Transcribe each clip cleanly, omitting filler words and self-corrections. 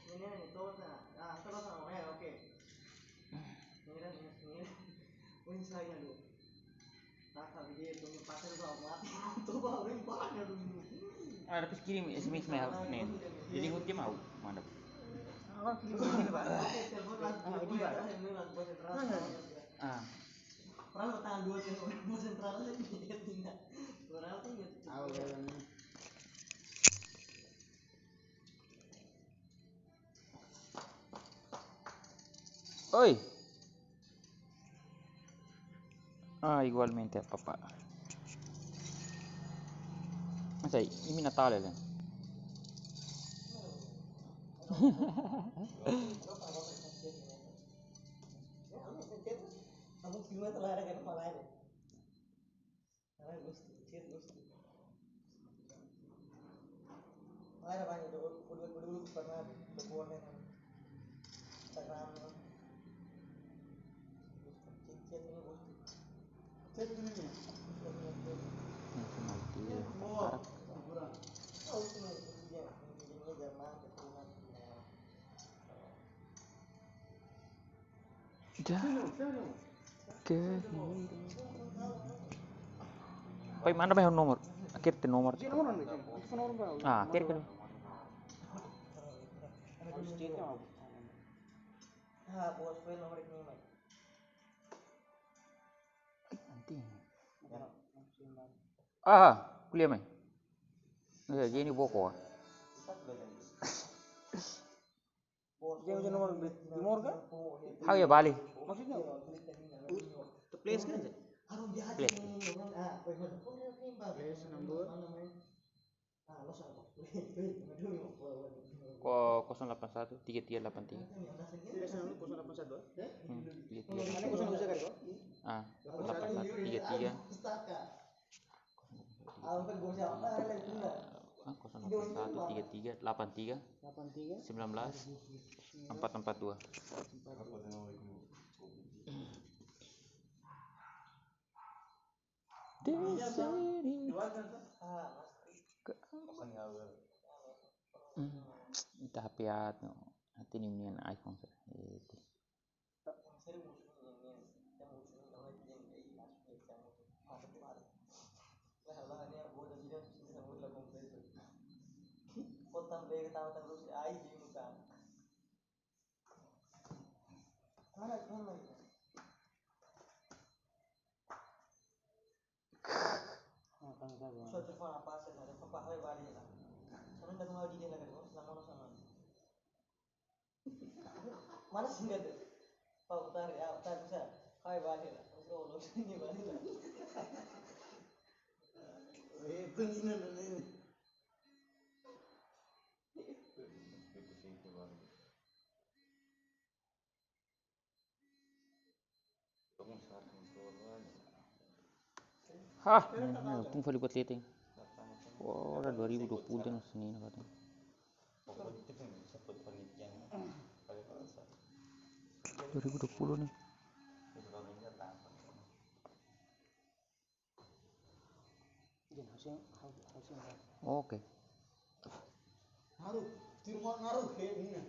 Ini todo terus sama ya oke. Ini. Wih saya lu. Tak habis dia tuh pasir sama mati. Tuh baru ini banyak dulu. Ah, dapat kirim SMS mail nih. Jadi ngutip mau, mantap. Oh, kirim Pak. Oke, telepon langsung ini Pak. Ah. Orang tanggal 2 telepon sentral aja tinggal. Orang tinggal. Oi. Ah, igualmente a papá. Ma sai, il Natale là. Kamu gimana telah ada kan malah ini. Malah gusti. Malah ada banyak udah pernah berbuat kan. Instagram. Chat ini gusti. Chat ini. Parah. Oh, ini dia. Ini zaman keturunan. Poi mana ba yung nomor? Akhir te nomor. Ah, akhir kan. Ah, bos file nomor ini mai. Nanti. Ah, kuliah mai. Jadi ini boko. Dia macam nomor timur kan? How ya Bali? Maksudnya? The place kan? Place. Place number. Ko 081 3383. Place number 081. 33. Mana 0 bisa kan kok? Ah, 8133. Sampai gue siapa lagi enggak? 081 33 83 19 442. Ita hapiat no. Hati ni niyan iPhone sa. Também tava terus ai di muka. Mana lagi? So telepon apa sih? Ada papa hai bari lah. Sana dah mau di dia lagi kok selama sama. Mana sih enggak tuh? Pak utar ya, utar bisa. Hai bari lah. Oh, lo sini bari lah. Penginan ini. Hah, untung value buat liting. Oh, udah 2020 dan Senin katanya. 2020 nih. Oke. Naruh, di rumah naruh kayak gini.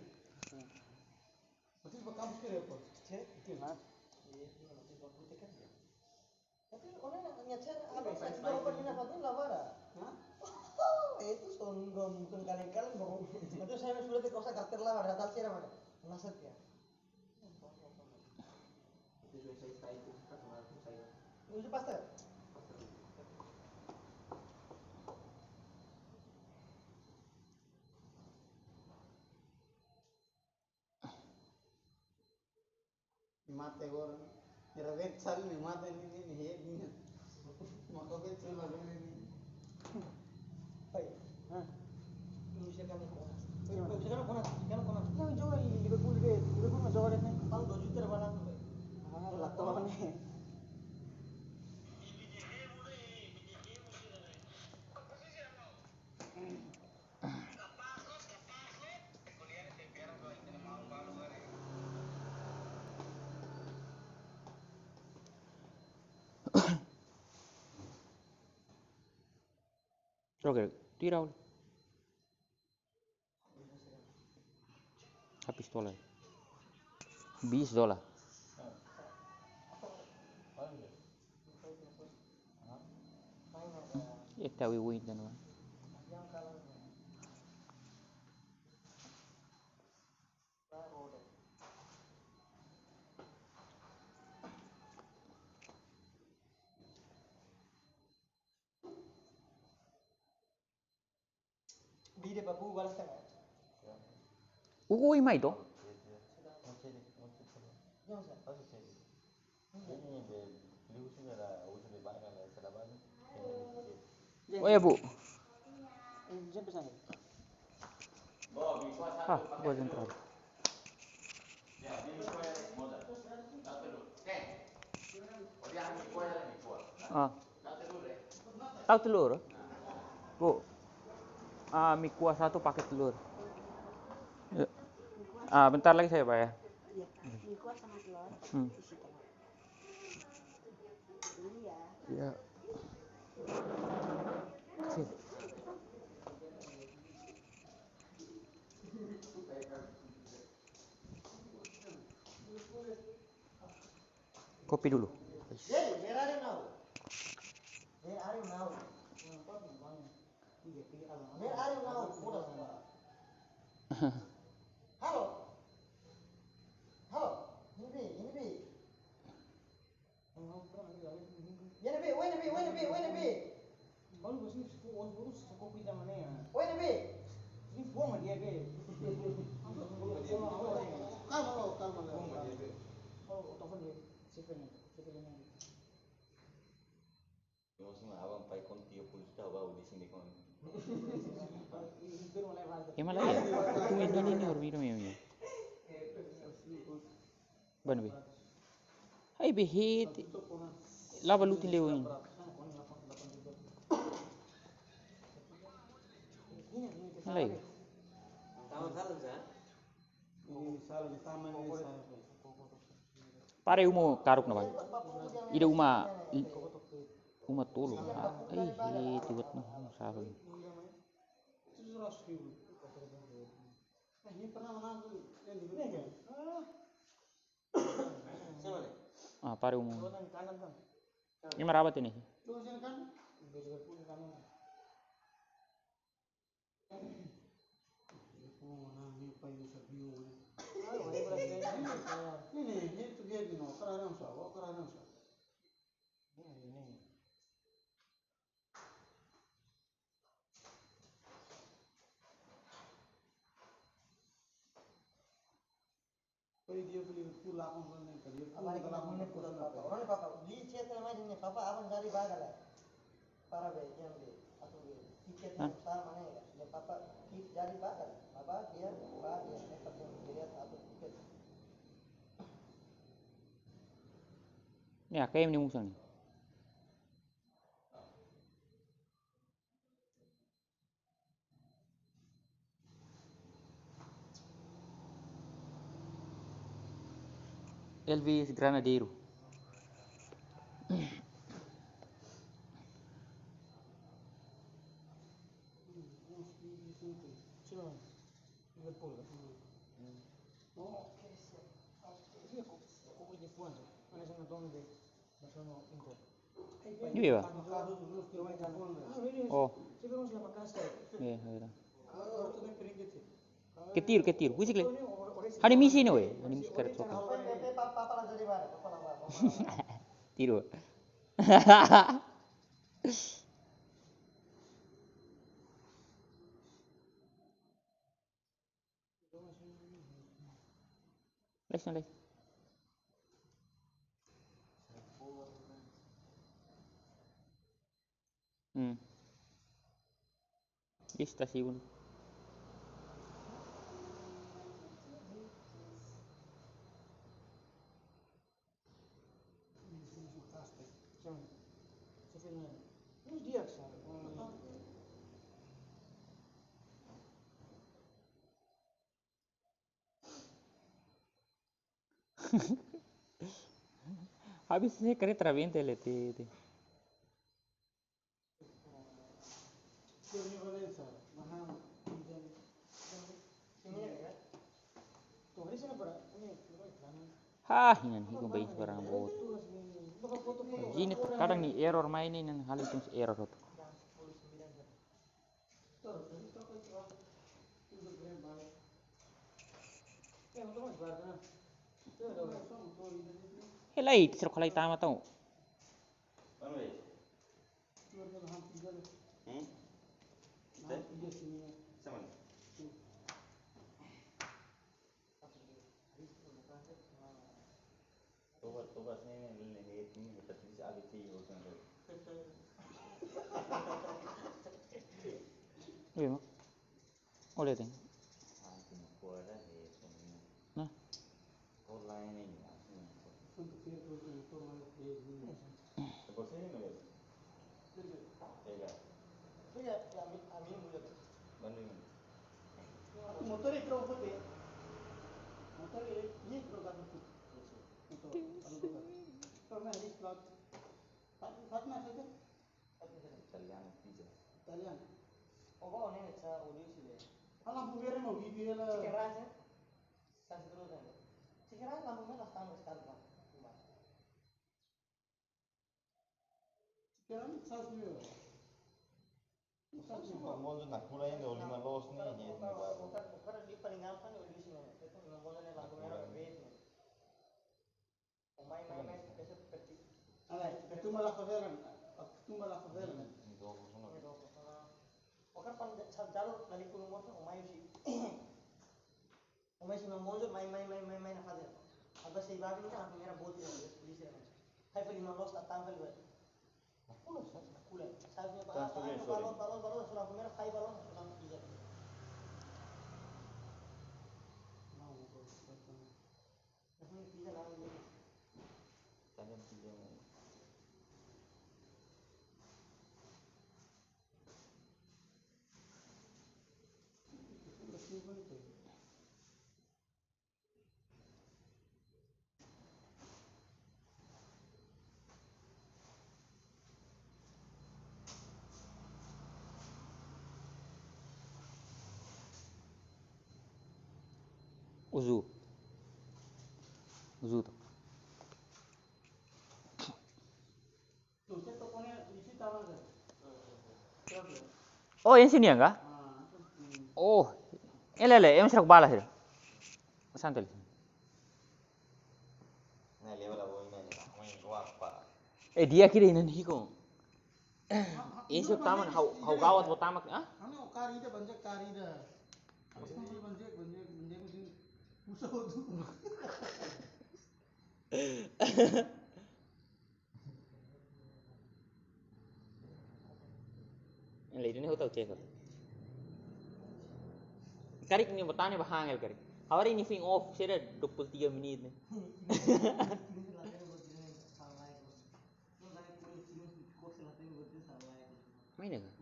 Berarti kamu sekali apa? Cek, itu mas. Iya, nanti buat putih kan ya. Tapi orang nyacer apa sih? Kalau ini apa tuh lavara? Hah? Itu songgom bukan kali-kali bohong. Itu saya sudah di kosa kartel lavara, data sih namanya. Nasib ya. Itu saya itu kan kemarin saya. Itu pasti. Mate gor era vet sal ni mate ni he ni mako vet sal lagu ni hai ini siapa ni kona siapa kona yang jual Liverpool ke Liverpool में jual है ताऊ 2 juta वाला तो हां लगता है ने Oke, di Raul. Habis $20. $20. Esta win dan wah. Bide babu balas kan? Ugo imai to? Oh ya bu. Ah, gua sentral. Ah. Tahu telur? Bu. Ah, mie kuah 1 pakai telur. Ya. Ah, bentar lagi saya, Pak ya. Iya, mie kuah sama telur. Isi telur. Ini ya. Iya. Sini. Kopi dulu. Where are you now? Where are you now? Where are you now? Halo. Halo. Ini bi. Ini bi. Abang pai kon 30 juta baru di sini kon. Emang lah ya? Itu ini harus minum ya. Ban be. Hai be hit. Lava lutin lewin. Lagi. Pare umo karuk na ba? Ida uma tolo. Tiwat no sabi. Ah, pare umo. Ini merabat ini. Orang papa di cetan aja nih papa abang dari bagala. Para be yang be atau be tiket sama mana ya? Ya papa dari bagala. Papa dia nekat yang dilihat atau tiket. Ya, kayak ini musang nih. Elvis Granadero. Ini ya? Oh. Iya, iya. Ketir. Wisi kle. Hani misi ni we. Hani misi karet sokan. Papa lah dari mana? Papa lah. Tiru. Les. Di stasiun. Habis saya kereta rabente leti. Hah, ini hikung bayi barang bot. Ini kadang nih error main ini hal itu error tuh. Helai, terus kalau tama tau. Mana weh? Sama ni. Tobat ni kita tulis ABC urusan tu. Iya mak. Oleh teng. Nanti kuat dah ni. Nah, Kau lain ni. Sebab sini mana? Tega. Bandung ni. motor itu apa deh? Motor ini program itu. Program ini slot. Fatma saja. Italiano pizza. Italian. Alam punya mau video lah. Sekarang saus dia. Mau tu nak pula yang 5 los ni ni baru. Alay, itu malah kebelan. Itu malah kebelan. Itu aku sana. Italian pizza. uzu. Uzu tuh. Tuh, saya tokonya di situ tahu kan? Oh, yang sini ya enggak? Oh, lele, yang serak balas itu. Santai. Nah, level apa ini? Main kuat pak. Dia kira ini hikung. Isu taman hau gawat buat tamak ah? Ano kari dah banyak kari dah. Aku mau banyak mesti musuh tu. Ini hotel cek. Kari ini bertanya bahangel kari. Hari ini fing off, saya dah 23 menit nih. Main enggak?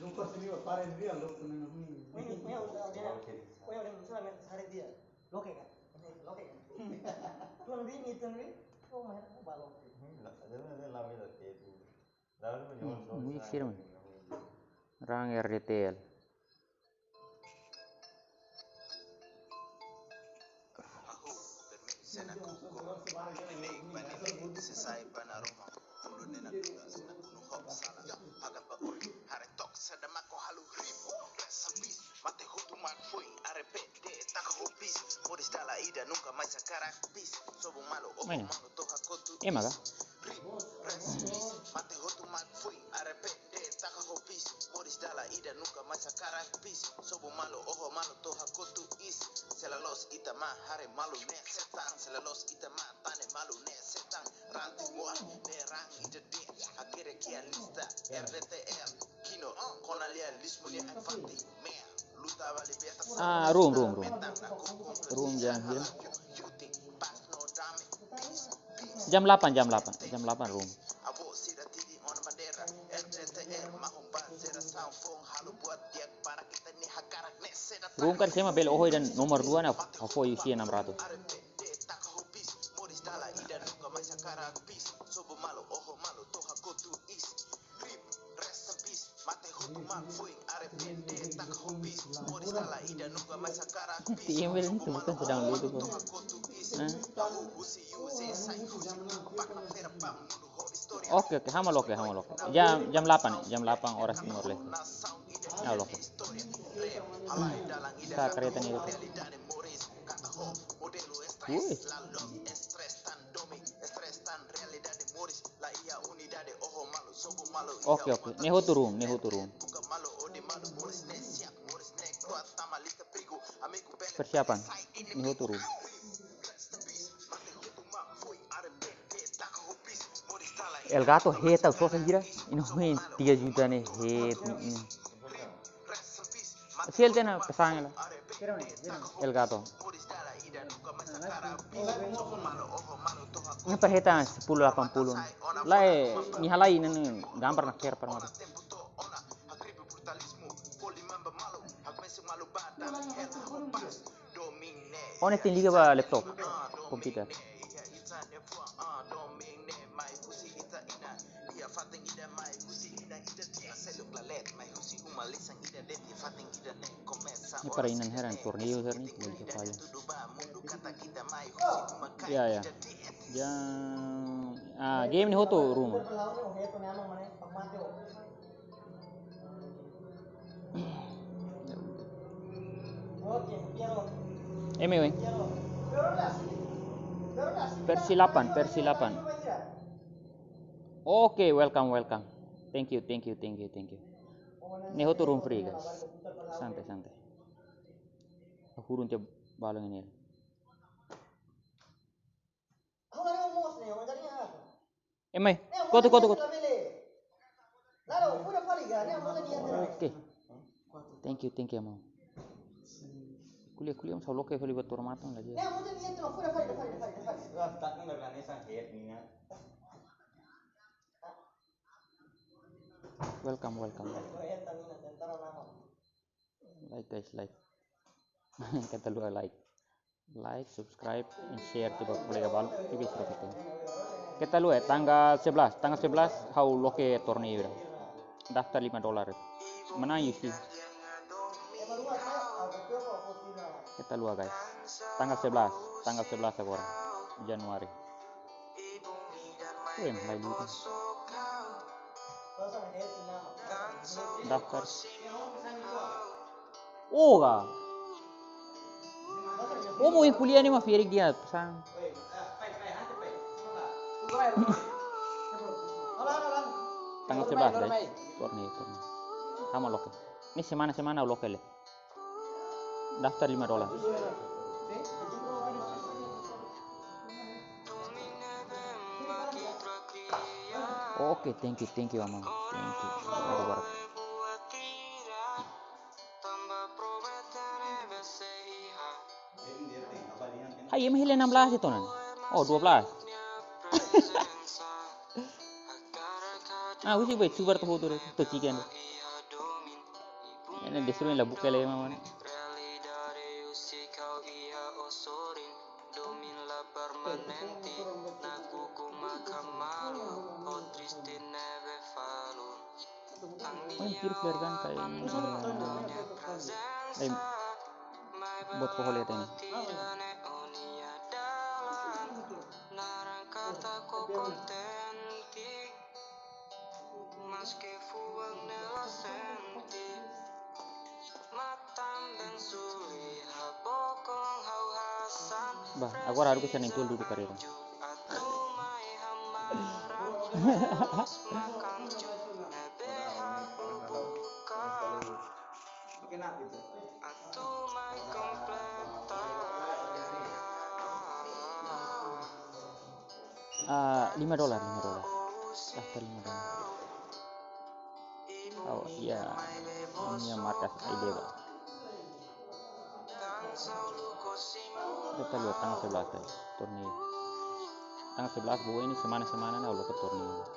Lupa sini paren dia lo kena ni. Ini siram. Rang RDTL. Mana? Emang kah? Ah, room jam hilang. Jam 8 room. Room kan saya mah bel ohoi dan nomor 2 na hafo UC 600. email itu bukan sedang lucu kok. Oke, hamal oke. Jam 8 Oras Timor Leste. Oke. Kita kereta nih itu. Wih. Oke. Neho turun. Persiapan. Neho turun. El Gato heta so saja. Ini 3 juta nih het ini. Sial tena kesang lah. El Gato. Ini per heta 10.80. Lai ni halai ini gambar nak share per mata. One tin liga ba laptop komputer. Ini perainan heran torneo her nih boleh kepala. Ya. Game ni hoto rumah. Weng. Versi 8. Oke, welcome. Thank you. Ini hoto room free guys. Santai. Hurun tiap balong ini. Koto. Oke. Thank you Amang. Kuliah sa loke fali buat matang lagi. Welcome. Like guys, like. Kata lu like, subscribe, and share coba boleh bal. Itu sudah kita. Kita lu tanggal 11 how loke torneo. Daftar $5. Menang UC. Kita lu guys. Tanggal 11 agora. Januari. Mulai dulu. Daftar. Mau yang kuliah nih mah Ferik dia pesan. Tanggal 11 guys. Torneo. Sama loke. Ini semana lokal. Daftar $5. Oke, thank you Amang. Thank you. Hai, mahil 16 itu nan. 12. Usi baik super tuh tuh chicken. Ini disuruh lah buka lagi mana. Kiri flare kan kayak buat kohol ini. Bah, agora harus bisa nengkul dulu karena. $5. Daftar $5. Oh iya, ini markas ide Pak. Kita lihat tanggal 11 guys, torneo. Tanggal 11 bahwa ini semana nah lo ke torneo.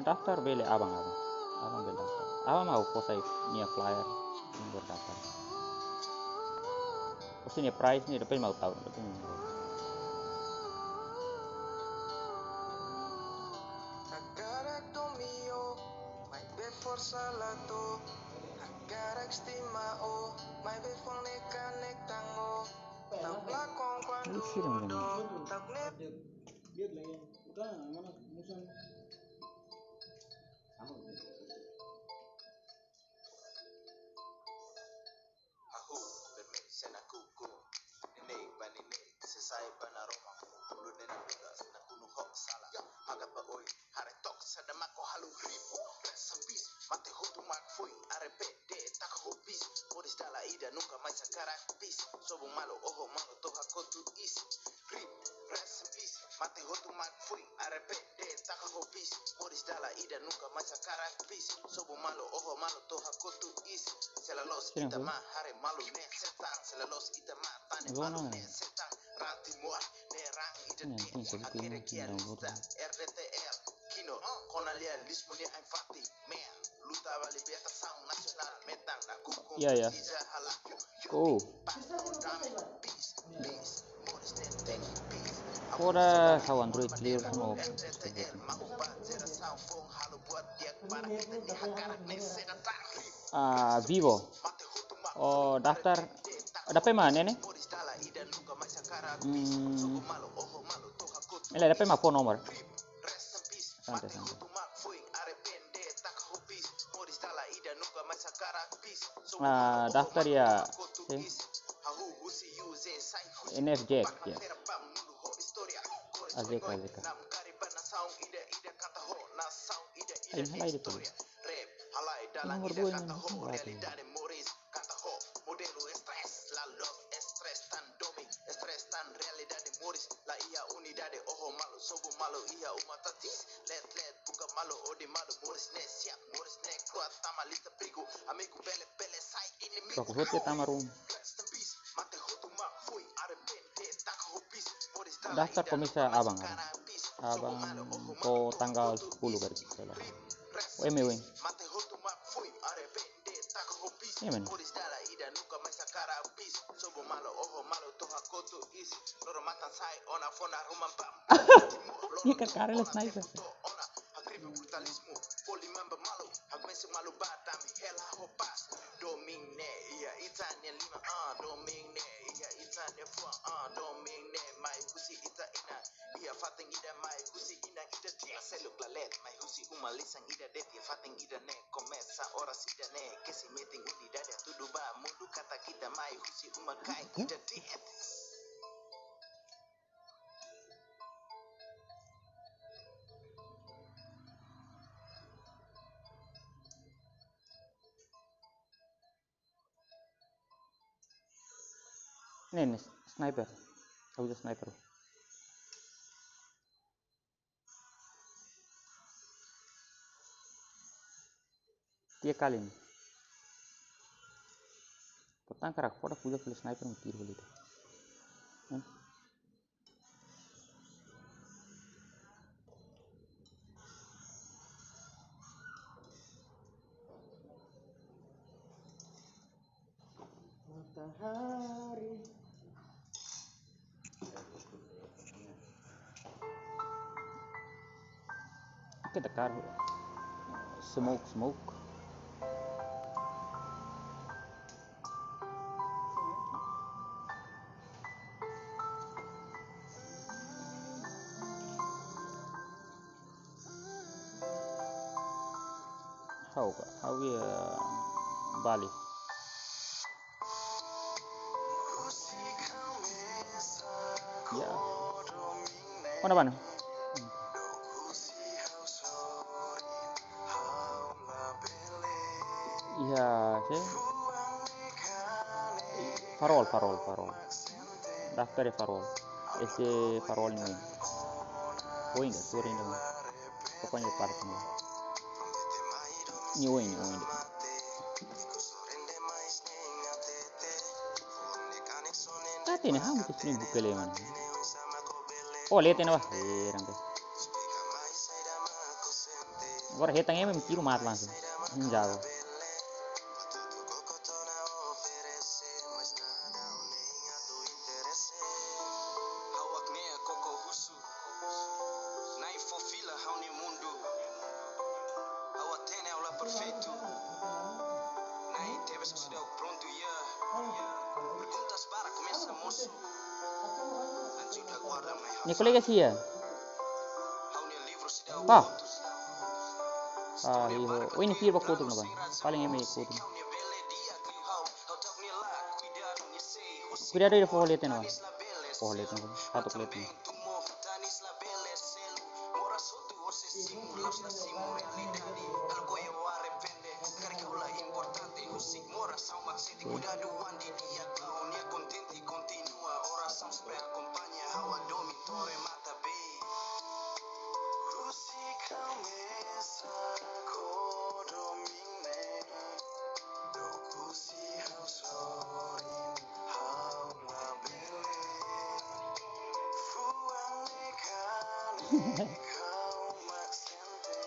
Daftar beli abang beli daftar. Abang mau posai nia flyer ini berdaftar. Pasti nih price nih depan mau tahu depan. Isi dong ini. Dia lah yang udah mana musan Aku bermesen aku ku Nenek banine Sesai banaroma Ulu nenek tugas Naku nuhok salah Agat ba oi Haretok sadamako halu ribu Resambis Mate hotu mak fui Arepede tak hobis Modis dala ida Nuka mai sakarak bis Sobo malo oho malo Toha kotu is Rip Resambis Mate hotu mak fui Arepede tak hobis Modis dala ida Nuka mai sakarak bis Sobo malo oho malo Toha kotu is Selalos Sini, kita Bro. mah Hare malu ne setang Selalos kita mah Tane Bro, malu no. ne setang Ranti muar Ne rang ida Ini de yang penting, Akere kia yang lista RDTR Kino Konalia lismunia ay fati Mea Luta bali beta sound nasional Metang na kukum Iya, ya. Sija halak Oh, Pasto dame Peace Peace Modis ne take peace ora how Android clear semua. RDTR Mau bajera sound Fong halu buat dia Para kita di hakarak Ne senatang Vivo. Mate hutu mak Oh, daftar. Daftar mana nih? Modis dala ida nuka mai sakara Hmm. Malo oho malo toha kotu Ini daftar mah phone nomor. Rest in peace Santai, Mate santai. hutu mak fuing arepende tak hobis Modis dala ida nuka mai sakara peace Daftar ya. Kotu is Hahu husi yuze sai husi NFJ ya. Pera pam nulu ho historia Kore Azeka, soy azeka. Nam karibana sound ida ida kata ho Na sound ida Ay, halay dito. historia Rap halai dalang Nomor ida dua kata ini, ho nomor Realidade moris kata ho Modelo stress La love stress tan domi Stress tan realidade moris La ia unidade oho malo Sobo malo ia umatatis Let buka malo odi malo Moris ne siap Moris ne kuat Tamalita prigu Amigo bele bele sai inimigo Aku hot ya tamarum. Rest in peace Mate hutu mak fui arepende tak hobis Moris Daftar komisa abang. Abang ko tanggal 10 kali salah. Oh, MW. Mate hutu mak fui arepende tak hobis Iya, men. Moris dala ida nuka mai sakara bis Sobo malo oho malo toha kotu is Loro matan sai ona fona rumam pam Ini kakare sniper. Ona agribe brutalismo Polimamba malu Agmense malu batami hela hopas Domingne iya itanya lima Domingne iya itanya fua Domingne mai husi ita ina Iya fateng ida mai husi ina ida tia seluk lalet Mai husi umalisang ida detia fateng ida ne Komesa oras ida ne Kesi meeting uni dada tuduba Mundu kata kita mai husi umakai ida diet Nih, sniper. Aku bisa sniper. Tiga kali nih. Potang karak fora puja full sniper ng tiro dito. matahari. Kita kar smoke. How we Bali. Ya. Mana mana? Iya, sih. Farol. Daftar ya farol. Farol ini. Oh enggak, sorry ini. Pokoknya part ini. Ini. Tati nih, hampir sini buka leman. Oh, lihat ini wah, rangka. Gua hetangnya memang kiri mat langsung. Jauh. teve sucedeu pronto, yeah. Perguntas para começa moço. Antes da guarda me Ni kolega sih ya. hau ne livro se deu Ah. fotos. Ah, iyo. Oh, ini sih bakal tuh naman. Paling eme kutu. Cuidado de folheto no. Folheto no. Satu folheto. Cuidado andi dia clown e contente e continua oração sempre acompanha how a dormitore mata bem. Música mesa codomine do pusi hausorin hawa bele fuang nekane kau maksente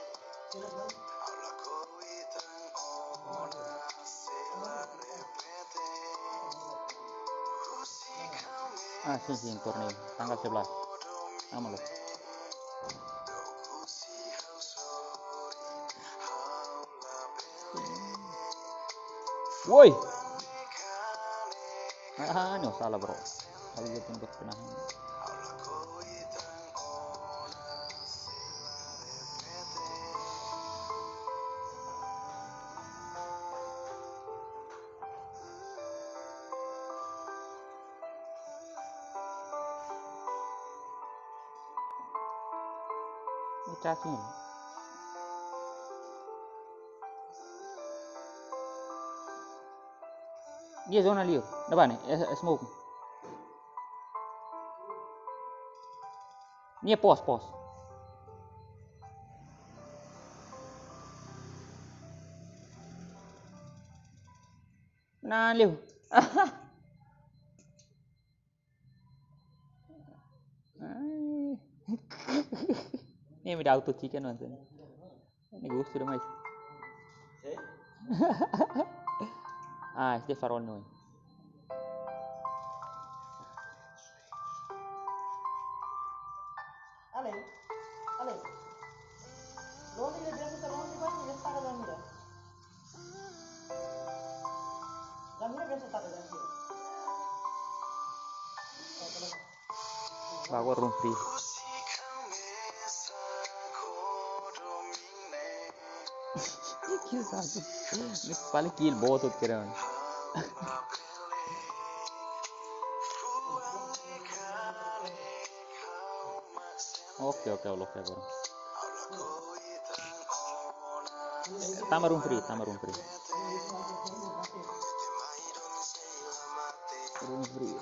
aula koitang ona sela repete música Ah, sih turni tanggal 11. Sama lo. Woi. Ah, no salah bro. Salah gitu buat penahan. Cacing. Dia zona liur. Depan nih, smoke. Ini pos. Nah, liu. Ini udah auto chicken nonton. Ini gue sudah mais. Ah, este farol no. Ale. Lo ni dia biasa lo ni banyak dia tak ada mira. Lamira biasa tak ada mira. Bawa room free. Kill satu. Ini paling kill botut kira. Oke, bro. Tambah room free. Room free.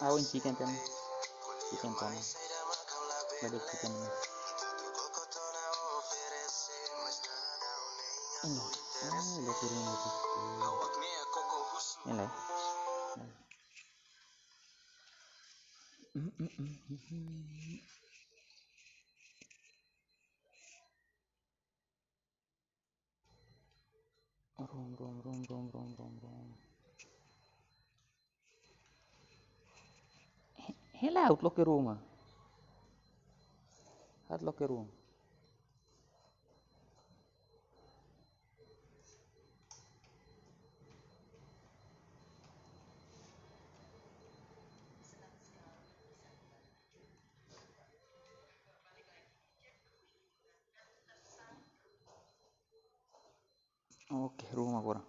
Awin chicken pan. Ada chicken. Ini. Udah turun itu. Ini. Room. Hela outlook ke rumah. Outlook ke room. Oke, rumah kurang.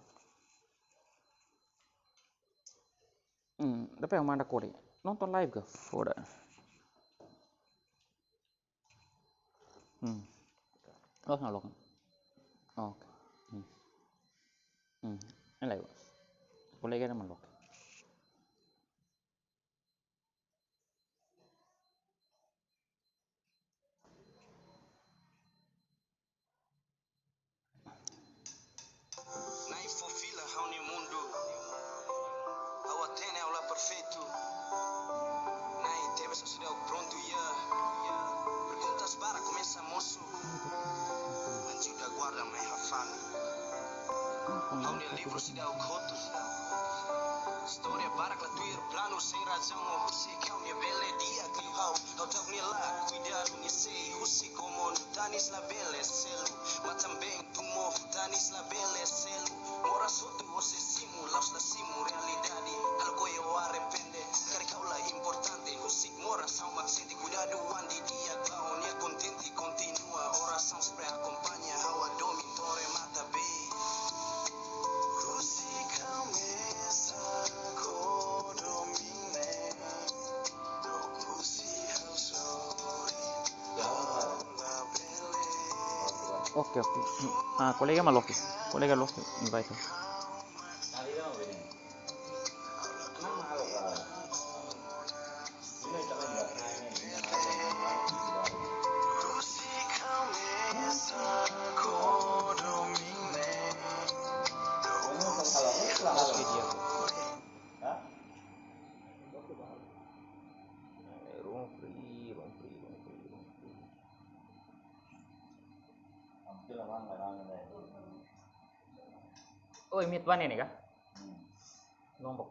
Tapi yang mana kode? Nonton live gak? Udah. Lo nalok. Oke. Ini live. Boleh kan malok. Perfeito. Nai teve sucedeu pronto, yeah. Perguntas para começa moço. Antes da guarda me rafana. Hau ne livro se deu coto. História para clatuir plano sei razão ou sei que é minha bela dia que hau hau tak nila cuidar minha sei husi como no tanis la belle selu matam bem tumo tanis la belle selu mora soto você simu laus la simu realidade algo eu arrepende quer caula importante husi mora são maxente cuidado andi dia clown e contente continua oração sempre acompanha hau a domitore mata bem. Oke. Kolega mah Loki. Kolega Loki invite. Oh, imit ban ini kah? Lombok.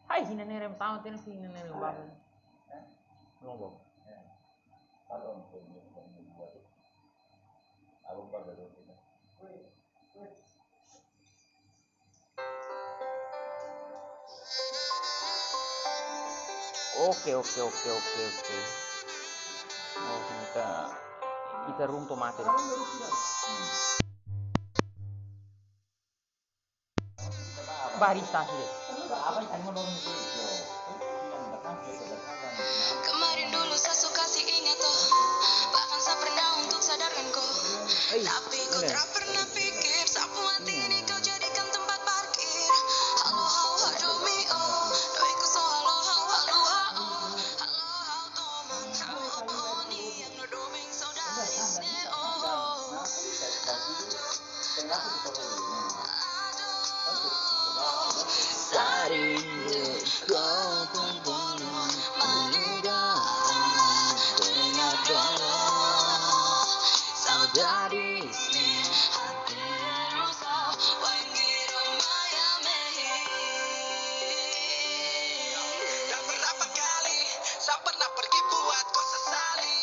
Hai, hina nerem tahu tenis hina nerem ban. Lombok. Oke. Oh, kita runtuh materi. Barista sih. Kemarin dulu saya suka sih ingat tuh, bahkan saya pernah untuk sadarkan kau, tapi kau tak pernah pikir sapu hati ini kau jadikan tempat parkir. Halo hau domi oh, doiku so halo hau toman hau poni yang no doming saudarisne oh. Sarindu kau terbunuh meninggal dengar dong saudari hati rusak wangiru maya mehi. Dan berapa kali saya pernah pergi buat kau sesali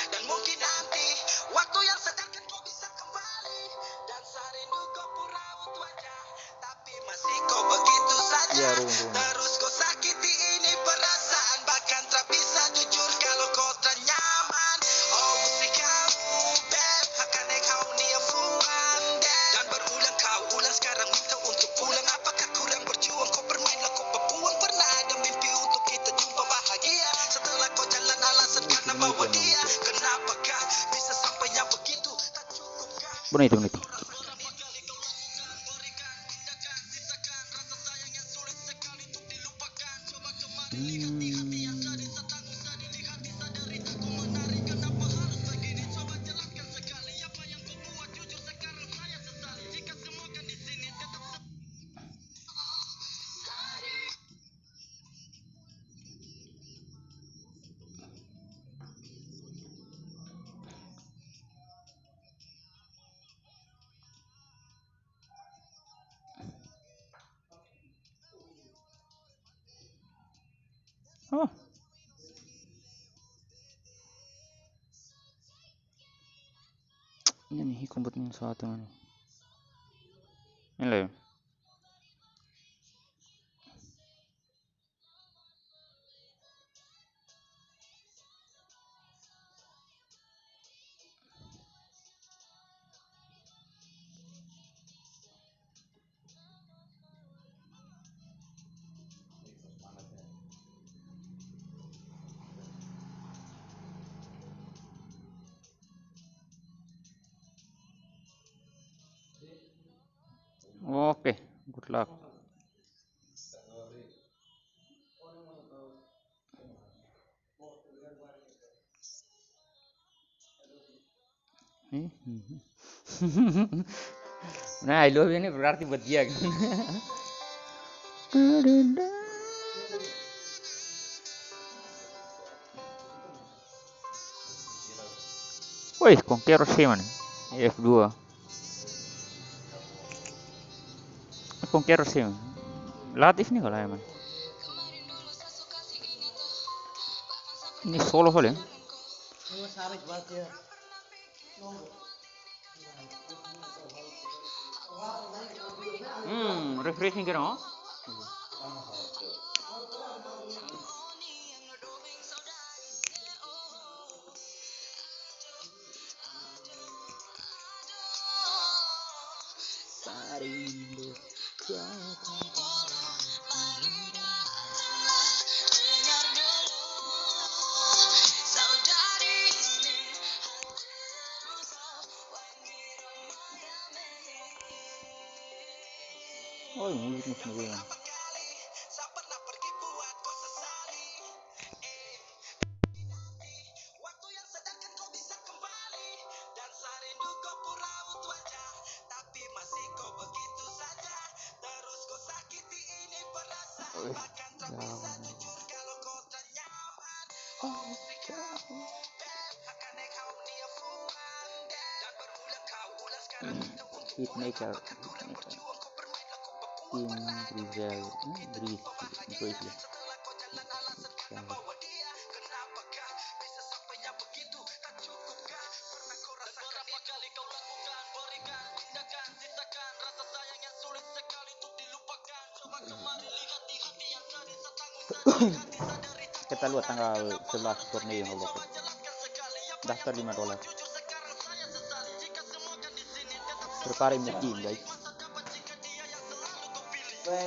dan mungkin nanti waktu yang sedangkan kau bisa kembali dan sarindu kau puraut wajah tapi masih kau begitu saja terus kau sakiti ini perasaan bahkan tak bisa jujur kalau kau ternyaman oh mesti kamu beb akan kau niafuan dan berulang kau ulang sekarang minta untuk pulang apakah kurang berjuang kau bermainlah kau berbuang pernah ada mimpi untuk kita jumpa bahagia setelah kau jalan alasan karena bawa dia kenapakah bisa sampai yang begitu tak cukupkah Bonito. Oh. Ini nih komputernya suatu nih. Ini loh. Oke, good luck. Nah, I love you ini berarti buat dia kan. Wih, Conqueror sih mana? F2. Conqueror sih. Latif nih kalau emang. Ini solo soalnya. Ini sarik banget ya. Refreshing kira no? Oh, musik juga. Hitmaker. Tim Grizel, itu isi. Kita lihat tanggal 11 Borneo yang Allah. Daftar $5. Prepare mungkin guys. Bye.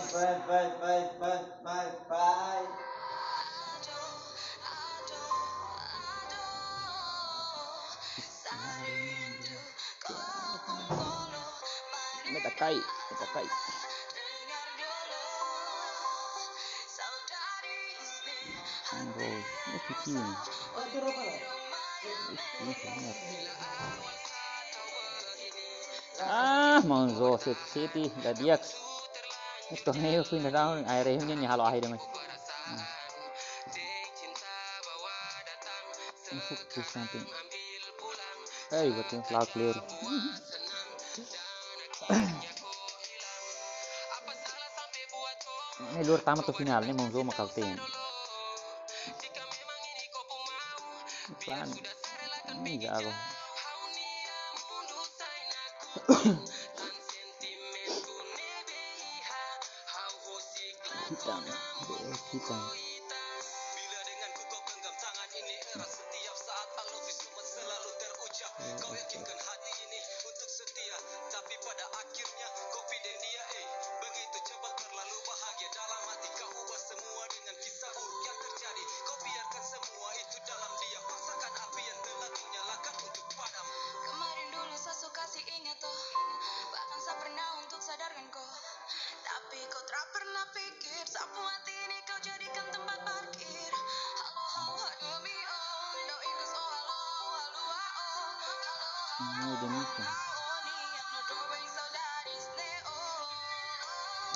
Metakai. Ini kecil. Monzo City Gadiax. Ito ngayon ko na daw ay reunion niya halo akhirnya mas. Focus something. Hey, buat yang flower clear. Ini luar tamat tuh final nih Monzo Makalting. Plan. Ini jago. Hitam.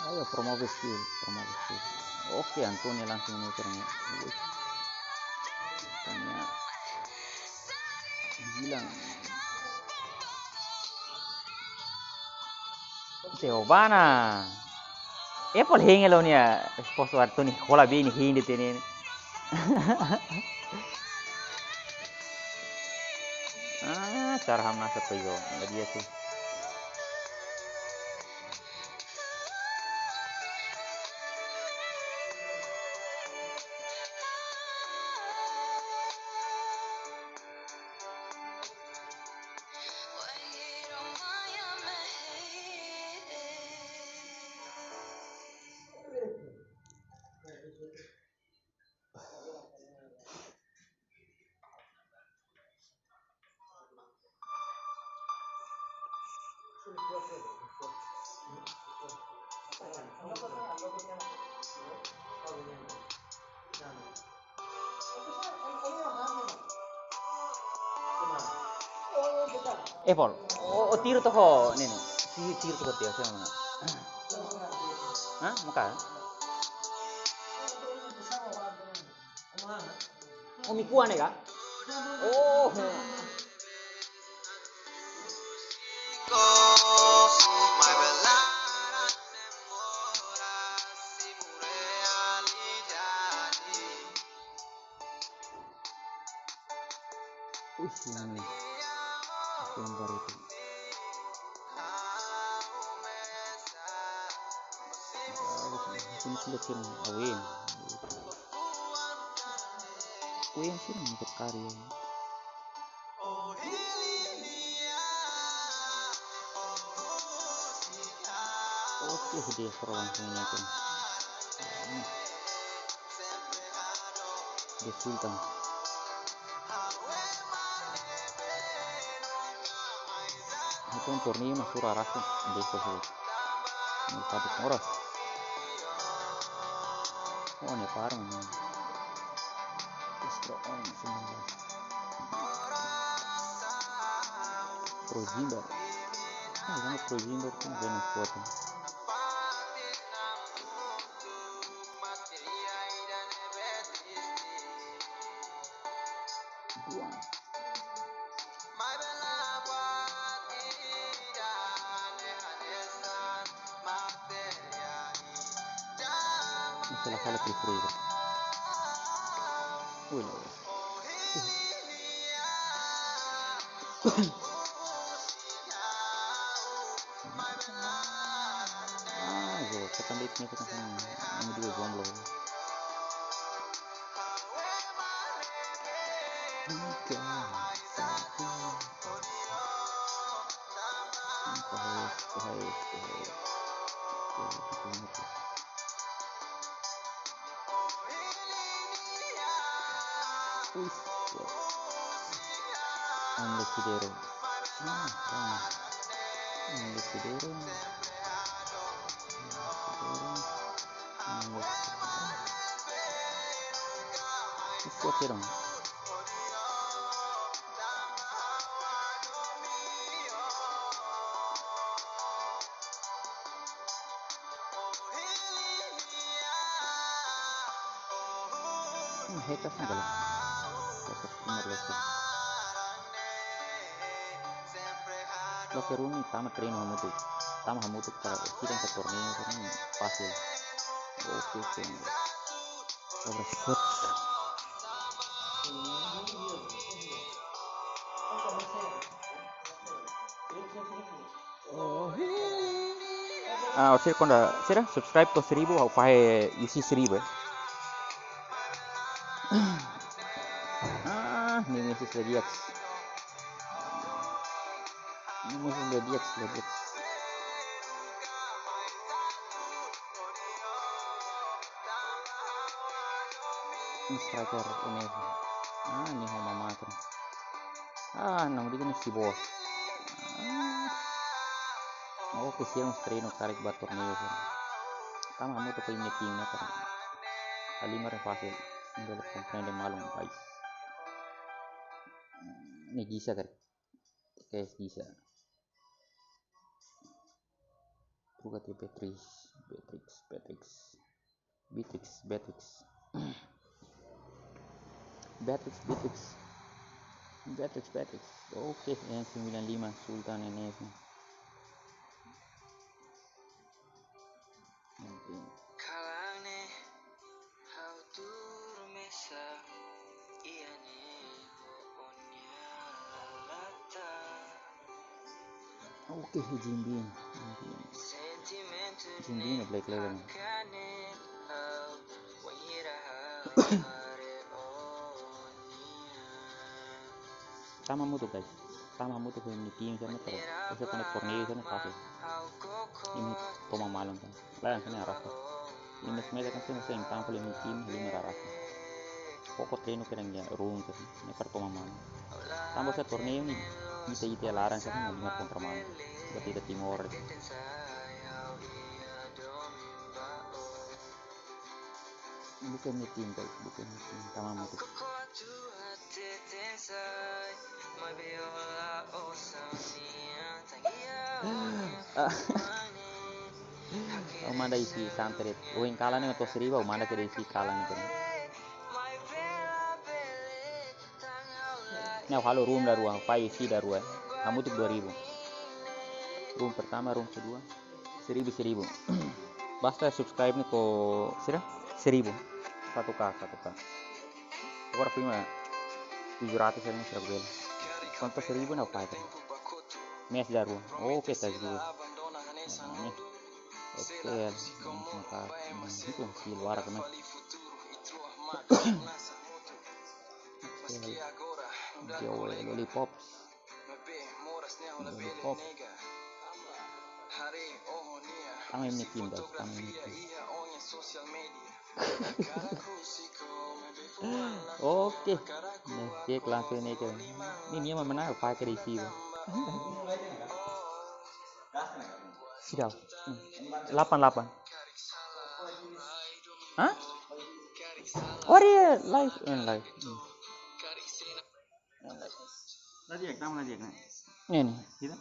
Ayo promosi skill. Oke, Anthony langsung nukernya. Tanya bilang Teobana. Apple hingelo niya. Esposo Anthony kola bini hindi tinin. Cara hamna sa payo. Dia sih. Apple. Oh, tiro to ko nene. Tiro to ko tiyo siya mana. Hah? Maka? Oh, mikuan ka? Oh. Ini film baru itu. Sini sudah film Awin. Awin sih untuk karya. Oke, dia langsung ini tuh. Dia Sultan. Itu un torneo na sura rasu de koso. Ni patu oras. Oh, ne parang. Istro on 19. Prozimber. Jangan Prozimber tuh jenis kuatnya. Salah free. Wih. Zo, ketambitnya kita ini juga jomblo. Desidero. Desidero. Sesuatu dong. Hetas enggak lah. Hetas nomor lagi. Locker room tama treino hamutu para sidang ke torneo karena fácil. Oke. Obra sport. Osir konda sira subscribe ko 1000 au pahe isi 1000. Ini Mrs. Lediax. Striker ini. Ini Homa Matron. Não diga si bos. Oke, siang treino tarik buat torneo. Tama mo to pa yung team na kan. Alimar fácil. Hindi comprende malum guys. Ni Gisa kan. Kayak Gisa. Bugatti Beatrix. Oke, yang 95 Sultan NF. Oke, Jimbin Black Label. Tama mo to guys. Tama mo to kung team sana pero kasi kung torneo sana fácil. Ini toma malon kan. Layan sana arah. Ini mesmeda kan sana sa tampo le team hali mararah. Poko treino kerang ya room kan. Ini per toma malon. Tama sa torneo ni ite larang sana 5 kontra malon. Berarti ada Timor. Bukan meeting guys, tama mo to. Umanda isi santerit. Uing kalan ng to seriba, umanda kira isi kalan ito. Nah, kalau room daruang, pai isi daruang. Kamu tuh 2000. Room pertama, room kedua, 1000. Basta subscribe nih ko sira 1000. 1k. Orang punya 700 yang seragam. Contoh 1000 apa itu? Mes Darwin. Oke, tas dulu. Excel. Itu si luar kan. Joe Lollipop. Kami mikin guys, kami mikin. Oke, nih cek langsung nih kan. Ini mah mana pakai di sini. Sudah. 88. Hah? Oh iya, live. Lagi nama lagi kan? Ini nih. Kita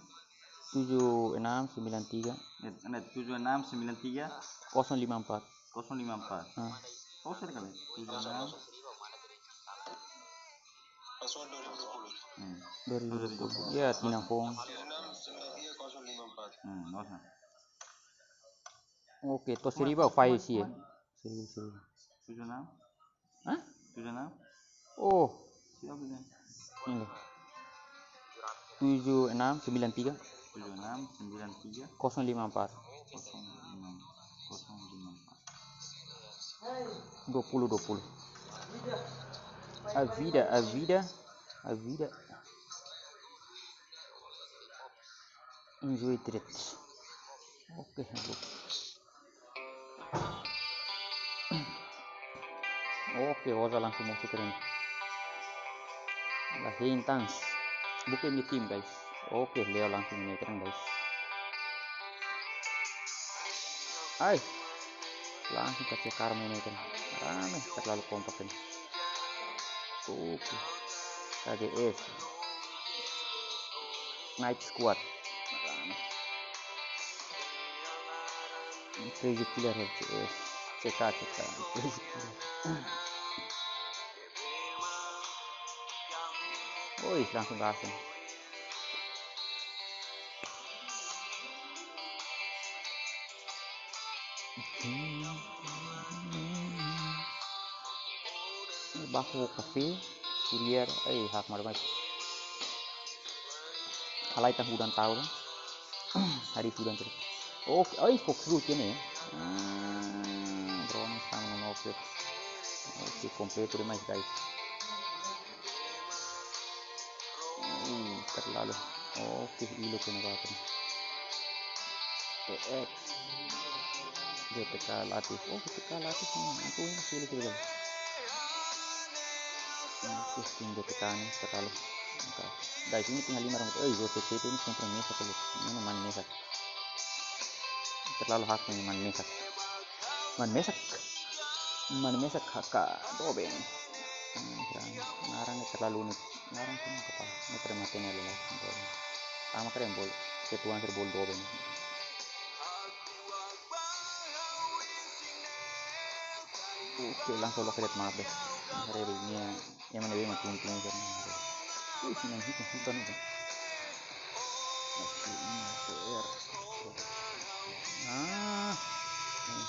7693 ada 7693 054. 054. Oh sekali 76 2020. Ya, Tinapong. Oke, to 1000 file sih ya. 1000. 76. Hah? 76. Oh, Siapa ini? ini. 7693 7693 054. 20. Avida. Enjoy treat. Oke, Oke, Oza langsung masuk ke ini. Lah Hintans. Bukan di tim guys. Oke, Leo langsung ini keren guys. Hai. Langsung kasih karma ini kan. Ramai terlalu kompak ini. Oke. KGS. Night Squad. Crazy Killer HCS. CK. Crazy Killer. Woi, langsung gasing. Bahu Cafe, Kurier, hak marmai. Halai tang hudan tahu kan? Hari hudan terus. Oke, Fox Root ini ya. Drone sama ngopi. Oke, komplit terima guys. Terlalu. Oke, ilo kena apa? TX. GTK Latif. GTK Latif. Aku ini pilih juga. Tim GTK ini terlalu. Guys, ini tinggal 5 rambut. GTK itu ini sampai mesak dulu. Ini man mesak. Terlalu hak ini man mesak. Man mesak kakak dobeng. Ngarang terlalu unik. Ngarang cuma kepala. Ini termatenya loh. Sama keren bol. Ketuan terbol dobeng. Oke, langsung lo kreat maaf deh. Hari ini yang mana dia makin kan. Senang hitam itu.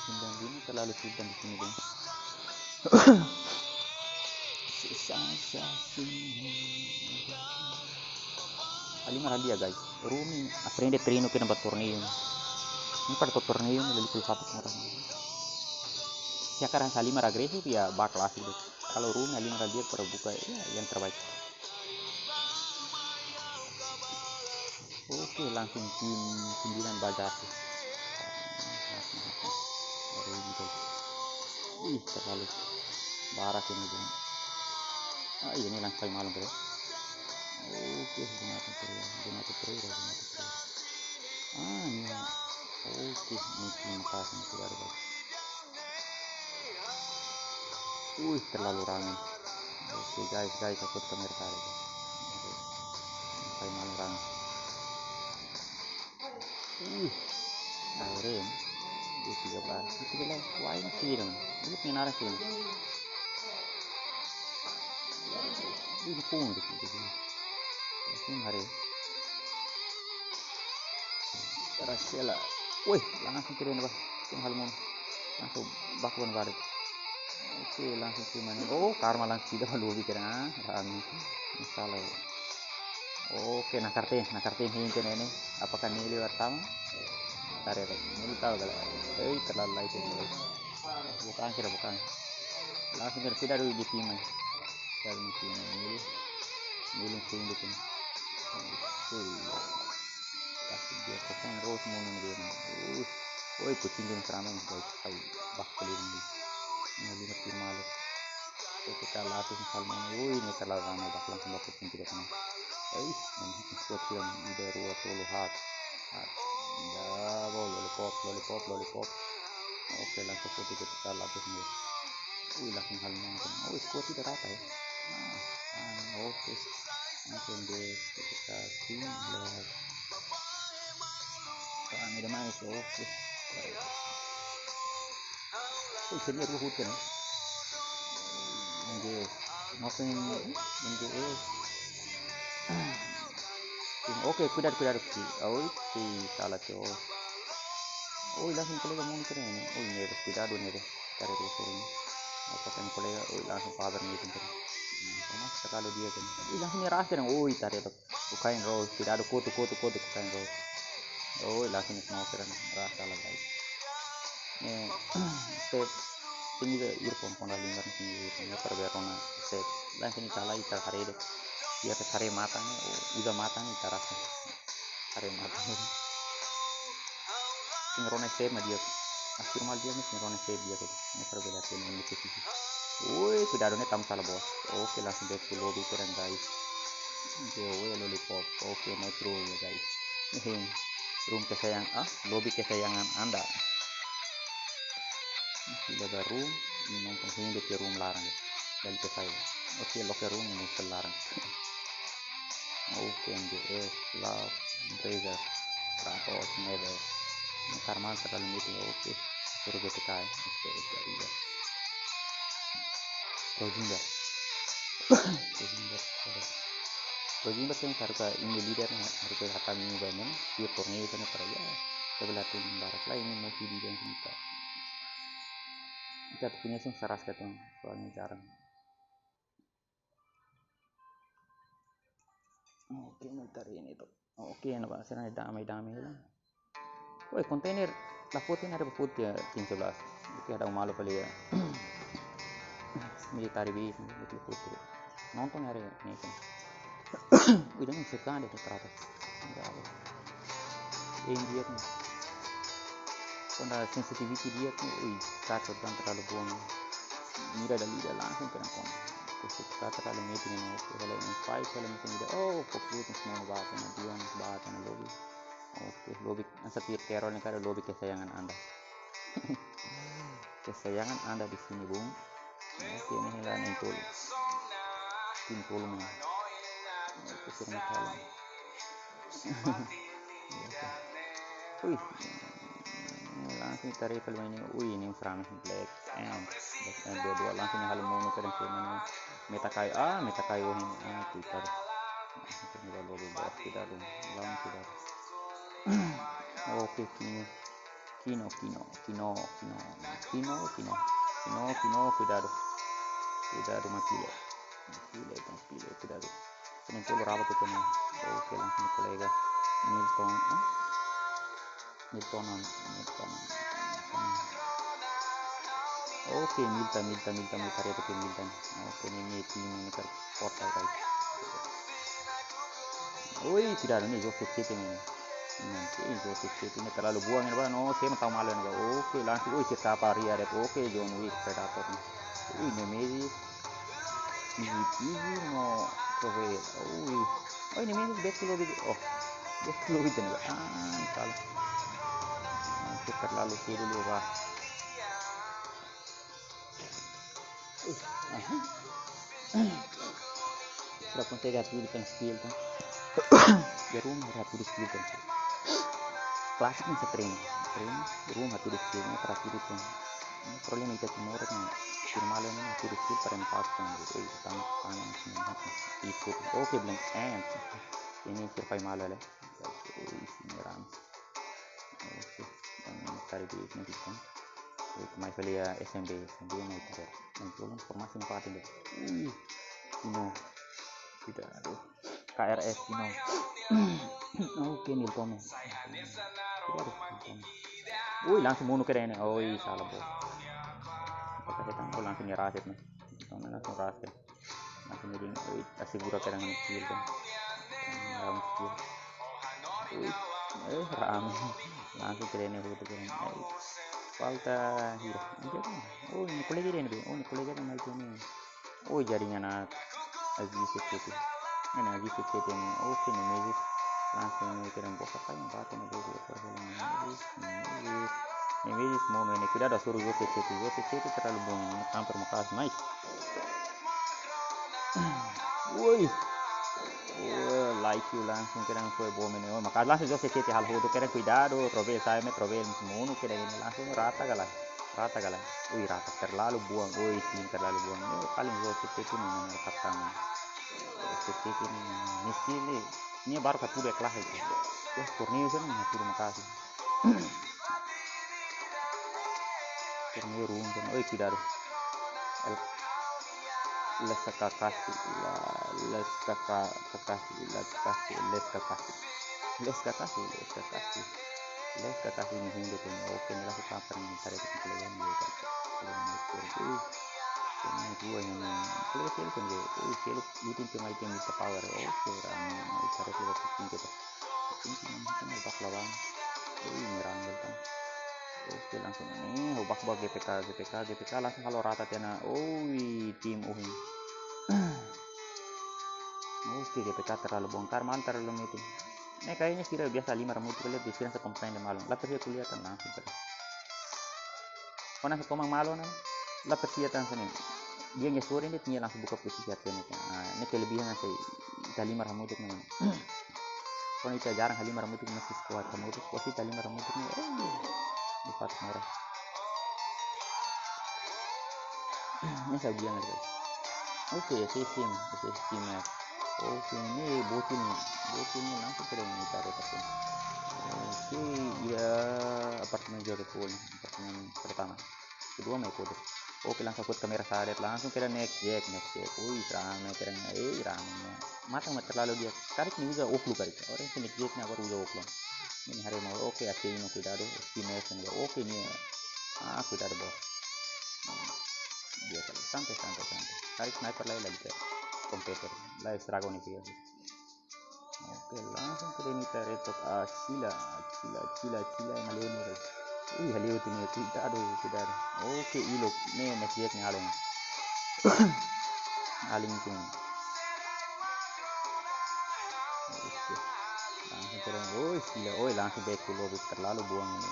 Sembilan ini terlalu sultan di sini dong. Alimar dia guys. Rumi aprende treino che non va torneo. Ini pada torneo ini lebih satu orang. Sekarang Salimar agresif ya bak kelas itu. Kalau Rumi Alimar dia pada buka ya yang terbaik. Oke, langsung tim 9 bajar sih. Terlalu barat ini dong. Ini langsung malam bro. Oke, Jonathan Pereira. Ini. Oke, ini terima kasih sudah ada. Terlalu ramai. Oke guys, takut kamera tarik. Sampai malam ramai. Akhirnya 13. Wah ini sih dong. Ini penara sih. Ini pun gitu. Ini hari. Rasela. Langsung keren bah. Tinggal mau langsung bakwan balik. Oke, langsung cuman. Karma langsung tidak perlu bikin ramai. Masalah. Oke, nakarte hinten ini. Apakah ini lewat tama? Tarik, ini tahu kalau, terlalu light ini. Bukan kira bukan. Langsung tidak dulu di timai. Dari timai ini sing di sini. Kasih dia kesan rose mau dia. Kucing yang keramai baik tahu bakal ini. Ini lebih malu. Kita latih salmon. Ini terlalu ramai bakal langsung dapat kucing tidak kena. Sesuatu yang udah ruwet dulu hat. Lollipop. Oke, langsung putih kita latih nih. Langsung salmon. Kuat tidak rata ya. Oke. Langsung deh kita tinggal. Ini udah manis. Oke. Sini aku hutan. Ngapain ini? Oke, kudar ki. Salah tuh. Langsung kolega mau kira ini. Ini harus tidak nih deh. Cari terus ini. Apa kan kolega? Langsung father meeting kan. Sama sekali dia kan. Langsung nyerah kan. Tarik tuh. Bukain rose. Tidak ada kutu bukain rose. Langsung mau kira rasa lagi. Step tinggi ke earphone pon lingkar tinggi perberona step langsung ikalai hari deh biar hari matangnya udah matang ikarasa hari matang tinggal step mah dia akhir mal dia nih tinggal step dia tuh ini perbedaan ini sih tidak ada nih tam salah bos. Oke, langsung back to lobby keren guys. Lollipop. Oke, metro ya guys. Ini room kesayangan lobby kesayangan Anda. Tidak ada room, ini nonton hidup di room larang dari saya. Oke, locker room ini larang. Oke, MDS, Love, Brazer, Kratos, Nether. Ini Karman terlalu itu ya. Oke, suruh GTK ya. Rojinda yang harga ini leader harga kata ini banyak dia pornya itu nih ya sebelah tim barat lah ini mau di dan kita punya sih saras ketemu soalnya jarang. Oke, bentar ini tuh. Oke, nama saya damai lah. Kontainer lah putih ada putih ya tim 11. Oke, ada malu kali ya. Military base itu putih. Nonton hari ini kan. Udah nih sekarang ada teratas. Ini dia nih. Karena sensitivity dia tuh, kacau dan terlalu buang. Mira dan lidah langsung kena kon. Kita terlalu meeting ini. Kalau ini fight kalau misalnya dia, fokus semua bahasa lobby. Oke, lobby. Setir teror ini karena lobby kesayangan Anda. Kesayangan Anda di sini, Bung. Oke, ini hilang itu. Timpul nih. Oke, sering kali. Langsung tarik kalau ini ini frame black and dua langsung hal mau kadang mana meta kayu ini Twitter kita lalu bos tidak dong langsung tidak. Oke, kino cuidado mapile cuidado ini tuh rapat itu nih. Oke, langsung kolega Milton. Oke, Milton itu ke Milton. Oke, ini tim ini ke portal guys. Tidak ada nih Joseph City ini. Joseph City ini terlalu buang ini Pak. Saya mau tahu malu nih. Oke, langsung kita apa Ria ada. Oke, John Wick Predator nih. Nemesis. Easy no Covet. Ini Nemesis back to lobby. Back to lobby nih. Salah. Terlalu suruh dulu Pak. Sudah pun saya lihat dulu kan skill kan. Di rumah lihat dulu skill kan. Klasik nih setring. Di rumah tuh skillnya terakhir itu. Problem itu semua orang firmalan ini tuh skill pada empat kan. Tangan kanan semua. Ikut. Oke, blank end. Ini survive malah ya. Ini ram. Oke. Cari di sini kan. Kemarin kali ya SMB mau cari. Nanti informasi pakai deh. Tidak aduh. KRS you know. Oke Nil Tome. Wih langsung bunuh keren ya. Oh salah bos. Oh langsung nyerasit nih. Langsung rasit. Langsung jadi asigura keren dengan skill kan. Dalam skill. Wih rame. Langsung keren ya begitu keren. Falta hero. Oh ini kolega dia nih. Oh ini kolega dia naik ini. Oh jaringan Aziz itu. Ini Aziz itu ini. Oke nih magic. Langsung keren bos apa yang pakai nih dulu ini semua ini tidak ada suruh itu terlalu buang hampir makas nice. Woi like you langsung keren foi bom ini oh makas langsung Jose City hal itu keren cuidado trobel saya me trobel semua keren ini langsung rata galah wih rata terlalu buang wih tim terlalu buang ini paling Jose City ini kapten Jose City ini skill ini baru satu dua kelas itu turnier kan satu makasih turnier room kan oh tidak les kakasi ini hingga tuh oke nih lah kita pernah cari kalian gitu ini dua ini kalau sel kan dia sel butuh cuma itu bisa power oke ramai cari kita gitu ini pahlawan ini ramai kan oke langsung ini ubah GPK langsung kalau rata tiana tim oke GPK terlalu bongkar mal terlalu itu ini kayaknya kira biasa 5 rambut kulihat di sini sekomplain de malu lah terus kelihatan langsung kan karena sekomang malu nih lah persiatan sini dia ngesore ini tinggal langsung buka posisi hatinya ini kelebihan saya kita 5 rambut itu nih kalau itu jarang 5 rambut itu masih kuat rambut itu posisi 5 rambut itu dapat merah ini saya bilang guys oke sistem ya oke ini botin langsung keren ini taruh tapi oke ya apartemen Jodhpur apartemen pertama kedua mau ikut oke langsung ikut kamera sadet langsung kira next jack wih ramai keren ramai matang terlalu dia tarik ini juga oklu kali orang sini jacknya baru juga oklu ini hari mau oke asli ini cuidado estimation ya oke ini cuidado bos dia kali santai tarik sniper lagi ke komputer lah estrago nih dia oke langsung ke ini teretok sila maleni halio ini cuidado oke ilok nih next jack nih aling itu langsung keren sila langsung back to lobby terlalu buang ini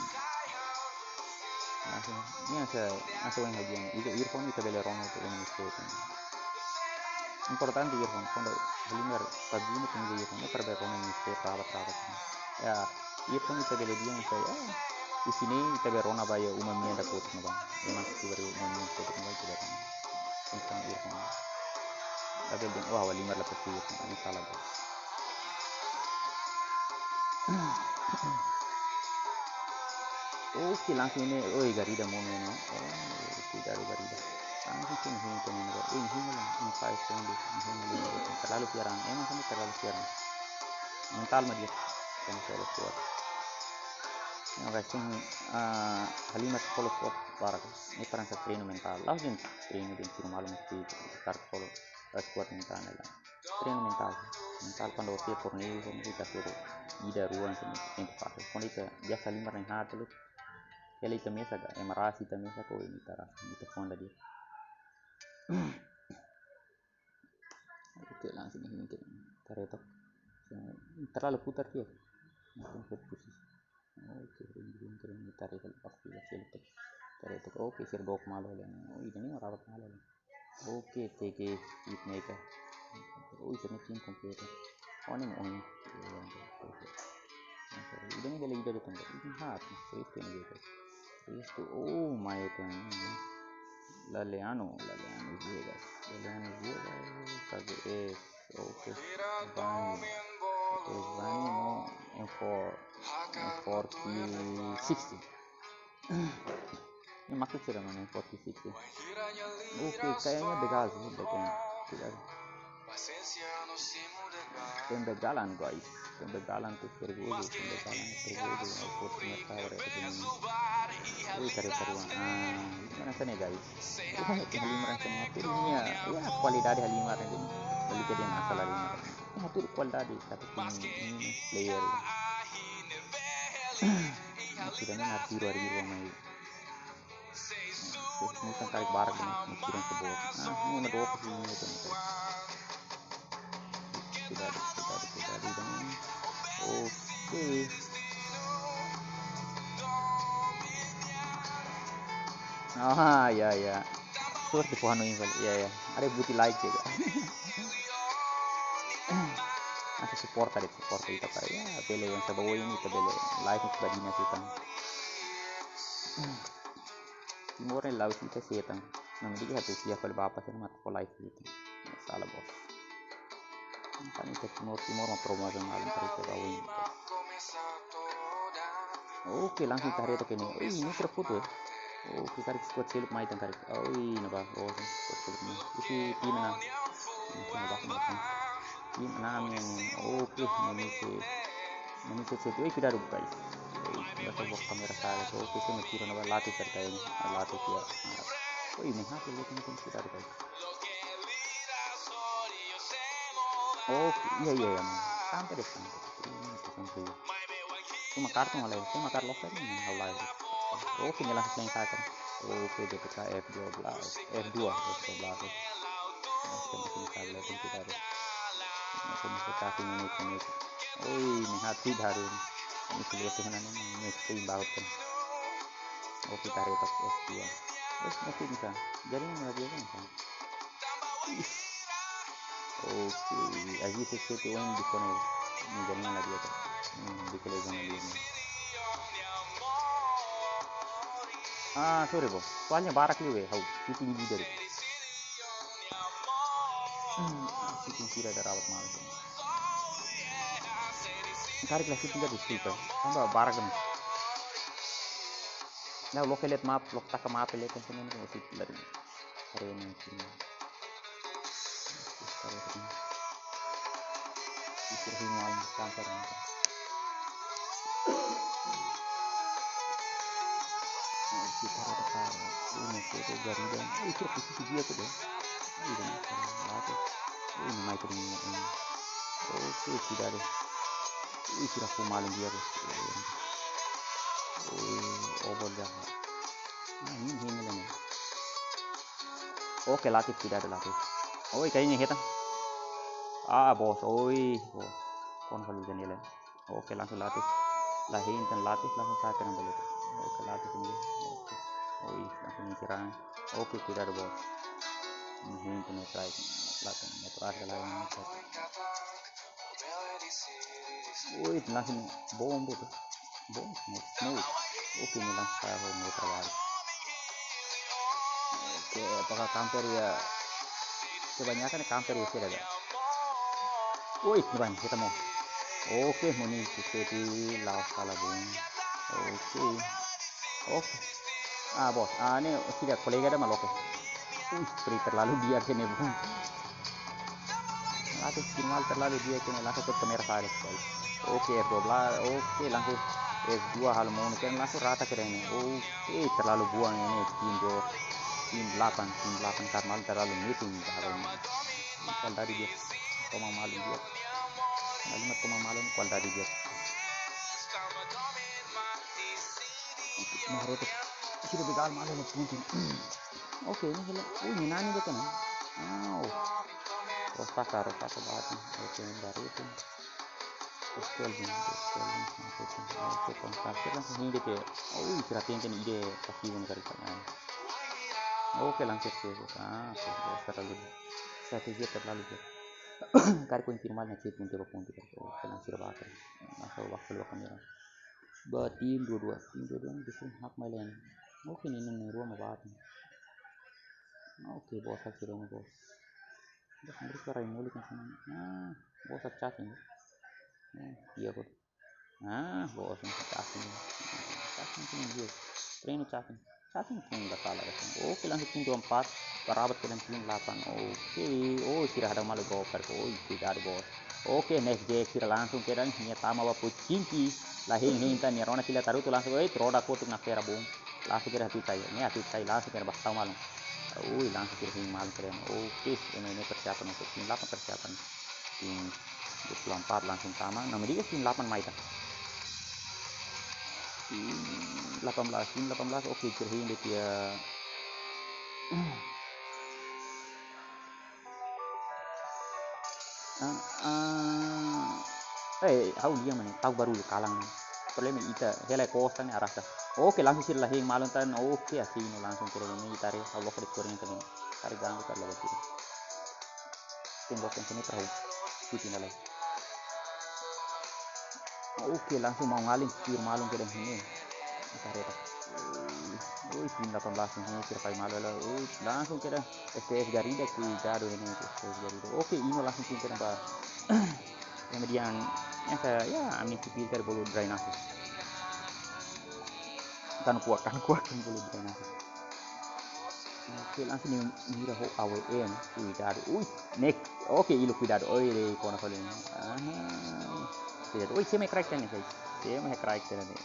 langsung ini asal yang hajian itu earphone kita beli rong itu ini mistake importante earphone quando belingar pagini con earphone per bere rong mistake rabat ya earphone kita beli dia saya di sini kita beli rong abaya umumnya ada quote nih bang memang seperti umumnya quote nih tidak tentang earphone tapi wah belingar lah pasti ini salah bang oke langsung ini Garida mau ini tidak Garida langsung ini ini 5 seconds ini terlalu siaran emang kan terlalu siaran mental mah dia kan solo kuat yang guys ini Halimah solo kuat parah ini perang treno mental langsung treno di malu mesti start solo kuat mental lah treno mental quando si fornì kita suruh ida ruang sini pakai quando itu biasa 5 yang hati lu ele também essa emarasi também essa coisa ini tara itu fonda dia oke langsung ini taretok terlalu putar dia langsung ke posisi oke ini taretok pasti taretok oke sirdok malo lah ini rawat malo lah oke TG hitmaker ini tim komputer ini mau ini ini beli dari tempat ini hati itu ini gitu itu my god Laleano Viegas KGS oke Vani no M4060 ini maksud sih namanya M4060 oke kayaknya begal tidak pembegalan guys, pembegalan tuh pembegalan untuk mereka karya gimana sana guys, halimaran sana turunnya ya kualitas halimaran ini balik dia asal halimaran atur kualitas satu ini player tidak nanti riru mai mungkin tarik barak dengan kirim ke bawah ini ada dua ini itu tidak dengan oke. Ya surat di pohon ini ya ada butuh like juga masih support kita para ya bele yang sebawa ini ke bele like itu badina kita timurnya laut kita setan nanti kita tuh siapa bapak sih mat like gitu salah bos kan itu timur mau promosi malam tadi sebawa ini oke langsung cari itu kini ini terfoto oke tarik squad silip mai tarik ini apa squad silip ini isi tim mana tim namanya oke ini sesuatu kita ada guys kita coba kamera saya so kita mikir nama latih terkait latih ya ini hasil itu kita ada guys iya sampai deh sampai cuma kartu malah cuma kartu lokal ini halal oke nyala selain saya kan oke DPK F12 F2 masih kita ada masih cacing ini ini hati baru ini sudah dengan ini screen banget kan oke tarik top F2 terus masih bisa jadi nggak biasa kan oke aja sesuatu yang di sana ini jadinya lagi ya di kelebihan ini sorry bos soalnya barak liwe hau tinggi dari tidak ada rawat malam tarik lagi tinggal di situ tambah barak kan nah lo lihat map lo tak ke map lihat kan ini masih dari hari ini istirahat malam kantor kita ada ini itu Garuda itu posisi dia tuh deh ini naik ini oke tidak ada sudah malam dia tuh dah ini nih oke latih tidak ada latih kayaknya kita bos bos kon kalau jadilah oke langsung latih lahin dan latih langsung saya kena balik oke latih ini langsung nyerang oke tidak ada bos ini kena try latih terakhir lagi langsung bom tuh bom smooth oke ini langsung saya mau terbalik oke apakah counter ya kebanyakan counter ya sih ada kita mau oke mau nih seperti laos kalah bung oke bos ini tidak kolega ada malah beri terlalu dia kene bung latih final terlalu dia kene langsung ke kamera saya guys oke F12 oke langsung F2 hal mau kan langsung rata keren ini oke terlalu buang ini tim 8 karena terlalu meeting kalau dari dia komang malu dia kalimat komang malu kalau dari dia Mahrut sudah begal malu mungkin oke ini nani gitu kan Rosaka banget oke baru itu Skelvin oke kontaknya langsung ini gitu ya istirahatin kan ide pasti benar karena oke langsung terlalu kari konfirmasi sih punti langsung bakal masuk waktu kamera tim dua bisa hak mailen oke ini rumah banget oke bos akhirnya bos terus suara mulut kan bos cacing iya kok bos cacing dia tren cacing pun nggak salah oke langsung tim 24 berabat dengan tim 8 oke tidak ada malu goper tidak ada bos Oke, next Jack kira langsung kira nya tama wapu cinci lah hinta ni rona kila taruh tu langsung troda kotuk nak kira bung langsung kira hati saya langsung kira bakal malam langsung kira hing malam kira oke ini persiapan untuk tim 8 persiapan tim 24 langsung sama nama dia tim 8 Maita tim 18 oke kira hing dia how dia mana tahu baru kalang problema ita hele kosan arasta oke langsung sir lahing malon tan oke asino langsung kira ini itare Allah kare kurang kan tarik ganggu kar lawa kira tembok yang sini tahu itu nalai oke langsung mau ngaling sir malon kira ini itare tim 18 ini kira pai malo langsung kira STF Garida ku jado ini STF Garida oke ini langsung kira ba kemudian ya amin tipis dari bolu drainase kan kuat bolu drainase oke langsung mira ho AWM cuidado nek oke ilo cuidado de kona kali cuidado se me crack nih guys se me crack nih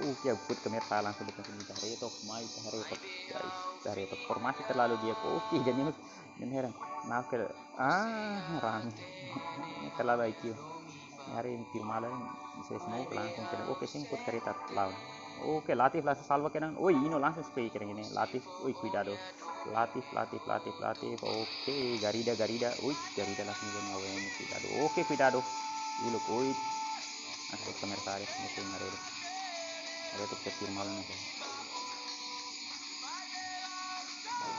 oke put kamera langsung depan sini retok mai retok guys retok formasi terlalu dia oke jadi ini heran nah ke rame terlalu IQ hari ini tim malam saya semua langsung kena oke sih ikut kereta lawan oke Latif langsung salva kena ini langsung spray kena gini Latif cuidado Latif oke Garida Garida langsung kena AWM cuidado oke cuidado ini asal kamera tarik itu ngaredo ada tuh tim malam itu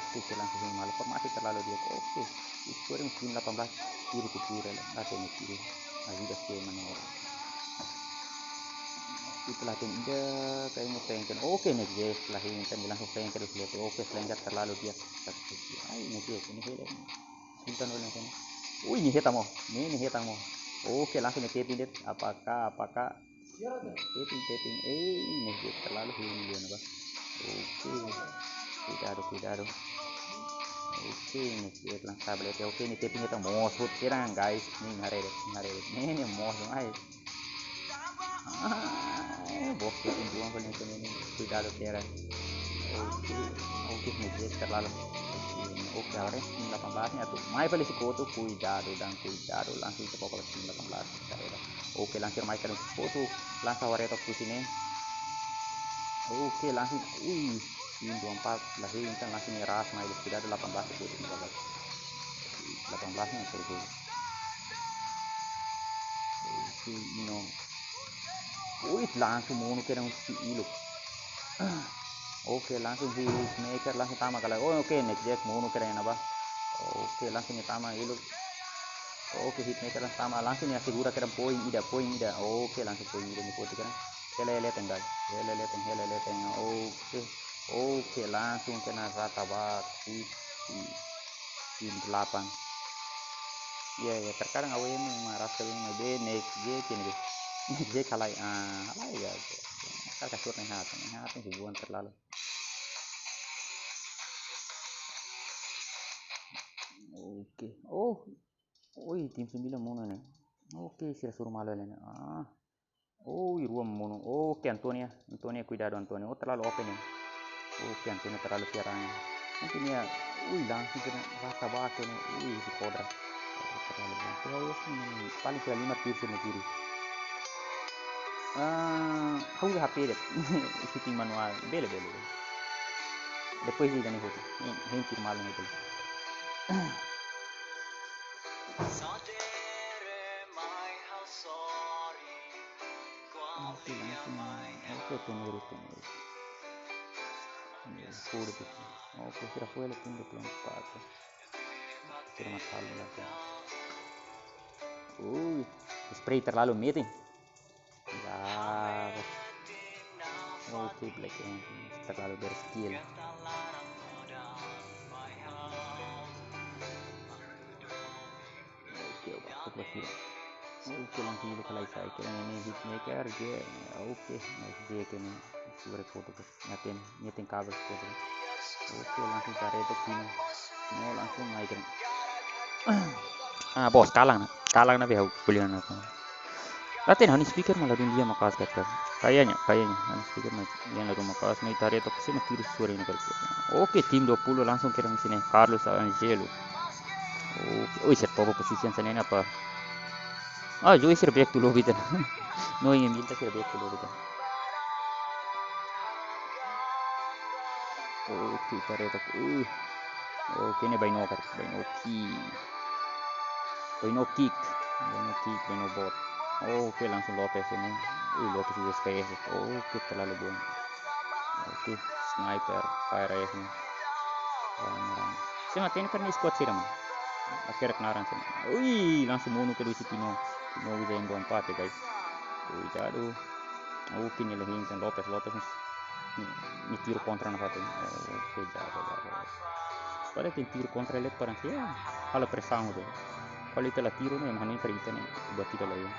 oke langsung malam formasi terlalu dia oke scoring tim 18 kiri ke kiri lah latihan kiri juga skema nih itu latihan ide kayaknya pengen oke nih guys setelah ini kan langsung pengen terus lihat oke selengkat terlalu dia ini dia ini sultan oleh kan ini hitam oke langsung ngetipin deh apakah taping ini dia terlalu ini dia apa oke cuidado oke ini dia langsung tablet oke ini taping kita mau shoot kirang guys ini ngaredet ini mau guys bos taping buang kalau ini cuidado kira oke ini dia terlalu oke ahora 18 nya tuh mai paling foto cuidado langsung ke pokok 18 oke langsung mai kalian foto langsung waretok di sini oke langsung tim 24 lahir kan langsung nyeras mai sudah 18 foto 18 nya terus langsung mau kira si ilo oke langsung si maker langsung tama kalau oke next jack mau kira apa oke langsung tama ilo oke hitmaker langsung tama langsung ya segura kira poin ida oke langsung poin ida ni foto kan heleleten guys heleleten oke langsung kena rata bak tim 8 ya terkadang AWM marah ke ini next J kalai ya kakak surat hati hubungan terlalu oke tim 9 mono nih oke sira suruh malu nih ruam mono oke Antonia cuidado Antonia terlalu open nih oke Antonia terlalu piaranya mungkin ya langsung kena rasa batu nih si kodra terlalu paling kira 5 tir sini kiri how HP deh shooting manual bele depois diga nih hoto ini tir malam itu oke tenero oke kira fue el fin de plan kira masalah lagi spray terlalu meeting ya oke black terlalu berskill oke waktu oke langsung itu kalau saya kira ini hitmaker dia oke dia kena sudah foto nyeting kabel foto oke langsung cari itu sini mau langsung naik Bos kalang na be kuliah na. Latin hani speaker malah dia makas kata. Kayaknya hani speaker mah yang lalu makas nih tarik to sini tiru suara ini kali. Oke, tim 20 langsung kirim sini Carlos Angelo. Oke, set popo position sana ini apa? Joey sir back to lobby tan. No ingin minta sir back to lobby tan. Oke, tarik to. Oke, ini by no kick, by no bot. Oke, langsung Lopez ini. Lopez udah space. Oke, terlalu buang. Oke, sniper, fire aja sini. Saya matiin kan ini squad sih teman. Akhirnya kenaran sini. Langsung mono ke si Tino bisa yang 24 ya guys. Jatuh. Oke, ini lagi kan Lopez ini tiro kontra na satu. Oke, jatuh. Pada tiro kontra lihat parang sih. Kalau pressang tuh. Kalau itu lah tiro nih, emang ini kerita nih buat tidak lagi.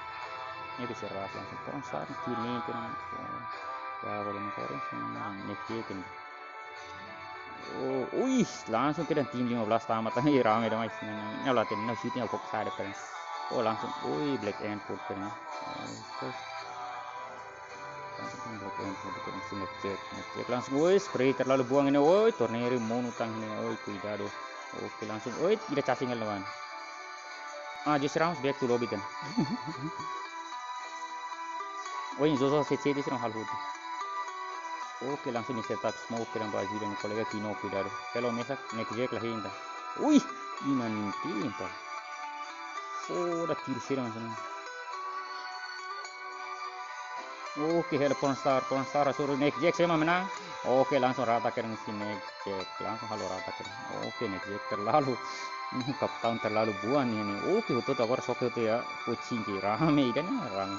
Ini bisa ras langsung. Orang saat tiro nih kan. Ya kalau motornya nyekin. Langsung ke tim 15 tamat aja ramai dong guys. Ini latihan, ini shooting aku fokus ada kan. Langsung, black and food kan. Langsung black and food kan ngecek langsung, spray terlalu buang ini, tornado mono tang ini, cuidado. Oke langsung, tidak casing lawan. Just rounds back to lobby kan. Zozo set serang hal hood. Oke langsung di setup smoke dan baju dan kolega Kino cuidado. Kalau mesak next jack lah hinta. Ina nintinta. Udah tiro serang sana. Oke, hela pornstar suruh next jack saya menang. Oke, langsung rata keren si next jack. Langsung halo rata keren. Oke, next jack terlalu kapten terlalu buan ini. Oke, itu tak harus oke itu ya. Kucing rame dan rame.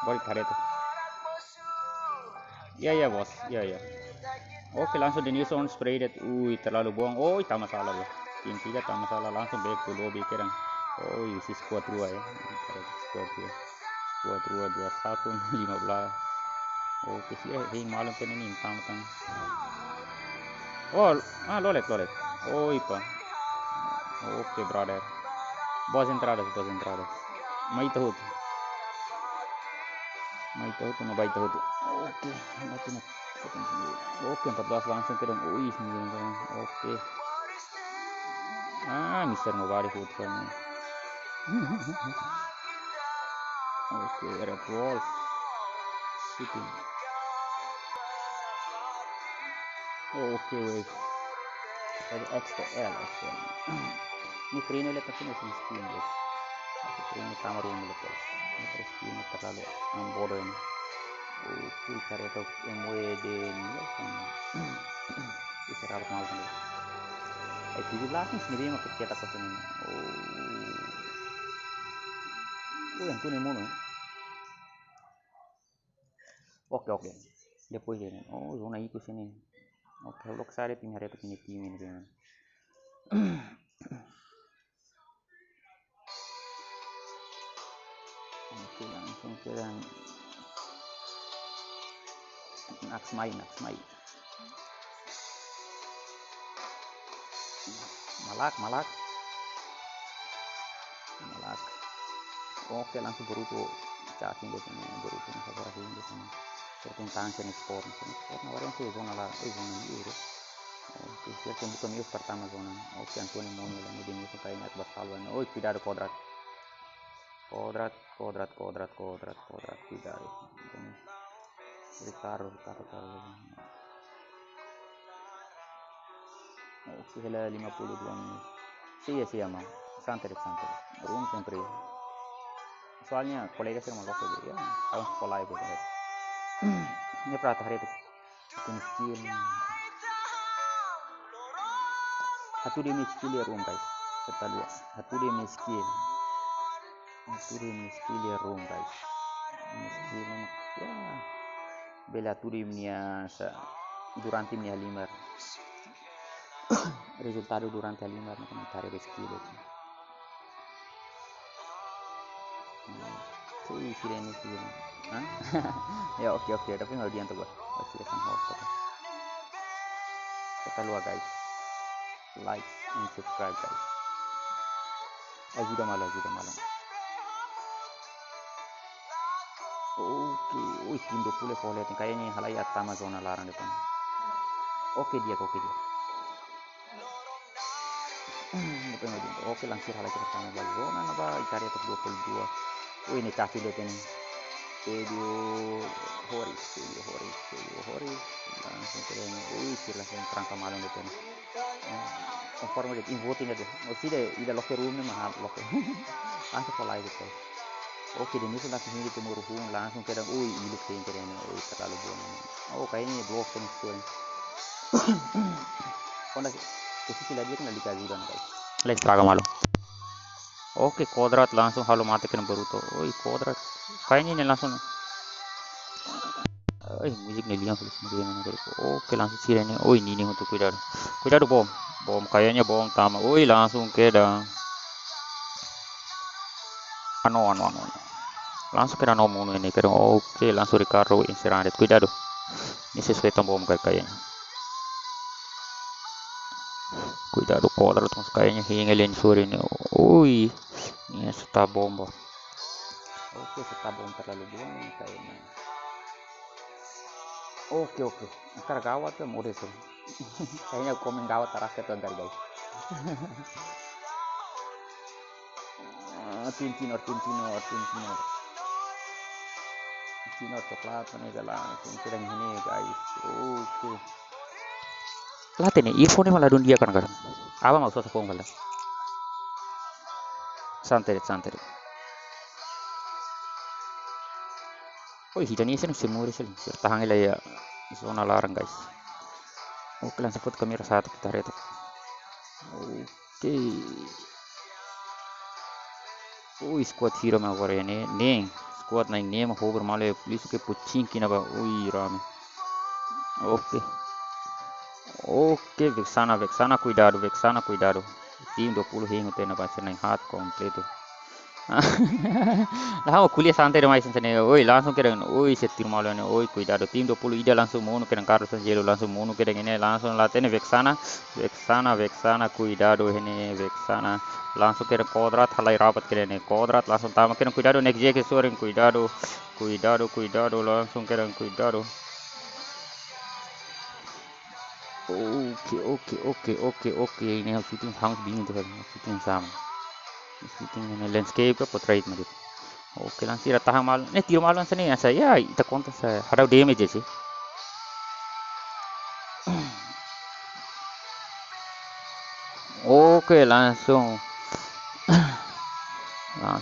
Balik tarik tuh. Ya bos, ya. Oke, langsung di news on spray that. Terlalu buang. Tak masalah ya. Tim 3 tak masalah, langsung back to lobby keren. Isi squad 2 ya. Squad 2 21 15. Oke sih, hing malam kan ini tamutan. Lolet. Ipa. Oke, brother. Bos entradas. Mai tahu. No baik tahu. Oke, mati. Oke, 14 langsung ke dong. Oke. Mister Nobody food kan. Oke, Red Wolf. Shooting. Oke, wave. Ada XTL. Ini trainer lihat sini skin guys. Trainer kamar rumah lihat. Ini skin terlalu bodoh ini. Oke, cari itu MWD ini kan. Bisa rapat malam ini. 17 nih sendiri yang kita pesan ini. Yang tuh nemu nih. Oke. Depois ini. Zona itu sini. Oke, lo kesana tim hari itu punya tim ini kan. Oke, langsung ke yang Naksmai. Malak. Oke, langsung berutu cacing di sini, berutu sabar di sini. Tentang sini sport nawarin sih zona lah, zona ini. Oke, siapa yang bukan news pertama zona. Oke, Anthony Monyo yang di news kayaknya buat salwan. Tidak ada kodrat. Tidak. Taruh. Oke, hela 52 menit. Iya mah. Santai. Room temperature. Soalnya kolega saya mau lokal ya. Harus sekolah itu. Ini perhati hari itu. Skill. Satu dia skill ya room guys. Kita lihat. Satu dia skill ya room guys. Skill ya. Bela turimnya durante minha limar. Resultado durante a limar no comentário do skill. Sirene. Ya oke, tapi nggak diantar gua. Oke, kita luar guys. Like and subscribe guys. Ajuda malam. Oke, wih tim 20 boleh kayaknya halayak sama zona larang depan. Oke dia. Oke langsung halayak pertama bal zona apa cari untuk 22. Wih ini kasih lihat ini. Video Horis langsung keren. Wih langsung terangka malam depan. Conforme det invoting itu. Masih deh, ida locker room mahal locker. Langsung polai gitu. Oke, dan itu langsung ini timur hung langsung kadang, iluk sih keren, terlalu buang. Oh kayaknya blok kan itu. Kondak posisi lagi kan dikasih dan guys. Let's try malu. Oke, kodrat langsung halo matikan Boruto. Kodrat. Kayaknya ini langsung. Musiknya liang tulis mana Boruto. Oke, langsung sirene. Ini untuk kuidado. Kuidado bom. Kayaknya bom tama. Langsung kadang. Ano. Langsung kena nomor ini kadang. Oke, langsung Ricardo inserandet. Cuidado. Ini sesuai tombol kayaknya. Cuidado kodrat mas kayaknya hingelin sore ini. Ini sudah bomba. Oke, sudah bom terlalu buang kayaknya. Oke. Ntar gawat ya mau desa. Kayaknya komen gawat terasa tuh ntar guys. Tintinor. Tintinor coklat ini langsung sedang ini guys. Oke. Latih nih, earphone malah dunia kan. Apa maksud aku malah? Santai. Hidan ini semua sih. Tahan ya zona larang guys. Oke, langsung foto kamera satu kita lihat. Oke. Squad hero mah war ini. Squad naik nih mah hover malah police ke pucing kina ba. Rame. Oke, Vexana cuidado. Tim 20 hingo tena pasir naik hat kompleto. Lah kuliah santai demais sene. Langsung keren. Setir malu ne. Cuidado tim 20 ida langsung mono keren Carlos Angelo langsung mono keren ini langsung latene Vexana cuidado ini Vexana langsung keren kodrat halai rapat keren kodrat langsung tama keren cuidado next je ke soring cuidado langsung keren cuidado. Oke. Ini harus shooting hangus bingung tuh shooting sama. Shooting ini landscape portrait mah gitu. Oke, langsung tahan malu. Tiro malu sana saya kita kontak saya. Harap damage sih. Oke, langsung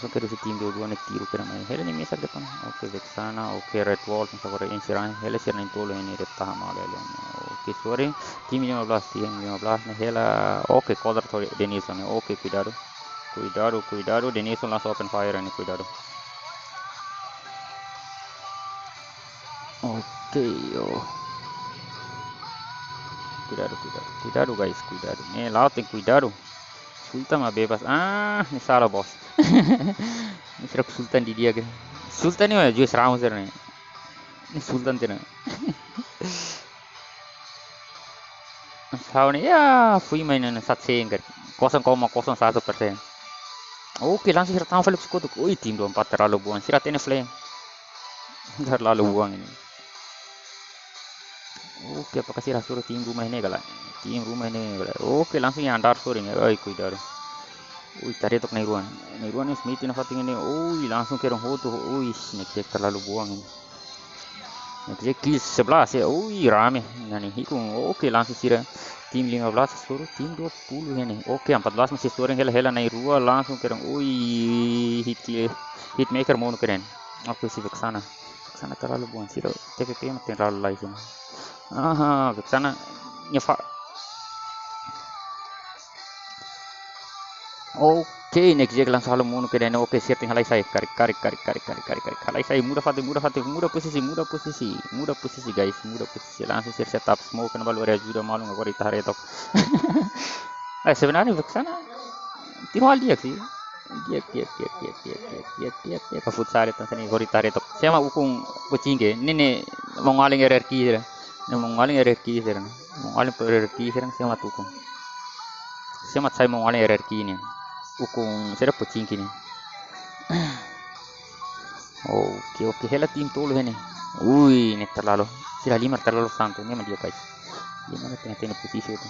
ke tim dua nih tiro kira main. Hele nih misak depan. Oke, Vexana, oke red wall sampai ke insiran. Hele sirna itu ini tahan malu ya. Oke, sorry. Tim 15 nih hela. Oke, color Denison. Oke, cuidado. Denison langsung open fire ini cuidado. Oke, cuidado guys, cuidado. Nih laut cuidado. Sultan mah bebas. Ini salah bos. Ini serap Sultan di dia kan. Sultan ini juga Ramser nih. Ini Sultan tidak. Tahun ini ya free mainan 100 0,01%. Oke, langsung sirat tampil skutuk. Tim 24 terlalu buang. Sirat ini flame. Terlalu buang ini. Oke, apakah sirat suruh tim rumah ini galak? Oke, langsung yang andar suruh ini. Cuidado. Cari untuk Nairuan ini Smith ini fating ini. Langsung kira hoto. Nekjek terlalu buang ini. Nekjek kill 11 ya. Rame. Nani hikung. Oke, langsung sirat. Tim 15 suruh tim 20 ini. Oke, 14 masih suruh hela Nairua langsung kira. Hitmaker mau keren. Aku si Vexana terlalu buang sih. TPP mah terlalu lagi sini. Vexana nyefa. Oke, next je langsung halo mau keren. Oke, setting halai saya karik. Halai saya mudah posisi guys, langsung setup smoke kan balu area juga malu nggak ditarik retok. Sebenarnya Vexana tirual dia sih. Dia ke futsal itu sini gori tarik retok. Saya mau ukung kucing ke. Ini mau ngaling RRQ saya mau ngaling RRQ saya mau tukung. Saya mau ngaling RRQ ini. Ukung saya dapat cincin ini. Oke, hela tim tulu ini. Ini terlalu. Sila 5 terlalu santai ini dia guys. Gimana tengah-tengah posisi itu.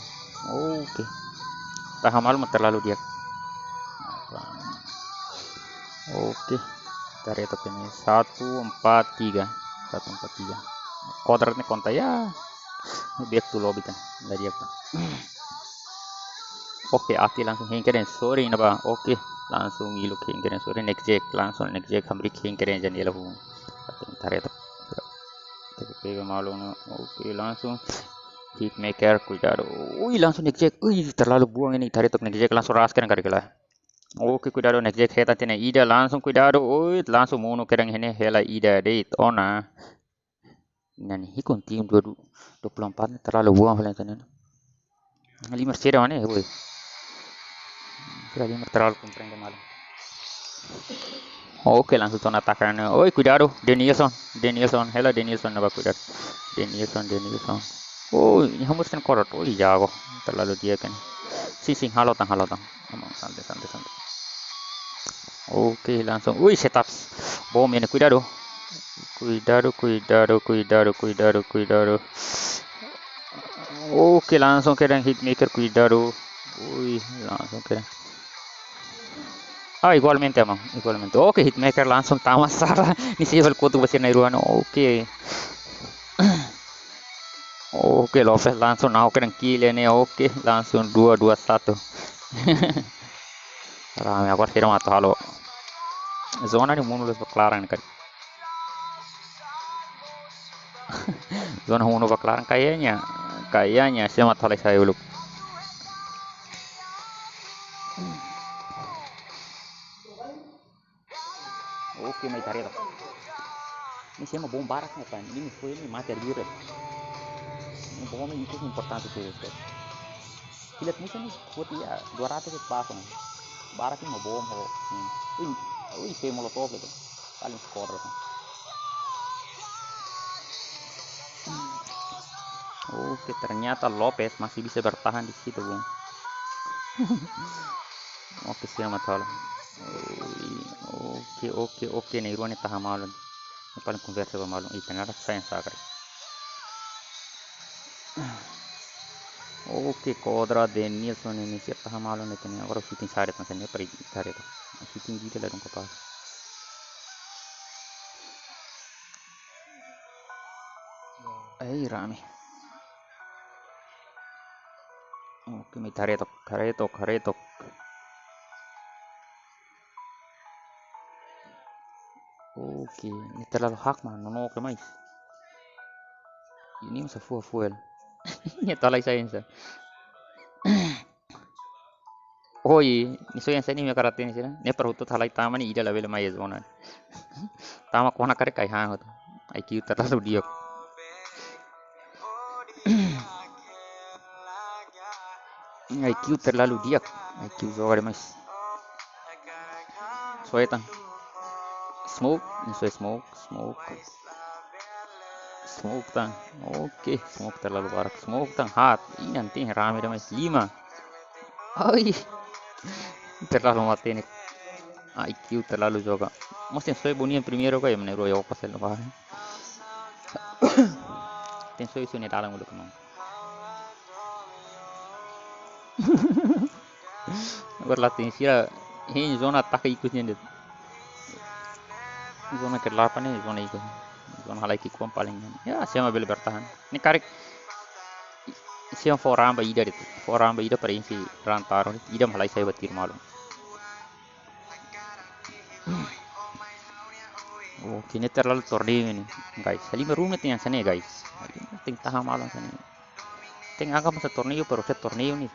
Oke. Tahan malam terlalu dia. Oke. Kita retok ini 143. Kodratnya konta ya. Back to lobby kan. Enggak dia kan. Oke, Aki langsung hengkeren. Sorry napa. Oke. Langsung iluk hengkeren. Sorry next jack. Langsung next jack hamrik hengkeren jan dia lahu. Kita retok. Tapi malu no. Oke, langsung hitmaker cuidado. Langsung next jack. Terlalu buang ini. Kita retok next jack langsung raskan karikala. Oke, cuidado next jack heta tina ida langsung cuidado. Langsung mono kerang ini hela ida date ona. Nani hikon tim 24 terlalu buang Valentine. 5 seri mana ya, Kira 5 terlalu komprehend malam. Oke, langsung ton atakan. Cuidado, Denilson, hela Denilson naba cuidado. Denilson. Ini hembuskan korot. Jago. Terlalu dia kan. Sing halotang. Amang santai. Oke, langsung. Setups. Bom ini cuidado. Oke, langsung kerang hitmaker cuidado. Langsung kerang. Igualmente. Oke, hitmaker langsung tamas salah. Ni siapa kutu besar nairuan. Oke, Lopez langsung nahu kerang kill ini. Oke, langsung 2-1. Rame aku kira mata halo. Zona ni munulus baklaran kan. Zona Uno baklaran kayaknya saya mata halai saya uluk. Oke, mai tarik. Ini saya mau bom barak nih kan. Ini foi ini mati dulu. Ini bom ini itu importante tuh. Lihat musuh nih, buat dia 200 pas nih. Barak ini mau bom ho. Saya molotov itu. Paling skor itu. Oke, ternyata Lopez masih bisa bertahan di situ, Bung. Oke, selamat malam. Oke, nih Irwan tahan malam. Yang paling konversi malam. Ternyata saya yang sakit. Oke, Kodra Denilson ini siapa tahan malam itu nih. Orang shooting saret macamnya pergi saret. Shooting gitu lah dong kepala. Rame. Oke, may karetok. Oke, ini terlalu hak man, nono ke mais. Ini masa fuel. Ini talay saya ini. Ini so yang saya ini makaratin sih. Ini perhutut halay tama ni ida level mai zona. Tama kona kare kai hang hoto. IQ terlalu diok. IQ terlalu diak. IQ zogar mas. Soetan. Smoke tang. Oke, smoke terlalu barak. Smoke tang hot. Ini nanti rame mas 5. Terlalu mati nih. IQ terlalu juga. Mesti soy bunyi primero kayak menero yo pasal apa. Ten soy sini dalam dulu kemang. Berlatih sih ini zona tak ikutnya deh. Zona ke-8 nih zona ikut. Zona halai kikuan paling. Ya, siapa boleh bertahan. Ini karik siapa foramba ida itu. Foramba ida pada insi rantaro. Ida halai saya batir malu. Kini terlalu torneo ini, guys. 5 rumit yang sana guys. Ting tahan malam sana. Ting anggap masa torneo pero set torneo nih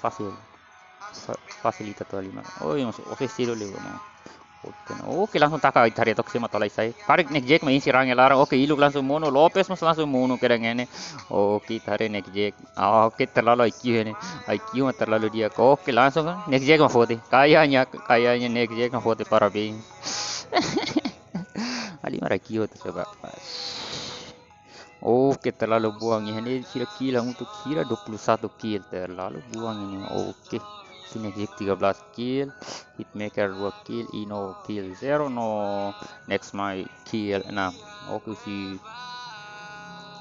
facilita toda 5. Yang official le no. Oke, langsung taka itari tok sima tolai sai. Parik next jack main sirang elara. Oke, iluk langsung mono Lopez mas langsung mono kerang ini. Oke, tari next jack. Oke, terlalu IQ ini. IQ mah terlalu dia. Oke, langsung next jack mah foto. Kayaknya next jack mah foto parabéns. Ali mara IQ tuh coba. Oke, terlalu buang ini. Kira-kira untuk kira 21 kill terlalu buang ini. Oke. Synergic 13 kill, Hitmaker 2 kill, Ino kill 0, no next my kill 6. Oke si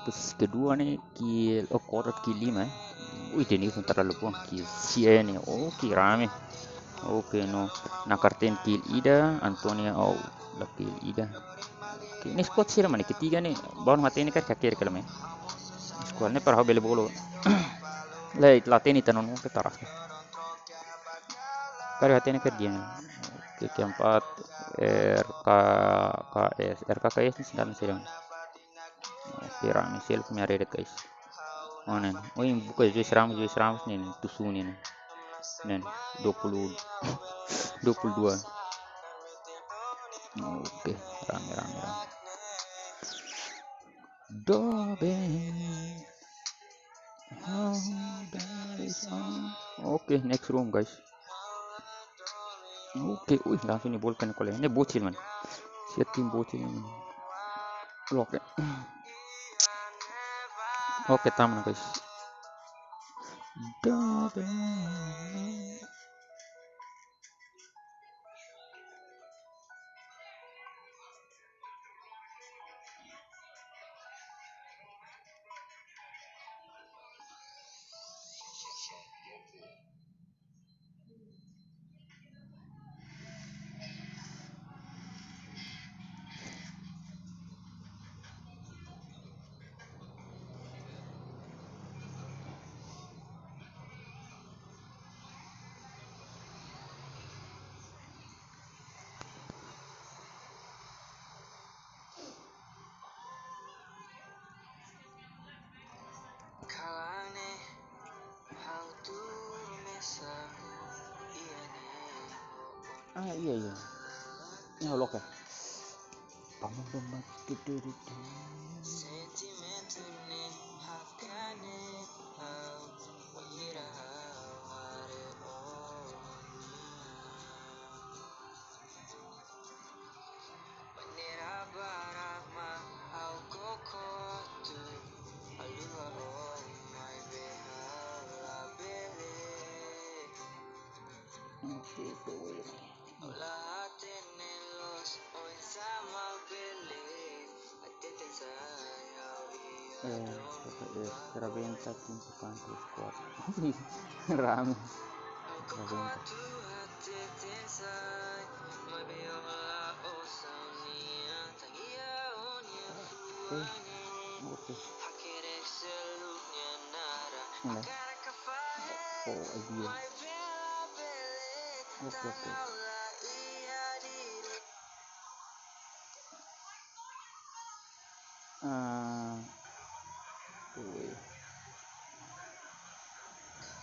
posisi kedua nih kill Korat kill 5 ya. Wih ini terlalu kurang kill Cie nih. Oke rame. Oke no Nakarten kill Ida, Antonia lah kill Ida. Oke, ini squad sih nih ketiga nih. Baru mati ini kan kakir kalau main. Squadnya perah beli bolu. Lah latih ini tenon ke taras. Kali hati ini kerja. Oke keempat RKKS ini sedang sedang. Oke rame self nyari guys. Mana? Oh ini buka Joyce Ramos nih tusun ini. Dan 22. Oke rame. Oke next room guys. Oke, langsung dibolkan oleh ini bocil man. Siap tim bocil ini. Oke taman guys. Iya. Ini lock ya. Raventa pintu pantu squad. Rame. Raventa. Oke. Ini. Idea. Oke.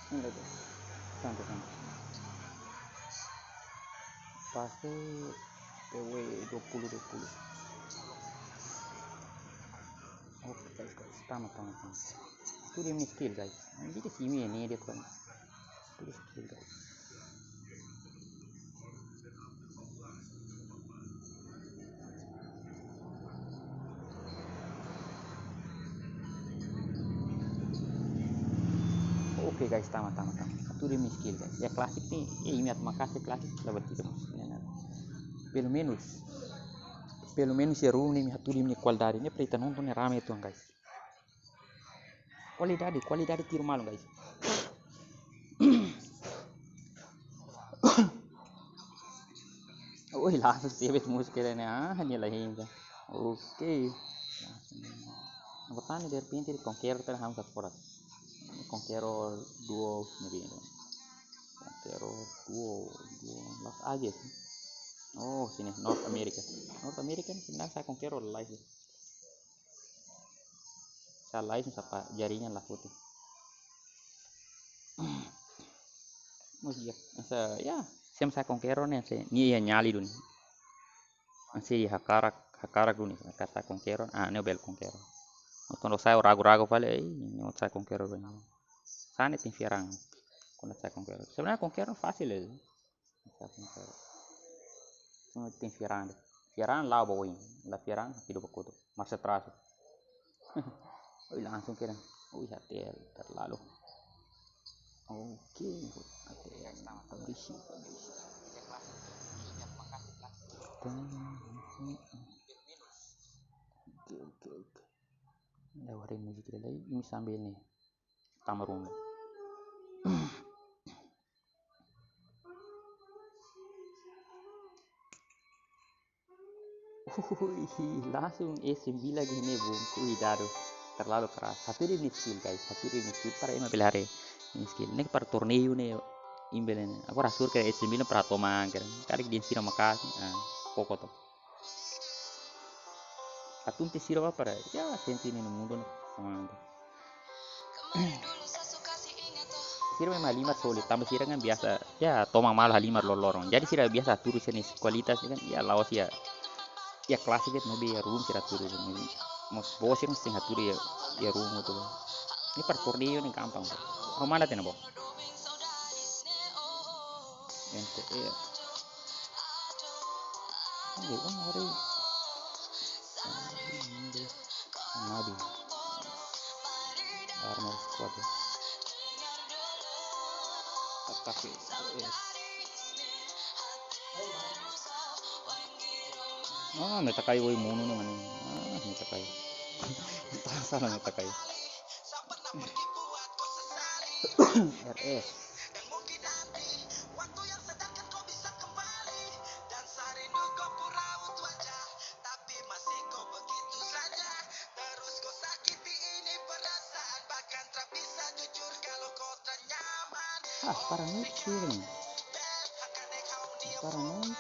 Ini tuh. Santai. Pasti PW 20. Oke guys. Tamat. Itu dia skill guys. Ini di sini ini dia kan. Itu skill guys. Oke guys, tamat. Itu dia skill guys. Ya klasik nih. Ingat makasih klasik dapat tidak maksudnya. Pelo menos ya room nih hatu limni qualidade ini preta nonton nih rame itu guys. Qualidade tiro malu guys. Langsung sibet muskilnya nih hanya Oke. Botani dari pintir conquero ter hamsa porat. Conquero duo nih. Conquero duo las aja sih. Oh sini North America nih sebenarnya saya conquero live. Saya live siapa jaringan lah putih. Ya saya conquero nih ini ya nyali dulu. Masih hakara dulu nih kata conquero. Ini bel conquero. Quando sai ragu falei não sai conquero banyak. Sana tim Fierang. Quando sai conquero. Sebenarnya conquero fácil ya. Sai conquero. Cuma tim Fierang lá bawin. La Fierang tidak berkutu. Masa terakhir. Langsung kira. Hati terlalu. Oke, publish. Oke. Dengerin musik lagi ini sambil nih tamarung. Langsung S9 gini bung, cuidado, terlalu keras. Satu ini skill guys, para yang pelare ini skill. Ini per torneo nih imbelen. Aku rasur ke S9 para tomang kan, kari di sini makas, pokok tuh. Atun te siro apa ya senti ini mundo sama. Sira memang halimar solid, tambah sira kan biasa, ya tomang malah halimar lorong. Jadi sira biasa turun sini kualitas kan, ya lawas ya klasik kan nabi ya room sira turun nabi. Mos bos yang sing haturi ya room itu. Ini per torneo nih gampang. Mana tena bo? Ente ya. Ya kan hari nabi. Armor squad. Attack ya. Metakai woi mono nih mana? Metakai. Salah metakai. RS. Paranoid sih nih. Paranoid.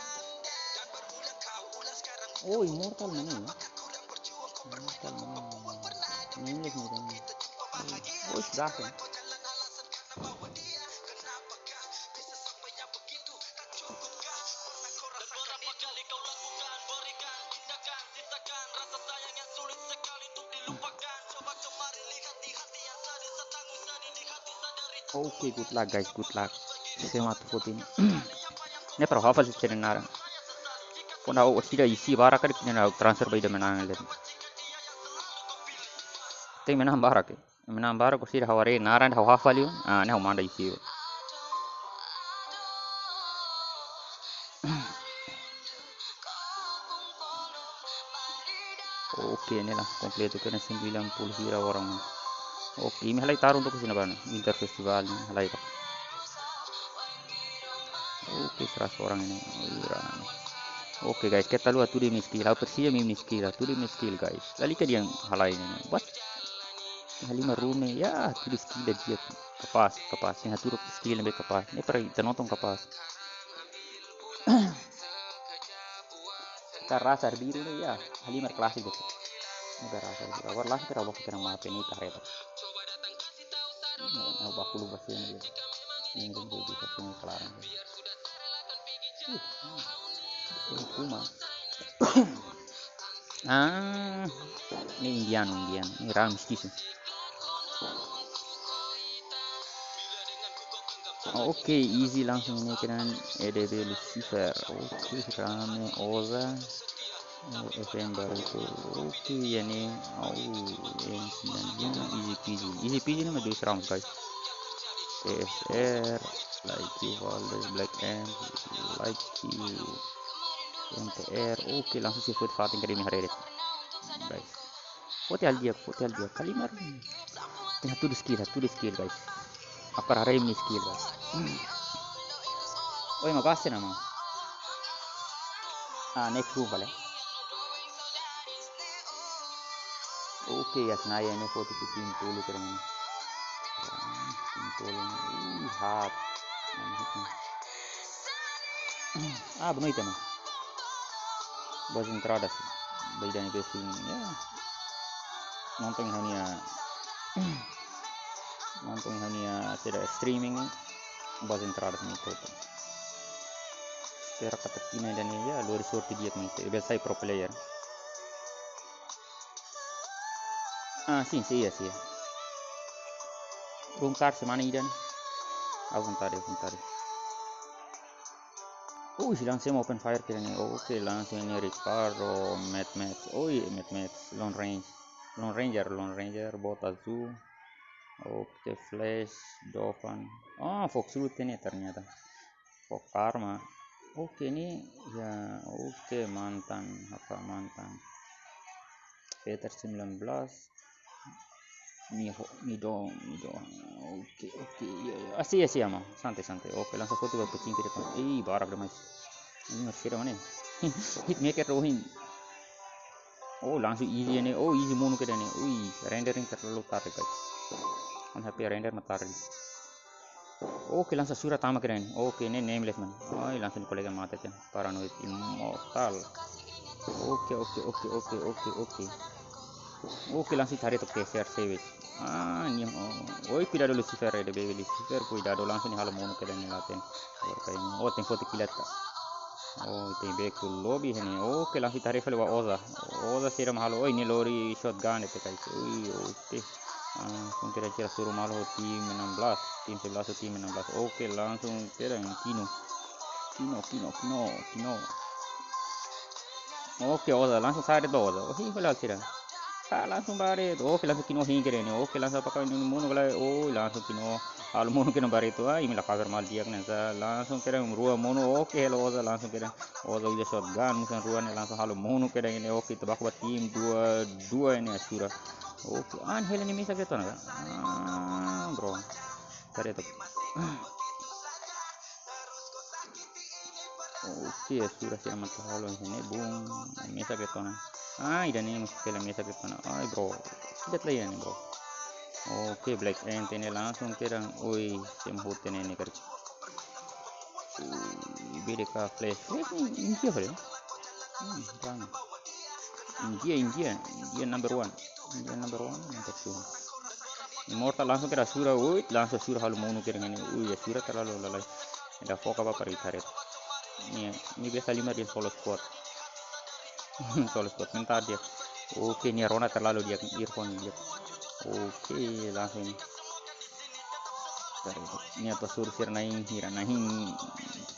Oh, immortal mana ya? Immortal mana? Ini nih kan. Oh, sudah kan. Oke, good luck guys, good luck. Saya matu foto ini. Ini per hafal sih nara. Kona o sida isi bara kali punya transfer by the menang le. Tapi menang bara ke. Menang bara ko sida haware nara ha hafal yun. Ne ha manda isi. Oke, ini lah kompleto kena 90 hira orang. Oke, ini halai taruh untuk kesini bana. Winter Festival ini halai pak. Oke, 100 orang ini. Oke guys, kita lihat tuh di skill. Persia mi skill, tuh di skill guys. Lalu kan yang halai ini. Buat halima room ya, tuh di skill dia kapas. Yang turut skill lebih kapas. Ini per kita nonton kapas. Kita rasa biru nih ya, halima klasik gitu. Ini rasa biru. Awal lah kita waktu kita nama ini tarik. Nah, waktu lu pasti ini. Ini bisa punya kelaran. Ini kuma. Ini Indian. Ini Ramstis. Oke, easy langsung ini kan EDB Lucifer. Oke, Rame Oza. FM baru itu. Oke, ya nih. Yang 9 easy peasy ini mah serang guys. TSR, like you Valdes, Black M, like you MTR. Oke, langsung si food fighting kali ini hari ini guys. Hotel dia kalimar. Satu di skill guys. Apa hari ini skill guys. Oh, yang apa sih nama? Next room boleh. Oke, ya senaya ini foto pintu keren. Hat. Benar itu mah. Bos entrada sih. Badan itu sih ya. Nonton hanya tidak streaming. Bos entrada sih itu. Sekarang kata kini dan ya luar sorti dia itu. Biasa pro player. Sih. Room card semana ini dan bentar. Langsung open fire kira nih. Oke, langsung ini Ricardo, Matt. Mad Max, Long Ranger, Bot Azul. Oke, Flash, Dovan. Oh, Fox Root ini ternyata. Fox Karma. Oke, ini ya, oke, mantan. Peter 19. Midong. Oke, ya. Iya, mah. Santai. Oke, langsung foto buat kucing kita. Barak deh, Mas. Ini masih mana? Hitmaker Rohin. Oh, langsung easy ini. Oh, easy mono kita nih. Rendering terlalu tarik, guys. On HP render matarik. Oke, langsung surat tama keren. Oke, ini nameless man. Langsung kolega mata kan. Paranoid immortal. Oke. Oke, langsung cari tuh share save. Ini cuidado Lucifer ada baby Lucifer, cuidado langsung halo mono keren laten. Tem foto kilat. Tem back to lobby ini. Oke, langsung tarik kali Oza siram halo. Ini lori shotgun itu guys. Oke. Kira-kira suruh malu tim 16, tim 11 atau tim 16. Oke, langsung kira yang Kino. Oke, Oza langsung sare do Oza. Kira. Langsung bare. Oke, langsung Kino hingga ini. Oke, langsung pakai ini mono kala. Langsung Kino hal mono kena bare itu. Ini lah cover mal dia kan. Langsung kira ruah mono. Oke, hello Oza langsung kira. Oza udah shotgun mungkin ruahnya langsung hal mono kira ini. Oke, tebak buat tim 2 ini Asura. Oke, hel ini bisa gitu nggak? Bro, cari itu. Oke, sudah sih amat halo ini bung, bisa gitu nah. Ini mesti film bisa gitu nah. Bro, lihat lagi nih bro. Oke, Black Ant ini langsung kira, semhut ini kerja. BDK Flash ini apa ya? India number one. Number 2. Immortal langsung kira Asura, langsung Asura halo mono kira ini. Asura terlalu lalai. Ada foka apa paritaret. Ini biasa 5 dia solo squad. Mentar dia. Oke, ini Rona terlalu dia earphone dia. Oke, langsung. Ini apa suruh naing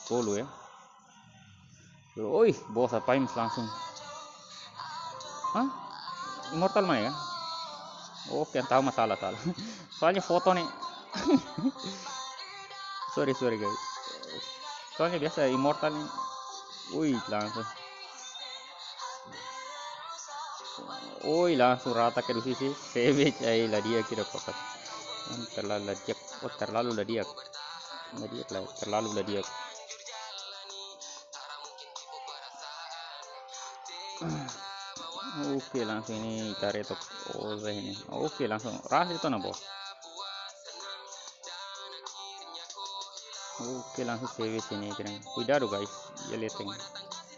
solo ya. Bos apa langsung. Immortal mana ya? Oke, tahu masalah. Soalnya foto nih. sorry guys. Soalnya biasa Immortal nih. Langsung. Langsung rata ke sisi. Savage lah dia kira pakat. Terlalu lah dia. Terlalu lah dia. Oke, langsung ini cari top Oza ini. Oke, langsung ras itu nah bos. Oke, langsung save sini kira. Cuidado guys, ya liatin.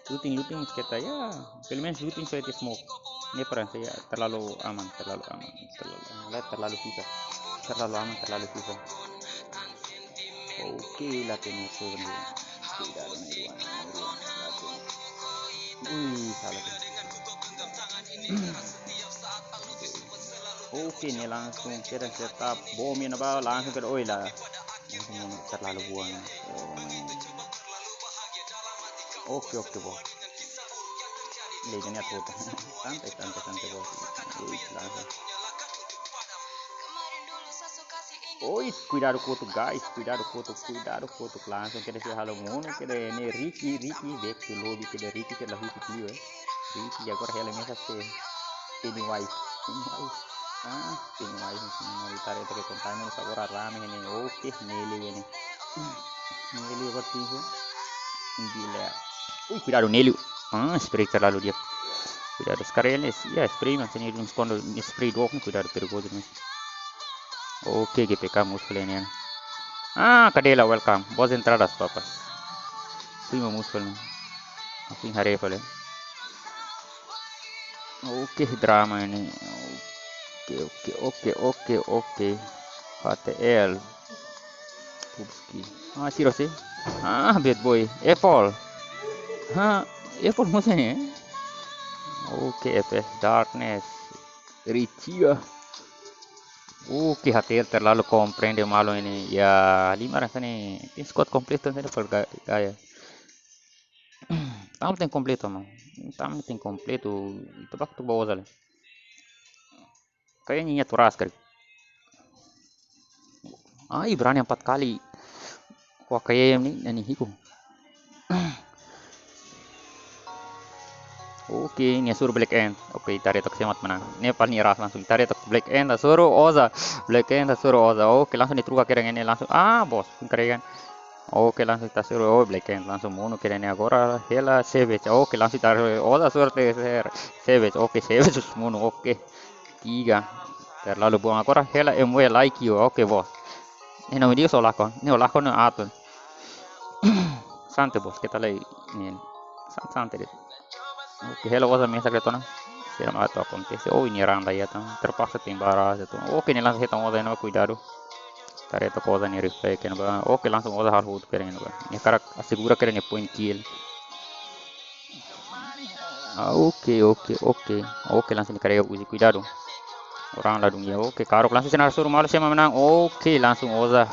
Looting kita ya. Filmnya looting saya smoke. Ini peran saya terlalu aman. Terlalu susah. Terlalu susah. Oke, latihan itu dulu. Cuidado nih salah. Oke, ini langsung kira setup bomnya apa langsung kira lah langsung terlalu buang. Oke bos. Leganya tuh santai bos. Langsung. Cuidado kutuk guys, cuidado kutuk langsung kira si halo mono kira ini Ricky back to lobby kira Ricky kira lahu video ya. Ricky jago helmnya sih. Pennywise ini tarik ke kontainer sabora rame ini. Oke, Nelly ini. Nelly berarti itu. Gila. Cuidado Nelly. Spray terlalu dia. Cuidado sekarang ini ya spray macam ini kondo spray dua cuidado perigoso nih. Oke, GPK musuh ini. Kadela welcome. Bos entradas papas. Prima musuh nih. Asing hari apa Oke, drama ini. Oke. HTL. Pupski. Siro sih. Bad boy. Apple. Apple musuhnya. Oke, FS Darkness. Richia. Oke, HTL terlalu comprende malu ini. Ya, 5 rasanya. Tim squad komplit tadi pergaya. Tamu tem completo, mano. Tamu tem completo. Ito ba ito bawa sali? Kaya niya turas kari. Ai berani 4 kali. Wah kayak ini hiku. Oke, ini suruh Black End. Oke, tarik tok semat menang. Ini paling iras langsung tarik tok Black End, suruh Oza. Black End, suruh Oza. Oke, langsung ditruka keren ini langsung. Bos, keren. Oke, langsung kita suruh Black End langsung mono keren agora. Hela Savage. Oke, langsung taruh Oza suerte Savage. Oke, Savage mono. Oke. 3. Terlalu buang agora. Hela MW like you. Oke, bos. Ini dia solakon. Ini olakon atun. Santai bos, kita lagi ini. Santai deh. Oke, hello Oza mesa kretona. Siram atau acontece. Oh, ini randa ya tan. Terpaksa timbara itu. Oke, ini langsung hitam Oza ini cuidado. Tareto Oza ni reflect kan ba. Oke, langsung Oza hal hut keren ba. Ini karak asegura keren ni point kill. Oke, langsung dikarya uji cuidado. Orang ladung ya. Oke, karok langsung senar suruh malu siapa menang. Oke, langsung Oza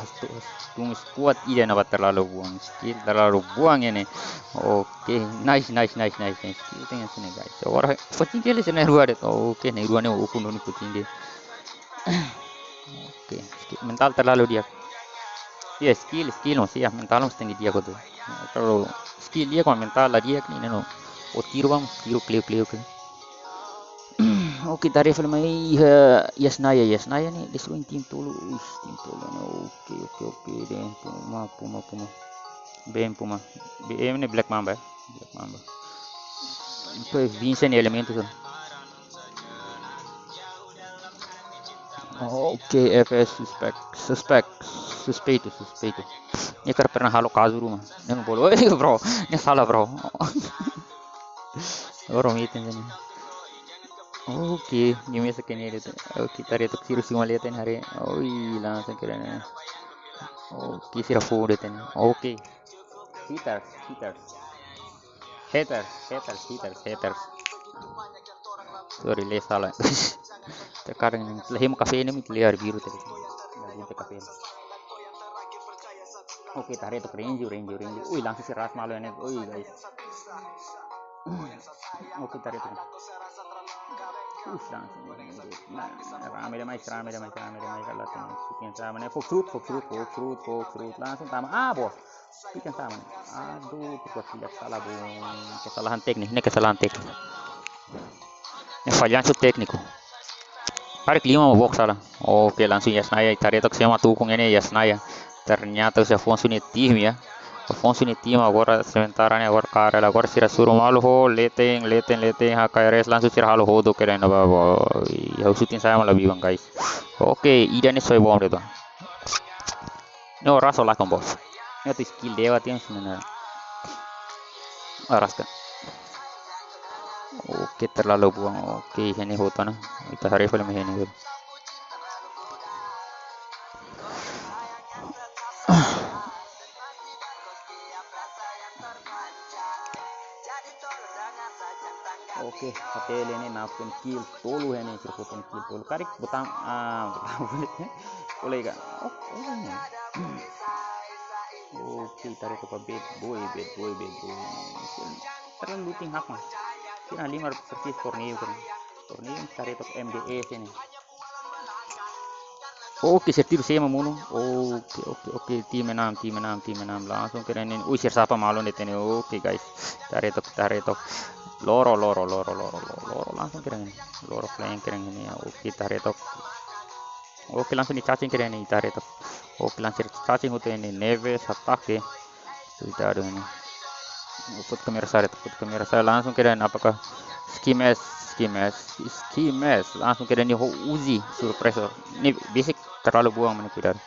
tunggu kuat ide na terlalu buang skill terlalu buang ini. Oke, nice. Skill tengah sini guys. Orang kucing dia sini dua deh. Oke, nih dua nih ukun dulu kucing dia. Oke, mental terlalu dia. Ya skill masih ya mental mesti dia kau tuh. Kalau skill dia kalau mental lah dia ini no. Tiru clear. Oke, tarik film ini Yasnaya nih disuruh tim tulu nih. Oke deh Puma BM ini Black Mamba. Poi Vincent elemento tuh. Oke, FS suspect. Ini karena pernah halo Kazuru mah. Ini boleh bro. Ini salah bro. Orang itu ini. Oke, gimana sekini itu. Oke, tarik tok siru semua lihatin hari. Langsung keren. Oke, sirah food itu. Oke. Haters. Sorry, salah. Terkadang lehim kafe ini air biru tadi. Nggak kafe. Oke, tarik tok ranger. Langsung si ras malu ini. Guys. Oke, tarik tok. Langsung rame damai kalau sekian sama nih fruit langsung sama bos ikan sama nih. Aduh tidak salah kesalahan teknik ini falhanço técnico tarik 5 box salah. Oke, langsung Yasnaya tarik tok sama tukung ini Yasnaya ternyata si Afonso ini tim ya. Agora sementara nih agora sira suruh malu leteng HKRS langsung sira halo hodo keren apa ya usutin saya malah bilang guys. Oke, ida nih soy bom itu. Ini orang solah kan bos. Ini tuh skill dewa tiang sebenarnya. Aras kan. Oke, terlalu buang. Oke, ini hoto nah. Kita hari film ini. Oke, hotel ini napun kill tolu ini cerputun kill tolu karik butang boleh gak? Oke, tarik ke bed boy terlalu looting hak mah kira 5 persis Tornium tarik ke MDE sini. Oke, setir saya memunuh. Oke, tim enam langsung keren ini. Share siapa malu nih ini. Oke guys, tarik tok. Loro langsung keren ini. Loro flying keren ini ya. Oke, tarik tok. Oke, langsung dicacing keren ini tarik tok. Oke, langsung cacing itu ini Neves atake. Sudah ada ini. Put kamera saya langsung keren apakah skimes langsung keren ini Uzi suppressor. Ini basic terlalu buang manipulasi.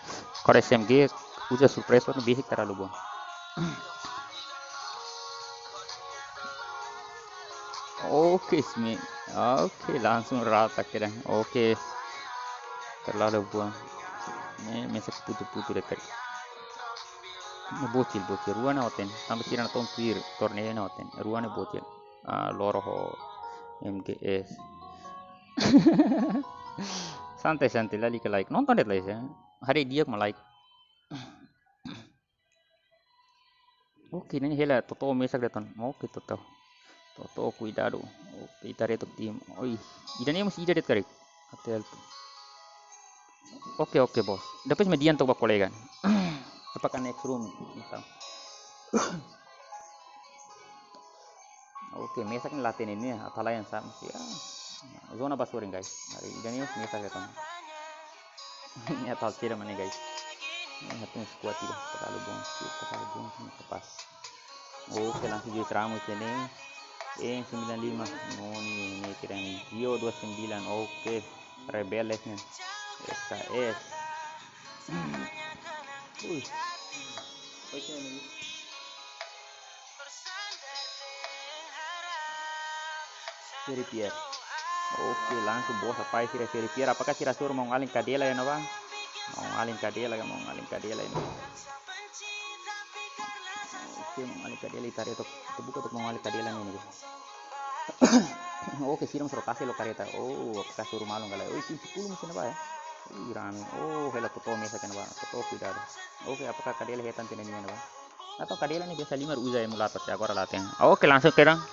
Kalau SMG udah suppressor ini basic terlalu buang. Oke, langsung rata keren. Oke, terlalu buang. Ini mesek putu dekat. Ini bocil ruana hoten. Sampai sirana tompir torneo hoten. Ruana bocil. Loro MGS. Santai lagi ke like. Nonton deh guys ya. Hari dia mau like. Oke, ini hela Toto mesak deton. Oke, Toto cuidado. Oke, tarik tim. Ida ini masih ida det karik. Oke bos. Depois median to kolega. Apakah next room então. Oke, mesa kan latin ini atala yang sama sih. Zona basurin guys. Hari ini mesa kita. Ini atal tira mana guys. Ini hatun squat tidak terlalu buang pas. Oke, langsung jadi Ramos ini. 95. Oh ini kira Gio 29. Oke. Rebelesnya. SKS. Oke ini. Pierre. Oke, langsung bos apa sih Pierre? Apakah si Rasur mau ngalin Kadela ya, Bang? Mau ngalin Kadela ini. Oke, mau ngalin Kadela itu buka untuk mau ngalin Kadela ini. Oke, sih suruh kasih lo kareta. Oh, apakah suruh malu enggak lah? Oh, ini 10 mesin apa ya? Rame. Oh, hela toto mesa kan, Bang. Toto cuidado. Oke, apakah Kadela hetan tinanya, Bang? Atau Kadela ini biasa 5 usa emulator sih agora latihan. Oke, langsung kerang.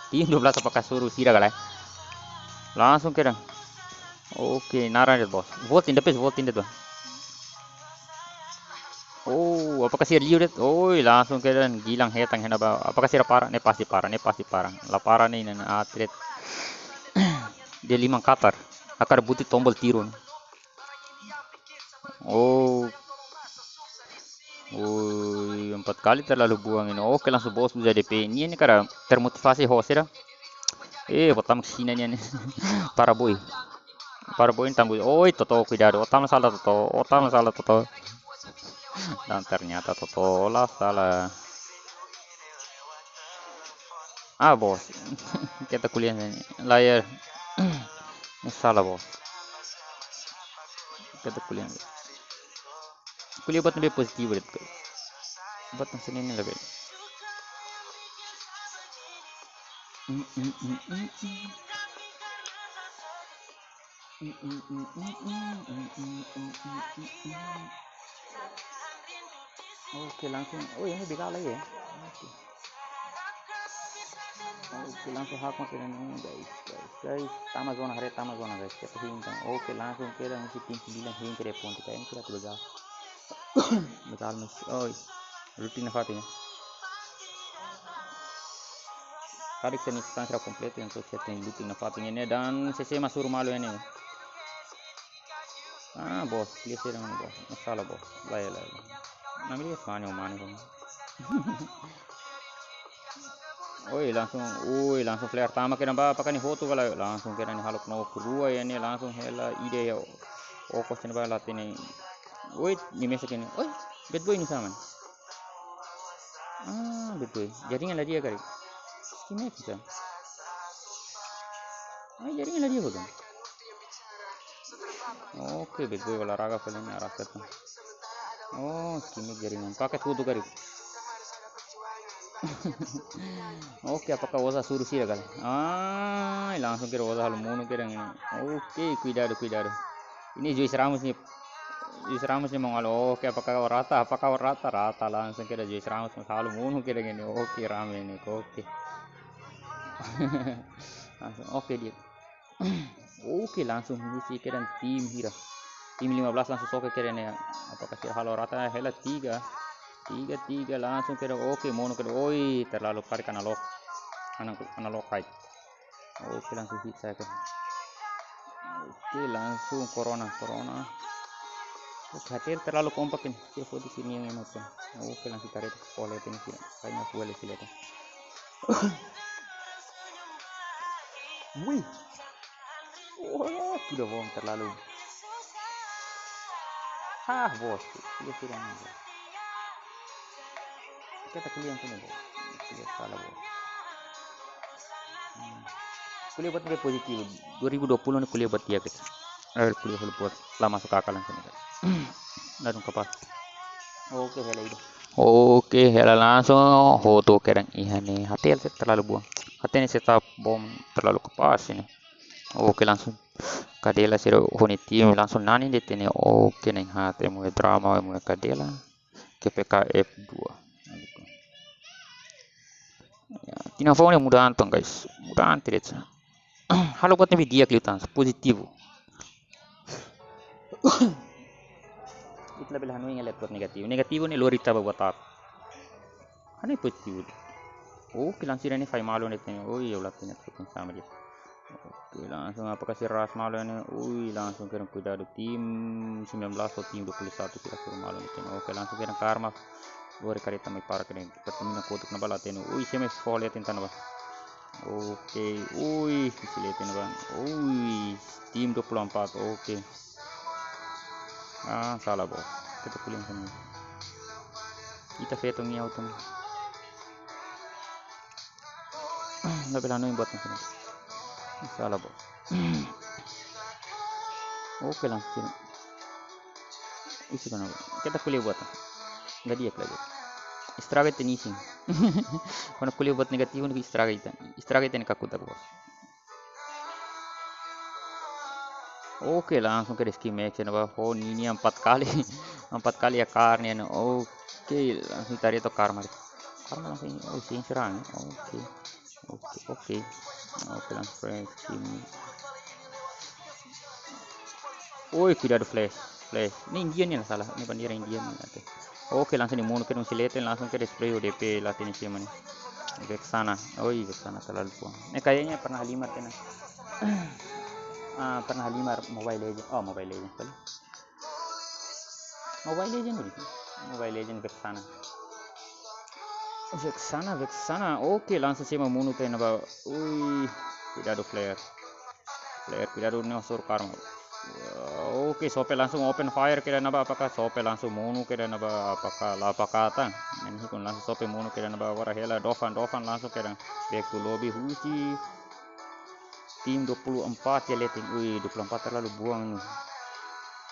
Tim 12 apakah suruh sira galai? Langsung kerang. Oke, naranja bos. Voting depois deh. Oh, apakah sih liuret? Oh, langsung kerang gilang hetang henaba. Apakah sih parah? Ne pasti parah. La parah nih atlet. Dia 5 Qatar. Akar buti tombol tirun. Oh, 4 kali terlalu buang ini. Oke, langsung bos bisa DP. Ini karena termotivasi host ya. Botam sini nih. Para boy tambah. Oh, toto cuidado. Otam salah toto. Dan ternyata toto lah salah. Bos. Kita kuliah ini. Layar. Salah bos. Kita kuliah. Kuliah buat lebih positif gitu. Buat sini ini lebih. Oke, langsung. Oh, ini beda lagi ya. Oke, langsung hak masih ini guys. Tama zona guys. Kita hingga. Oke, langsung kira mesti tim 9 hingga ke point kita ini kira begal. Begal mas. Oh, rutin fatihnya. Tarik seni stanza komplit untuk setting rutin fatihnya ini dan CC masuk malu ini. Bos, clear sih dengan bos. Masalah bos. Lai. Namanya mana bang. Langsung flare tama kira ba apakah nih foto kalau langsung kira nih haluk no kedua ya nih langsung hela ide ya. Question ba latin ini. Ni message ini. Bad boy ini sama. Bad boy. Jaringan lah dia kali. Ini bisa. Jaringan lah dia betul. Oke, bad boy olahraga paling arah tuh. Skimik jaringan. Pakai foto kali. Oke, apakah Oza suruh sih kali? Langsung kira Oza halu mono kira ini. Oke, cuidado. Ini Joyce Ramos nih mau ngalo. Oke, apakah rata langsung kira Joyce Ramos halu mono kira ini. Oke, rame ini. Oke. Langsung oke dia. Oke, langsung misi kira tim hira. Tim 15 langsung soke kira ini. Apakah kira halu rata hela 3 langsung kira oke mono kira terlalu tarik analog height. Oke, langsung hit saya kan. Oke, langsung corona. Oke, hati terlalu kompak ini. Kira di sini yang emosi. Oke, langsung tarik oleh ini sih. Kayaknya boleh sih lihat. Wih. Sudah bohong terlalu. Bos. Dia sudah nggak. Kita kuliah sini bos. Salah bos. Kuliah buat dia positif. 2020 nih kuliah buat dia kita. Kuliah buat lama masuk akal sini kan. Lalu kapas. Oke, hela itu. Oke, hela langsung foto keren nih. Hati terlalu buang. Hati ini setup bom terlalu kepas ini. Oke, langsung Kadela sira honi tim langsung nani di sini. Oke, nih hati mulai drama mulai Kadela. KPKF 2. Tinafone mudah antong guys. Mudah antiret. Halo buat dia kelihatan positivo. Itla bela hanu ingat buat negatif. Negatif ni luar ita buat tak. Hanu positif. Oh, langsung ini file malu ni tanya. Oh, iya ulat tanya tu sama dia. Oke, langsung apakah si ras malu ni? Langsung kira kuda tim 19 atau tim 21 kira suruh malu ni tanya. Oke, langsung kira karma. Luar karita mai para kira. Pertemuan kotak na bala tanya. SMS fall ya tinta na ba. Oke, bisa lihatin bang. Tim 24. Oke. Salah bos. Kita kuliah kan. Kita veto mi auto. Nggak bela yang buat macam salah bos. Oke langsung. Isi kan kita kuliah buat. Nggak dia lagi. Istirahat ini sih. Kalau kuliah buat negatif nih istirahat ini kaku tak bos. Oke langsung ke scheme action apa ini 4 kali ya karnya. Oke langsung tarik itu karma langsung sih serang. Oke langsung scheme. Tidak ada flash ini Indian ya salah ini bandera Indian. Oke langsung dimunukkan siletin langsung ke spray ODP latih sih mana ke sana terlalu tua. Kayaknya pernah limat kan. Pernah limar Mobile Legends kali. Mobile Legends Vexana. Oke langsung sih membunuh kena bawa. Tidak ada flare tidak ada neosur karma. Oke sope langsung open fire kira naba apakah sope langsung bunuh kira naba apakah lapakata ini pun langsung sope bunuh kira naba warahela Dofan langsung kira back to lobby Huji. Tim 24 ya letting. 24 terlalu buang.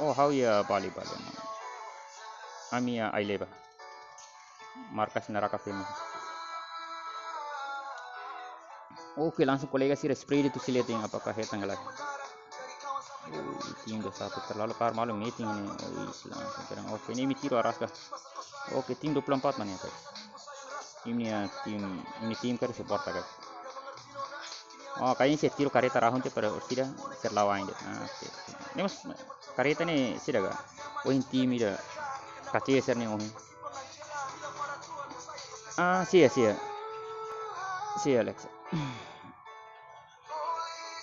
How ya Bali. Amia Aileba. Markas neraka famous. Oke langsung kolega sih spray itu sileting apakah hetang lagi. Tim 21 terlalu malu meeting ini. Langsung kadang oke ini tiro Araska. Oke tim 24 mana ya. Ini tim kan support guys. Kayaknya saya tiro kareta rahun tu pada sudah serlawain dia. Ini mas kareta ni sudah gak? Tim ini kacau ser ni sia Alex.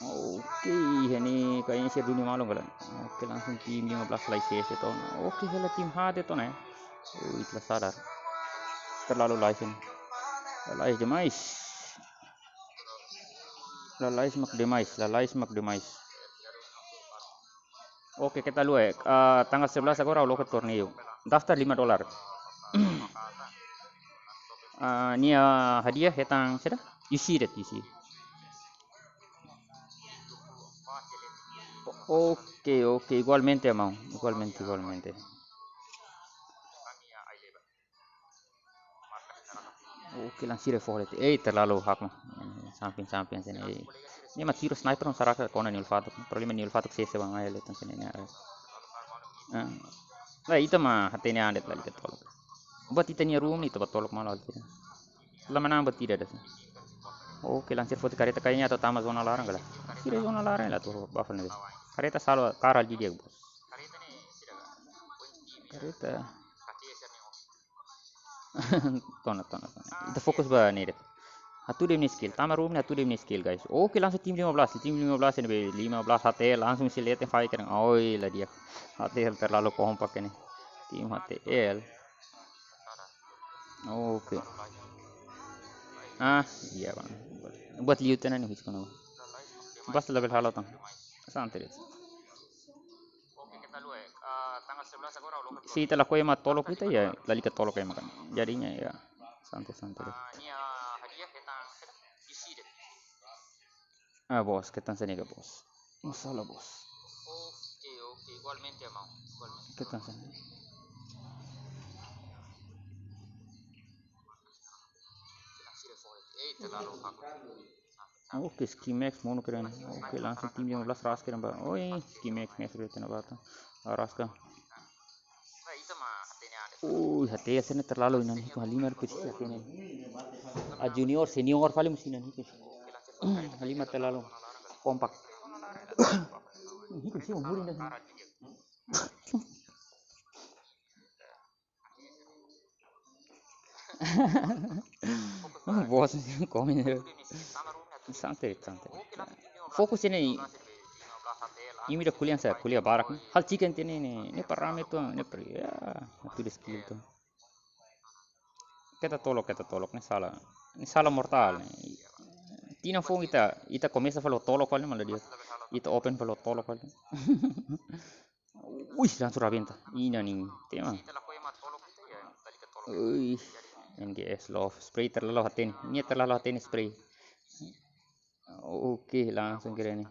Oke ini kayaknya saya dunia malu kan. Oke langsung tim 15 selesai itu. Oke hela tim hade tu nih. Itu sadar. Terlalu live demais. Lalais mak demais. Oke kita lihat tanggal 11 agora lo ke torneo. Daftar $5. Ini hadiah hetang sudah? UC. Oke igualmente mau. Igualmente. Oke langsung reformat. Terlalu hak mah. Samping sini. Ini mah tiro sniper on saraka kona ni ulfato. Problema ni ulfato sih bang ayah letan sini ni. Itu mah hatenya andet lagi ketolak. Buat itu ni room ni tu betolak malah tidak. Lama nama tidak ada. Oke langsung foto kareta kayaknya atau tamat zona larang lah. Tidak zona larang lah tuh buffalo ni. Kareta selalu karal di dia bos. Kareta. Tona. Itu fokus bah ni deh. Hatu dia skill. Tama room ni hatu dia skill guys. Oke langsung tim 15 ini 15 HTL langsung si lihat fight kan. Lah dia. HTL terlalu kompak ini. Tim HTL. Oke. Iya bang. Buat liutan ni hiskono. Bas level halo tang. Santai. Oke kita lihat tanggal 11 agora lo. Si telah koy mat tolok kita ya lali ke tolok ya makan. Jadinya ya santai. Bos, kita sini ke bos. Masalah bos. Oke, igualmente mau. Kita sini. Oke, Skimex mau keren. Oke, langsung tim 15 ras keren mbak. Skimex keren bata. Raska. Hati sini terlalu ini halimar kucing ini. Junior senior paling mesti ini. Halimar terlalu kompak. Ini sih umur ini. Bos komen. Santai. Fokus ini udah kuliah barak. Hal chicken ini parame tuh, ini ya, itu skill tuh. Kita tolok ini salah mortal nih. Tina fong ita começa a falar tolok kali malah dia. Ita open falar tolok kali. Wih, langsung rabenta. Ina nih, tema. Wih, NGS love spray terlalu hati nih. Ini terlalu hati nih spray. Oke, langsung kira nih.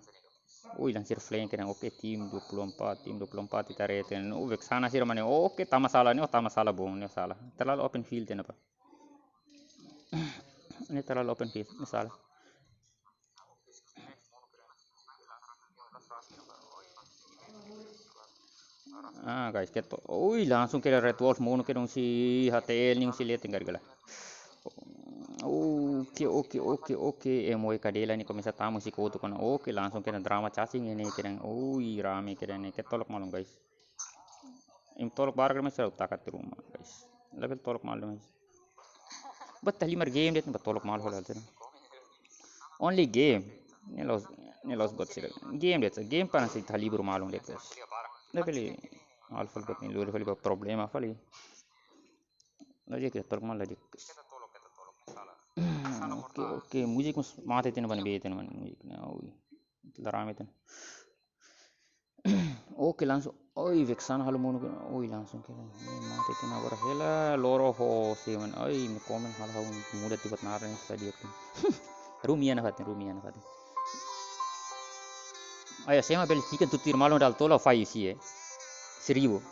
Wih, langsir flank kira. Oke, tim 24 kita reten. Vexana sih romane. Oke, tak masalah nih. Oh, tak masalah bong, ini salah. Terlalu open field ini apa? Ini terlalu open field, ini salah. Guys, keto. Ui, langsung kira red wolf mono kira si HTL ning si lihat tinggal gala. Oke. Moe kadela ni komisa tamu si koto kono. Oke, langsung kira drama cacing ini kira. Ui, rame kira ini. Ketolok malum guys. Tolok barang mas takat rumah guys. Level tolok malum guys. Betul 5 game dia tolok malum hal only game. Ini los buat sih. Game dia. Game panas sih libur malum dia guys. Level alfa buat ini luar kali problema kali. Lagi kita tolok malum lagi. Oke. Musik mus mati itu mana bete mana musik. Larame itu. Oke langsung. Oi Vexana halo mono. Oi langsung kira. Mati itu nabara hela loro ho sih man. Oi me komen hal muda tiba naran tadi itu. Rumia na fatin. Ayo saya beli chicken tutir malum dal tola fai sih. 1000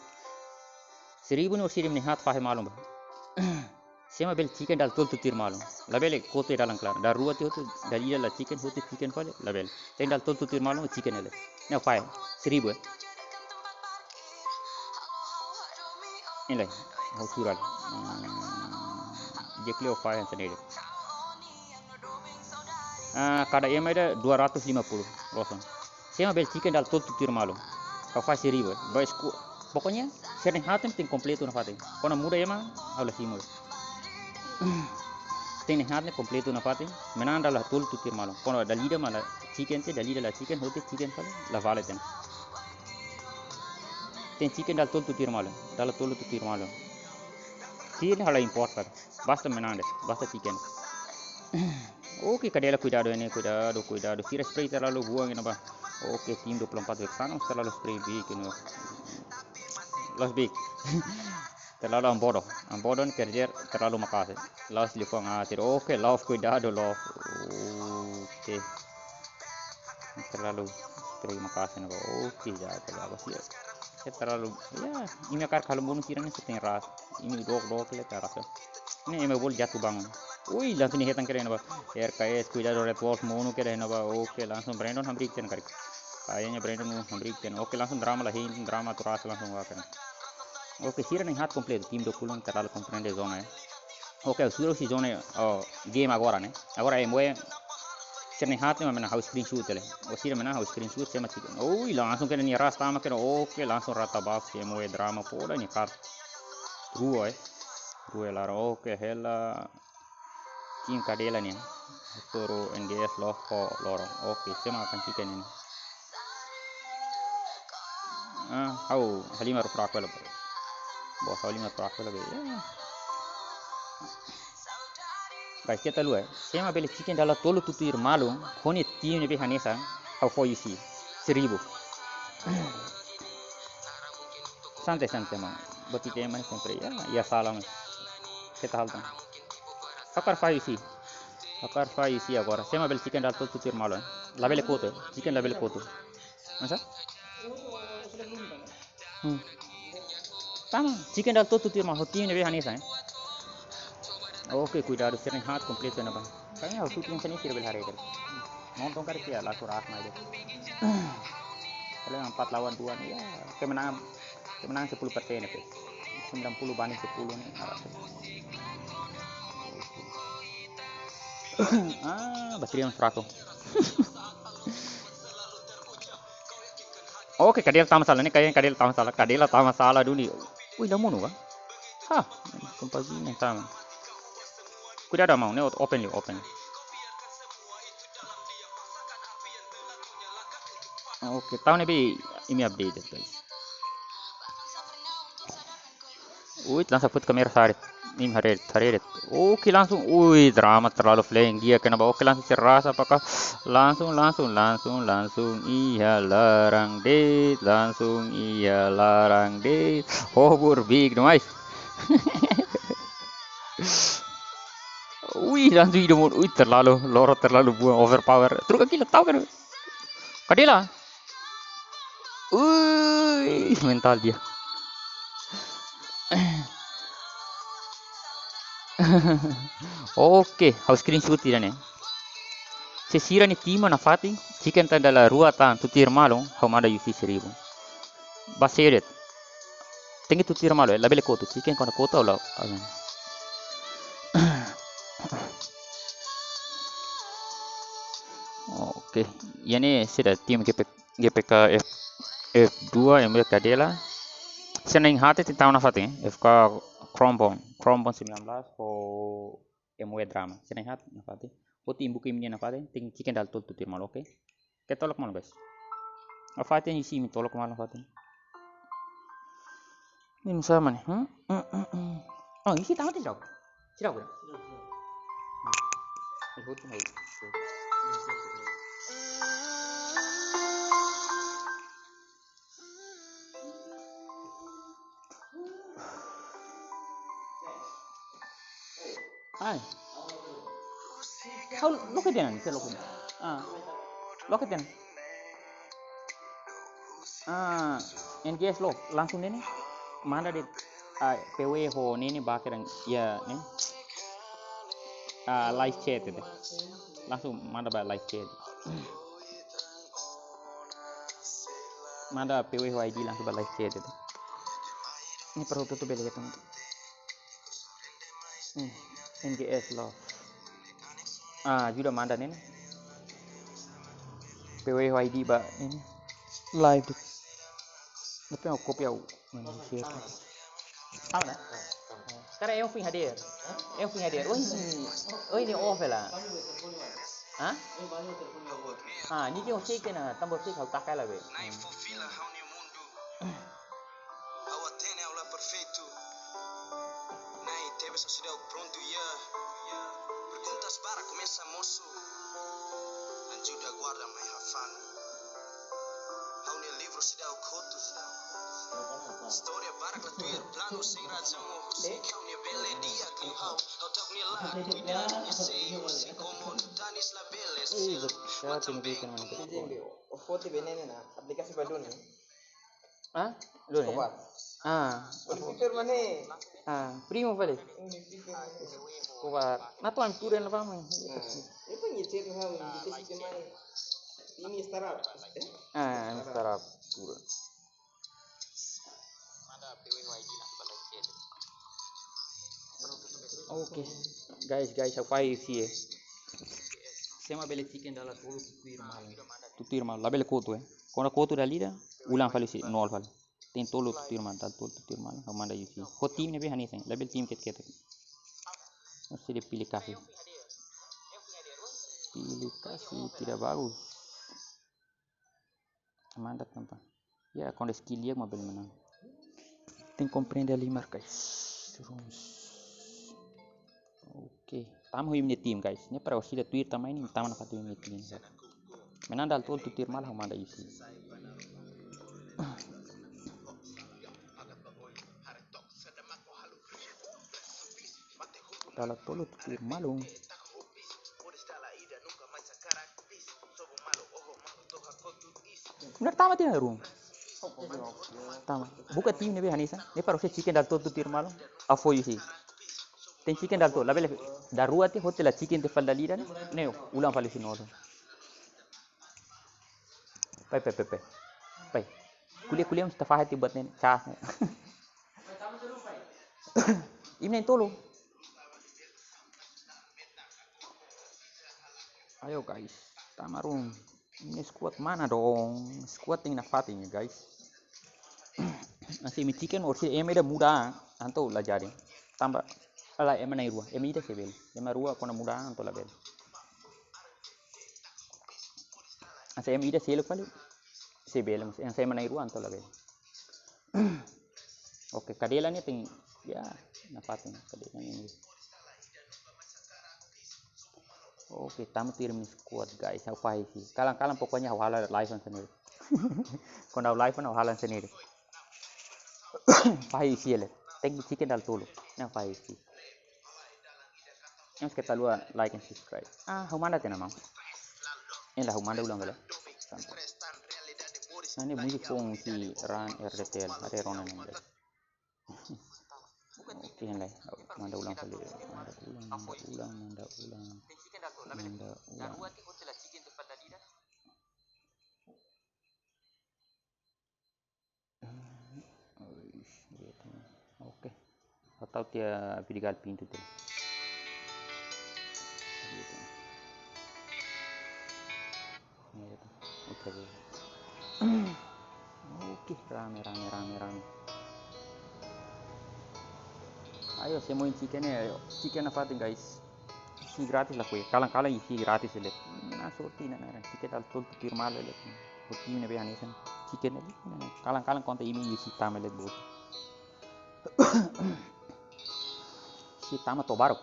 nih sirim nih hat fai malum. Saya beli chicken dal tol tutir malum. Label kote dalang klar. Dar ruat itu dari la chicken hote chicken fale label. Ten dal tol tutir malum chicken ele. Nah fai 1000. Ini mau sural. Jekleo fai yang sendiri. Kada EMA ada 250 losong. Saya beli chicken dal tol tutir malum. Kau fai 1000. Baik pokoknya sering hatem ting kompleto na fatin. Kona muda EMA awla simul. Ting hatne kompleto na fatin. Menan dal tol tutir malum. Kona dalida mala chicken te dalida la chicken hote chicken fale la vale ten. Ten chicken dal tol tutir malum. Dal tol tutir malum. Sini hala important. Basta menande, basta chicken. Oke, kadela cuidado. Sira spray terlalu buang ini apa? Oke, tim 24 Vexana terlalu spray big ini. Los big. Terlalu ambodo ni kerja terlalu makasih. Los lipong atir. Oke, love cuidado love. Oke. Terlalu spray makasih nih. Oke, jaga sih. Terlalu ya ini akar kalau bonus kiranya setengah ras ini dok le terasa ini emang boleh jatuh bangun. Wih langsung nih hitung keren apa RKS cuidado red wolf mono keren apa. Oke langsung Brandon hambrikan kari kayaknya Brandon hambrikan. Oke langsung drama lah hin drama turas langsung wakan. Oke sira nih hat komplit tim 20 terlalu komprende zona ya. Oke suruh si zona game agora moe Cernih hati mana house screenshot le. Osira mana house screenshot saya masih. Oh, langsung kena ni ras tama kena. Oke, langsung rata buff saya mau drama pola ni kart. Rue lara. Oke, hela tim kadela ni. Toro NGS loro. Oke, saya makan chicken ini. Halimar prakwala. Bos halimar prakwala be. Guys, kita lu saya mau beli chicken dalam tolu tutur malum, koni tim ni behanesa, how for you see, 1000. Santai mang, buat kita mana sempre ya salam, kita haltan. Akar fai sih agora. Saya mau beli chicken dalam tolu tutur malum, label koto, chicken label koto, masa? Tama, chicken dalam tolu tutur malum, tim ni behanesa. Oke, cuidado sering hat komplit na ba? Kaya harus shooting sa ni sir belhari dal. Nonton kari kaya la surat na ide. Kalau 4 lawan 2 nih ya, kemenangan 10% ya, 90 banding 10 nih Batrian 100. Oke, kadel tama salah nih kayaknya kadel tama salah dulu. Wih, lamun ba? Kompagina tama. Cuidado mau, ne open. Oke, tahun ini ini updated guys. Langsung put kamera sarit. Ini harit. Oke, langsung. Drama terlalu flying dia kena bawa. Oke, langsung ceras apakah langsung. Iya larang date. Hobur big guys. Langsung hidup. Terlalu buang overpower. Terus gila tahu kan? Kadela. Mental dia. Oke, harus screenshot tidak nih. Sesira ni tima na fating, chicken tanda ruatan tutir malo, hamada UC 1000. Baseret. Tengi tutir malo, labele koto, chicken kona koto lah. Oke, ini sudah tim GPK F2 yang mereka dela. Seneng hati tentang na fating, FK Krombon 19 for MW drama. Seneng hati na fating. Poti imbu kimnya na fating, ting chicken dal tol tutir malo, oke? Ketolak malo guys. Na fating isi mi tolak malo fating. Ini sama nih. Oh, isi tahu tidak? Tidak udah. Hai. Kau look at them, look at them. NGS lo, langsung ini. Mana di PW ho ini bakal ya nih. Live chat itu. Langsung mana live chat. Mana PW ho ID langsung live chat itu. Ini perlu tutup beli gitu. NGS lo. Juga mana nih? PW ho ID ba ini live. Tapi aku kopi aku share. Apa? Sekarang eu fui hadir. Oh ini off lah. Hah? Ini dia cek na, tambah cek kau tak kalah be. Storia barak la tuir plano sem razão se kau ne bele dia klihau au tak ne la dia se se como danis la bele Ya tinggi kan mana? Foto benene na aplikasi baru nih. Dulu ya. Fitur mana? Primo vale. Coba, na tuan turen apa mah? Itu ngecek hal di situ mana? Ini startup. Startup turun. Oke, guys, apa sih? Sema bele chicken dala tolu tutir mal, labele koto Kona koto dalida, ulang fali si nol fali. Ten tolu tutir mal, hamanda yusi. Ko tim ne be hani sen, label tim ket. Mesti dipilih kasih. Tidak bagus. Manda tampa. Ya, con skill dia mobil menang. Tem compreender ali guys. Oke, tamu ini tim guys. Ini para usida Twitter tamai ini tamu nak ini tim. Menandal tol tutir mal hamanda isi. Dalam tol tutir malung. Benar tamat ya room. Tamat. Buka tim ni be hanisa. Ni para usida chicken dal tol tutir malung. Afo isi. Ten chicken dal to label daruati hotel la chicken te falda lira ne ulang fali sinodo pai kuliah mustafahati buat nen cah ini tolo ayo guys tamarun ini squad mana dong squad yang nafati nih guys nasi mi chicken or si emeda muda anto la jari tambah Ala ema na irua, ema ida sebel. Ema rua kona muda anto la bel. Asa ema ida selo kali sebel, yang saya mana irua anto la bel. Oke, kadela ni ting ya napatin kadela ni. Oke, tamu tirim squad guys, how far sih. Kalang pokoknya hawala live on sendiri. Kau live on hawala sendiri. Fahir sih le. Take the chicken dal tolo. Yang fahir sih. Yang kita luar like and subscribe. Humanda tena mam. Ini lah humanda ulang gala. Ini musik pong si Ran RDTL ada Ronan yang guys. Oke yang lain. Manda ulang kali. Manda ulang. Oke. Atau dia pidigal pintu tu. Oke, rame. Ayo semuin chicken ya, chicken apa tuh guys? Isi gratis lah kue. Kalang isi gratis le. Nah sorti na chicken al tol pir mal le. Putih ne be anisan. Chicken le. Kalang konta ini isi tamel le bot. Si tama to barok.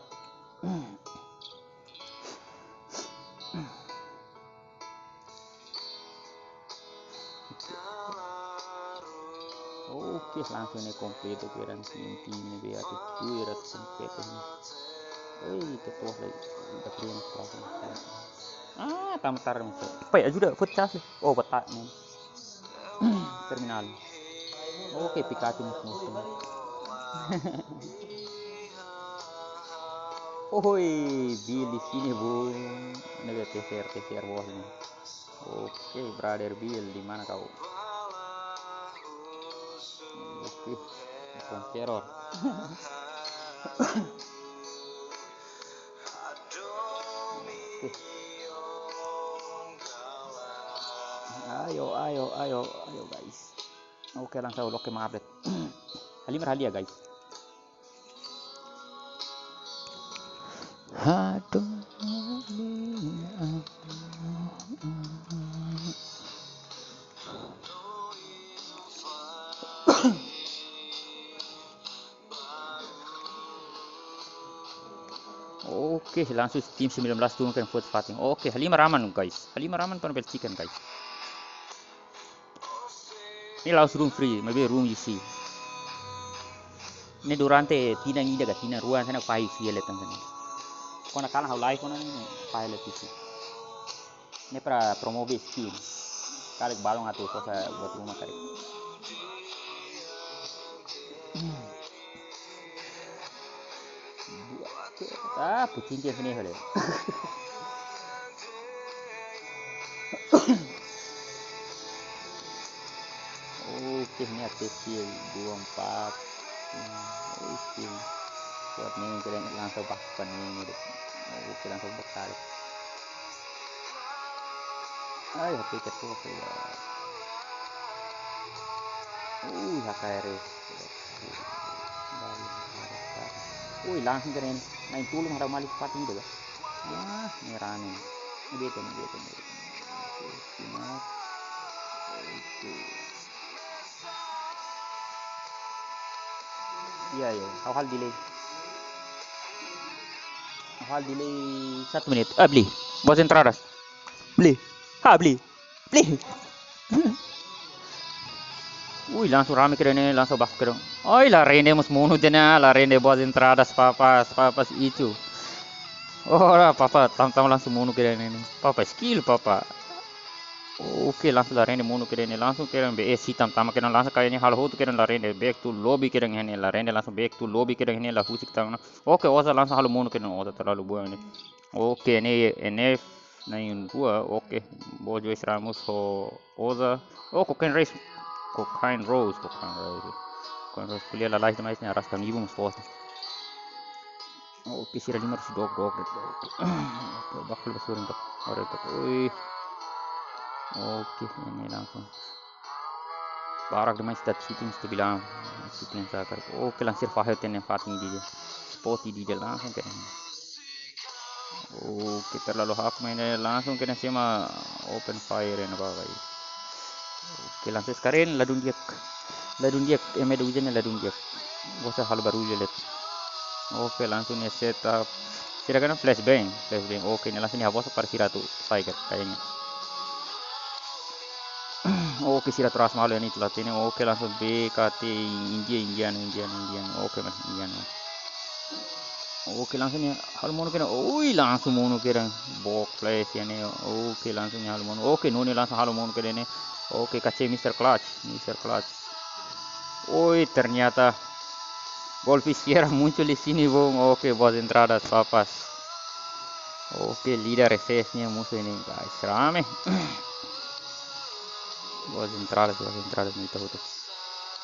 Oke, langsung ini komplit ukuran inti ini biar itu irat komplit ini. Ketua lagi udah kirim langsung. Tamtar masuk. Apa ya sudah pecah sih. Oh, betak nih. Terminal. Oke, Pikachu musim. Bill di sini bu. Ini lihat TCR bawah ini. Oke, brother Bill di mana kau? Oke, teror. Ayo guys. Oke, langsung loke mengupdate. Halim ya guys. Oke, langsung tim 19 turunkan vote voting. Oke, Halimah Rahman guys. Halimah Rahman pengen chicken guys. Ini langsung room free, maybe room isi. Ini durante tina ngida ga tina ruan sana file sih le tan sana. Kona kala hau live kona ini file isi. Ini para promote skin. Kali balong atau kosa buat rumah kali. Pucing dia sini hole. Oke, ini kecil 24. Oke. Buat nih kalian langsung bahkan ini. Oke, langsung bekal. Ayo tiket tuh ya. HKRS. Langsung keren. Nah itu lu harus malik sepatu itu kan? Merah nih. Ini betul. Iya. Awal delay 1 menit. Beli. Bos entradas. Beli. Langsung rame keren langsung bak keren. La rende mus munu dena, la rende bos entradas papas itu. Papa tam langsung munu keren ini. Papa skill papa. Oke, langsung la rende munu keren langsung keren be sitam tama keren langsung kayaknya hal hotu keren la rende back to lobby keren ini la rende langsung back to lobby keren ini la husik tang. Oke, osa langsung hal munu keren osa terlalu buang ini. Oke, ini NF 92. Oke, Bojo Ramos ho osa. Cocaine Rose kuliah la live mais aras kami ibu mus Oke, sira 500 dog. Oke, bakal basurin tak. Oke, ini langsung. Barak demais dat shooting bilang shooting sakar. Oke, langsir fahir tenen fating dia. spotty di dia langsung kayaknya. Oke, terlalu hak mainnya langsung kena sama open fire yang apa guys. Oke, langsung sekarang ladun dia emed ujiannya ladun dia. Bosa hal baru lihat. Oke, langsung ya setup. Silakan flashbang. Oke, ini langsung dihapus pada Siratu Tiger kayaknya. Oke, Siratu ras malu ini telat ini. Oke, langsung BKT Indian. Oke, mas Indian. Oke, langsung ya hal mono kira. Langsung mono kira box place ya nih. Oke, langsung ya hal mono. Oke, noni langsung hal mono kira ini. Oke, kasih Mr. Clutch. Ternyata Goldfish Sierra muncul di sini, Bung. Oke, bos entradas papas. Oke, leader SS-nya musuh ini, guys. Rame. Bos entradas itu.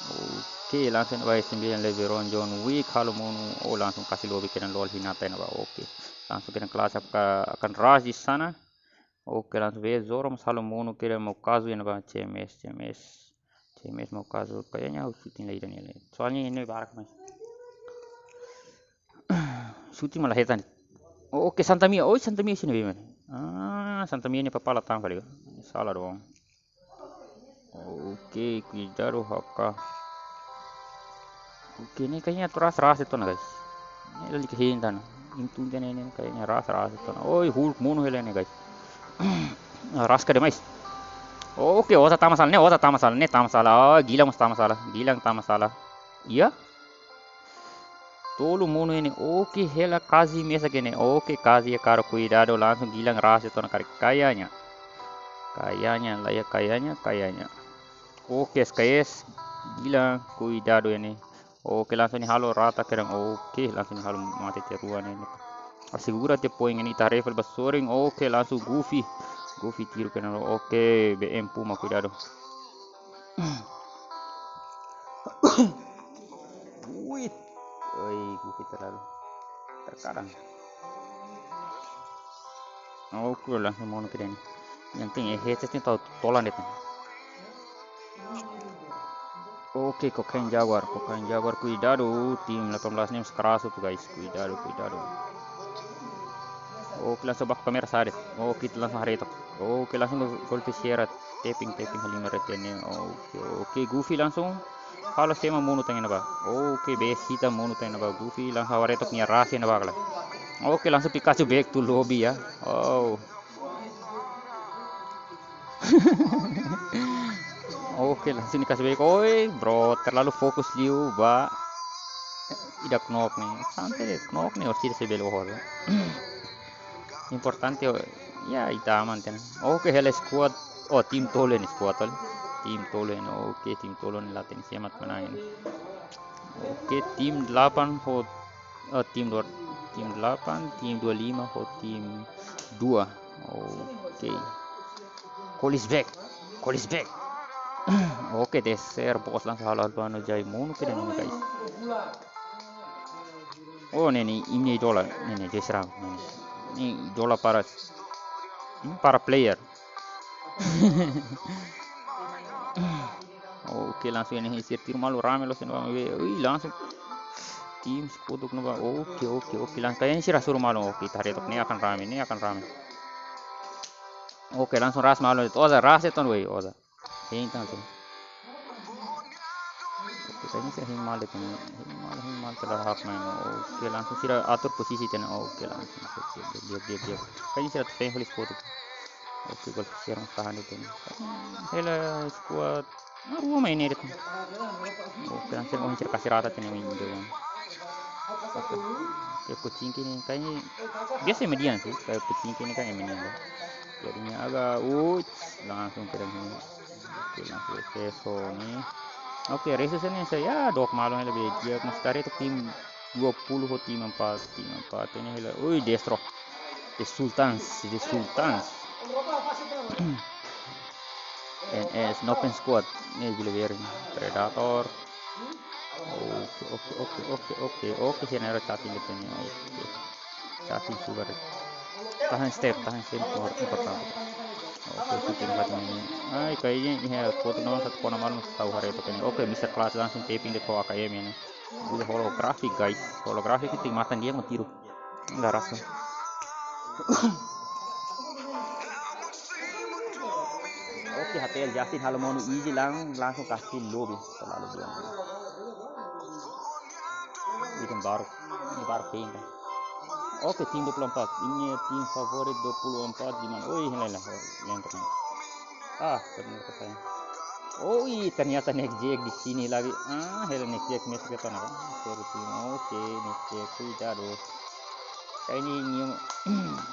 Oke, langsung by 9 Leveron John Wick kalau mau langsung kasih lobby kena lol hinata na ba. Oke. Langsung kena kelas akan rush di sana. Oke, langsung be Zoro selalu mau kira mau kazu na ba CMS mau kazu kayaknya harus shooting lagi dan ini. Soalnya ini barak mas. Shooting malah hetan. Oke, Santa Mia sini bagaimana? Santa Mia ini papala tang kali. Salah dong. Oke, Kidaru Haka. Oke, ini kayaknya ras itu nah guys. Ini lagi kehintan. Intunya ini kayaknya ras itu. Hulk mono hele guys. Ras ka demais. Oke, osa tak masalah. Gila mas tak masalah. Iya. Tolo mono ini. Oke, hela kazi mesa gini. Oke, kazi ya karo cuidado langsung gilang ras itu nah kayaknya. Kayaknya. Oke, SKS gila cuidado ini. Oke, langsung ni halo rata kerang. Oke, langsung ni halo mati teruan ini. Asigura te poin ini tarif basoring. Oke, langsung Goofy tiru kena. Oke, BM Puma cuidado. Goofy terkadang. Oke, langsung mau kira ini. Yang penting headsetnya tahu tolan itu. Oke, Cocaine Jaguar cuidado, tim 18 nih keras tuh guys, cuidado. Oke, langsung bak kamera sadet. Oke, langsung haretok. Oke, langsung Goldfish Sierra taping halima retenya. Oke, Goofy langsung kalau sema munu tengena ba. Oke, besita munu tengena ba. Goofy langsung haretok nya rahasia na bagala. Oke, langsung Pikachu back to lobby ya. Oke, langsung dikasih baik. Bro, terlalu fokus liu, ba. Tidak knock nih. Santai deh, knock nih harus tidak sebelum hor. Importante ya itaman ten. Oke, hele squad. Tim Tolo nih squad tol. Tim Tolo ini. Oke, tim Tolo nih latin semat menang ini. Oke, tim 8 hot tim 8, tim 25 hot tim 2. Oke. Colis back. Oke, deser bos langsung halal bano jai mono kira nih guys. Ini idola. Ini deseram. Ini idola para player. Oke, langsung ini hisir tiru malu rame loh sini. Langsung tim sekutuk nova. Oke, langsung kayaknya sih rasur malu. Oke, taretok ini akan rame. Oke, langsung ras malu itu. Ras itu nih, Hintan sih. Oke, kayaknya sih himal itu. Himal terlalu hak main. Oke, langsung sih atur posisi ten. Oke, langsung. Dia. Kayaknya sih ada family squad. Oke, gol sekarang tahan itu. Hela squad. Rumah ini itu. Oke, langsung kasih rata ten ini dia. Oke, kucing ini kayaknya biasa median sih. Kayak kucing ini kan median. Jadinya agak langsung ke dalam. Oke, langsung Reso nih. Oke, Reso ini saya dok malu lebih dia mestari itu tim 20 atau tim 4 ini hela. Destro. The Sultans. NS Nopen Squad. Ini Guleverin Predator. Oke, sini ada chatting gitu nih. Oke. Chatting super. Tahan step importante. Oke, shooting ini. Kayaknya ini foto nomor 1 malam tahu hari itu kan. Oke, Mr. Clutch langsung taping di AKM ini. Gila holografik guys, holografik itu mata dia mau tiru, nggak rasa. Oke, HTL Justin halo mau easy langsung kasih lobby terlalu buang. Ini baru ping. Oke, tim 24 ini tim favorit 24 di mana? Oh ini lah yang terima. Ternyata saya. Oh ternyata next jack di sini lagi. Hello next jack mesej ke tanah kan? Oke, next jack tidak dong. Kayak ini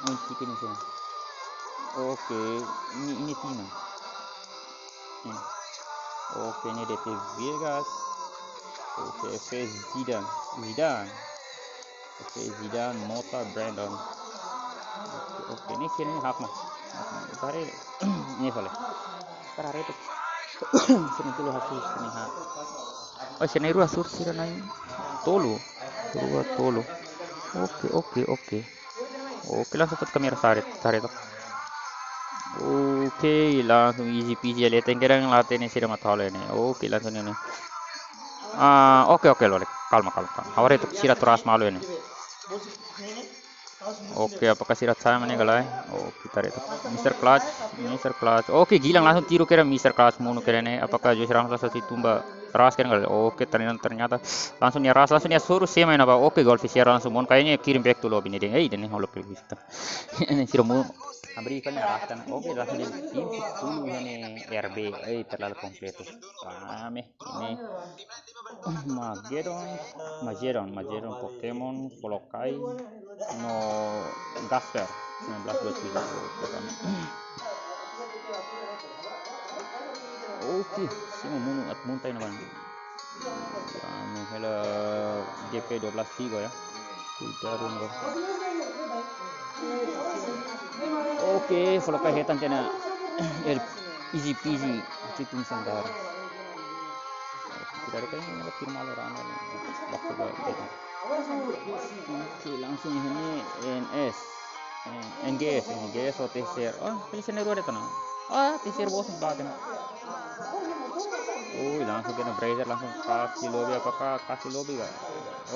muncul ini sini. Oke, ini tim. Oke, ini DT Vegas. Oke, FS Zidane, Mota, Brandon. Oke, ini kini hak mah. Tadi ini boleh. Terakhir itu. Sini dulu hasil sini hak. Oh, sini ruas sur sini naik. Tolu. Oke. Oke, langsung ke kamera tarik. Oke, langsung easy peasy lihat yang latih ini sudah matahari ini. Oke, langsung ini. Oke, loh. Kalma. Awal itu sirat teras malu ini. Oke, apakah sirat saya meninggal? Oh, kita itu Mr. Clutch. Oke, Gilang langsung tiru kira Mr. Clutch munu kira ini. Apakah Josh Ramos langsung tumba ras kira enggak? Oke, ternyata langsung ya ras langsung ya suruh sih main apa? Oke, Goldfish ya langsung mon kayaknya kirim back to lobby ini deh. Ini holo pilih kita. Ini sih mau berikan ras kan. Oke, langsung di tim 10 ini RB. Terlalu komplit. Ini Mageddon Pokemon Folokai no Gasper 1923. Oke, sih mau at muntai naman. Hela GP 12 ya. Kudarun go. Oke, Folokai hetan tena easy peasy citum sandar. Tidak ada kayaknya ada firma orang waktu itu. Oke, langsung ini NGS OTCR. Pilih sini ada tanah. TCR bos bagian. Langsung kena Brazier langsung kasih lobby. Apakah kasih lobby gak?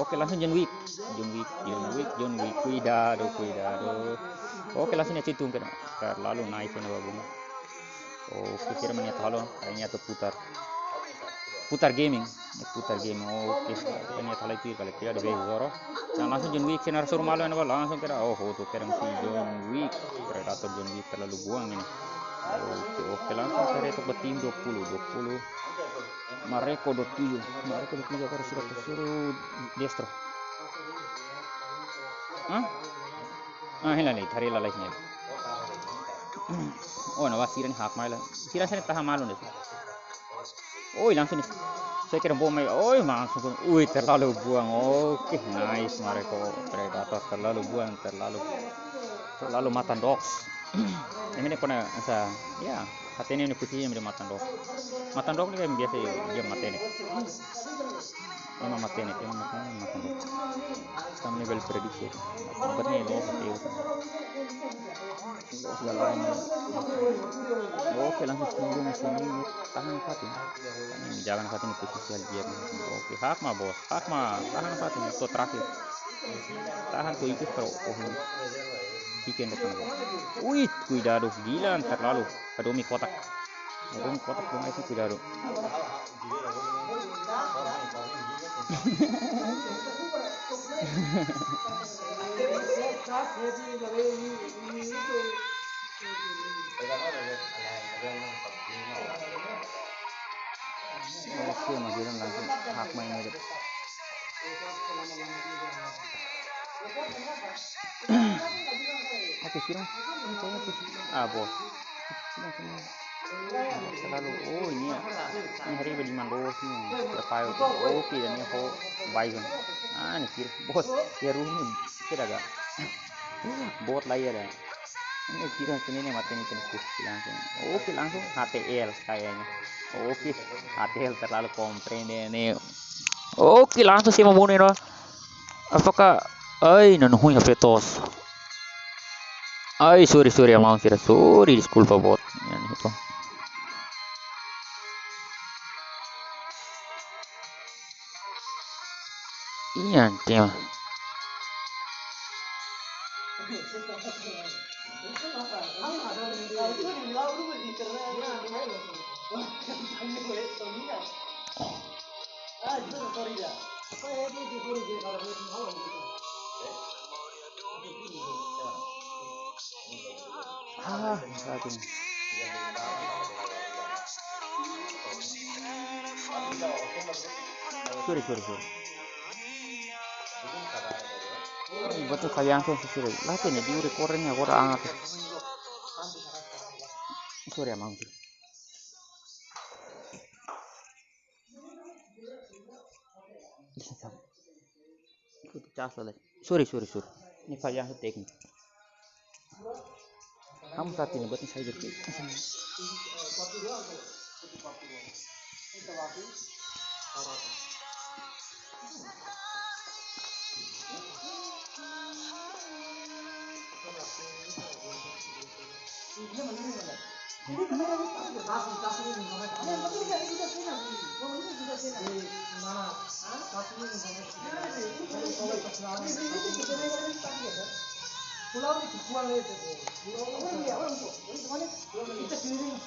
Oke, langsung John Wick. Cuidado. Oke, langsung citum kena. Terlalu nice ini babung. Oke, kira meniat halo. Kayaknya tuh putar gaming. Oke, ini tali itu kalau kira ada Zoro. Nah, langsung John Wick sinar suruh malu ini langsung kira tuh kira si John Wick predator John Wick terlalu buang ini. Oke, langsung kira itu betim 20 Mareko 27 harus suruh destro. Hilang nih cari lalainya. Nawas siran hak malu. Siran saya tahan malu deh. Langsung nih. Saya kira bom langsung. Terlalu buang. Oke, nice Mareko predator terlalu buang, terlalu matan dogs. Ini kena ya hati ini putih yang matan dog ini kayak biasa dia mati ini. Emang mati dog. Kami level prediksi. Obatnya itu segala ini. Oke, langsung tunggu sini tahan Fatin. Ini jangan Fatin itu sosial dia. Oke, Hakma bos. Tahan Fatin itu terakhir. Tahan tuh itu pro. Bikin depan. Cuidado, gila terlalu. Adomi kotak dong itu cuidado. Oke, Mageddon langsung hak main ini. Oke, siram. Bos. Selalu ini hari di Mandos nih. Oke, dan ini Bison. Ini kira bos. Ya rumit kira gak? Bot lah ya dah. Ini kira sini mati nih langsung. Oke, langsung HTL kayaknya. Oke, HTL terlalu komprehensif ini. Oke, langsung sih membunuh. Apakah nanuhui HP tos. Sorry mau kira sorry disculpa bot. Yan itu. Ya, dia. Ah, saat ini. Sorry. Betul sayang tuh sudah. Lah ini di rekornya kurang angkat. Sorry ya, Mang. Ikut cas lah. Sorry. Ini sayang teknik. Kamu saat ini buat saya jadi. Pulau ini dijual itu. Pulau ini ya, orang tuh. Kita keliling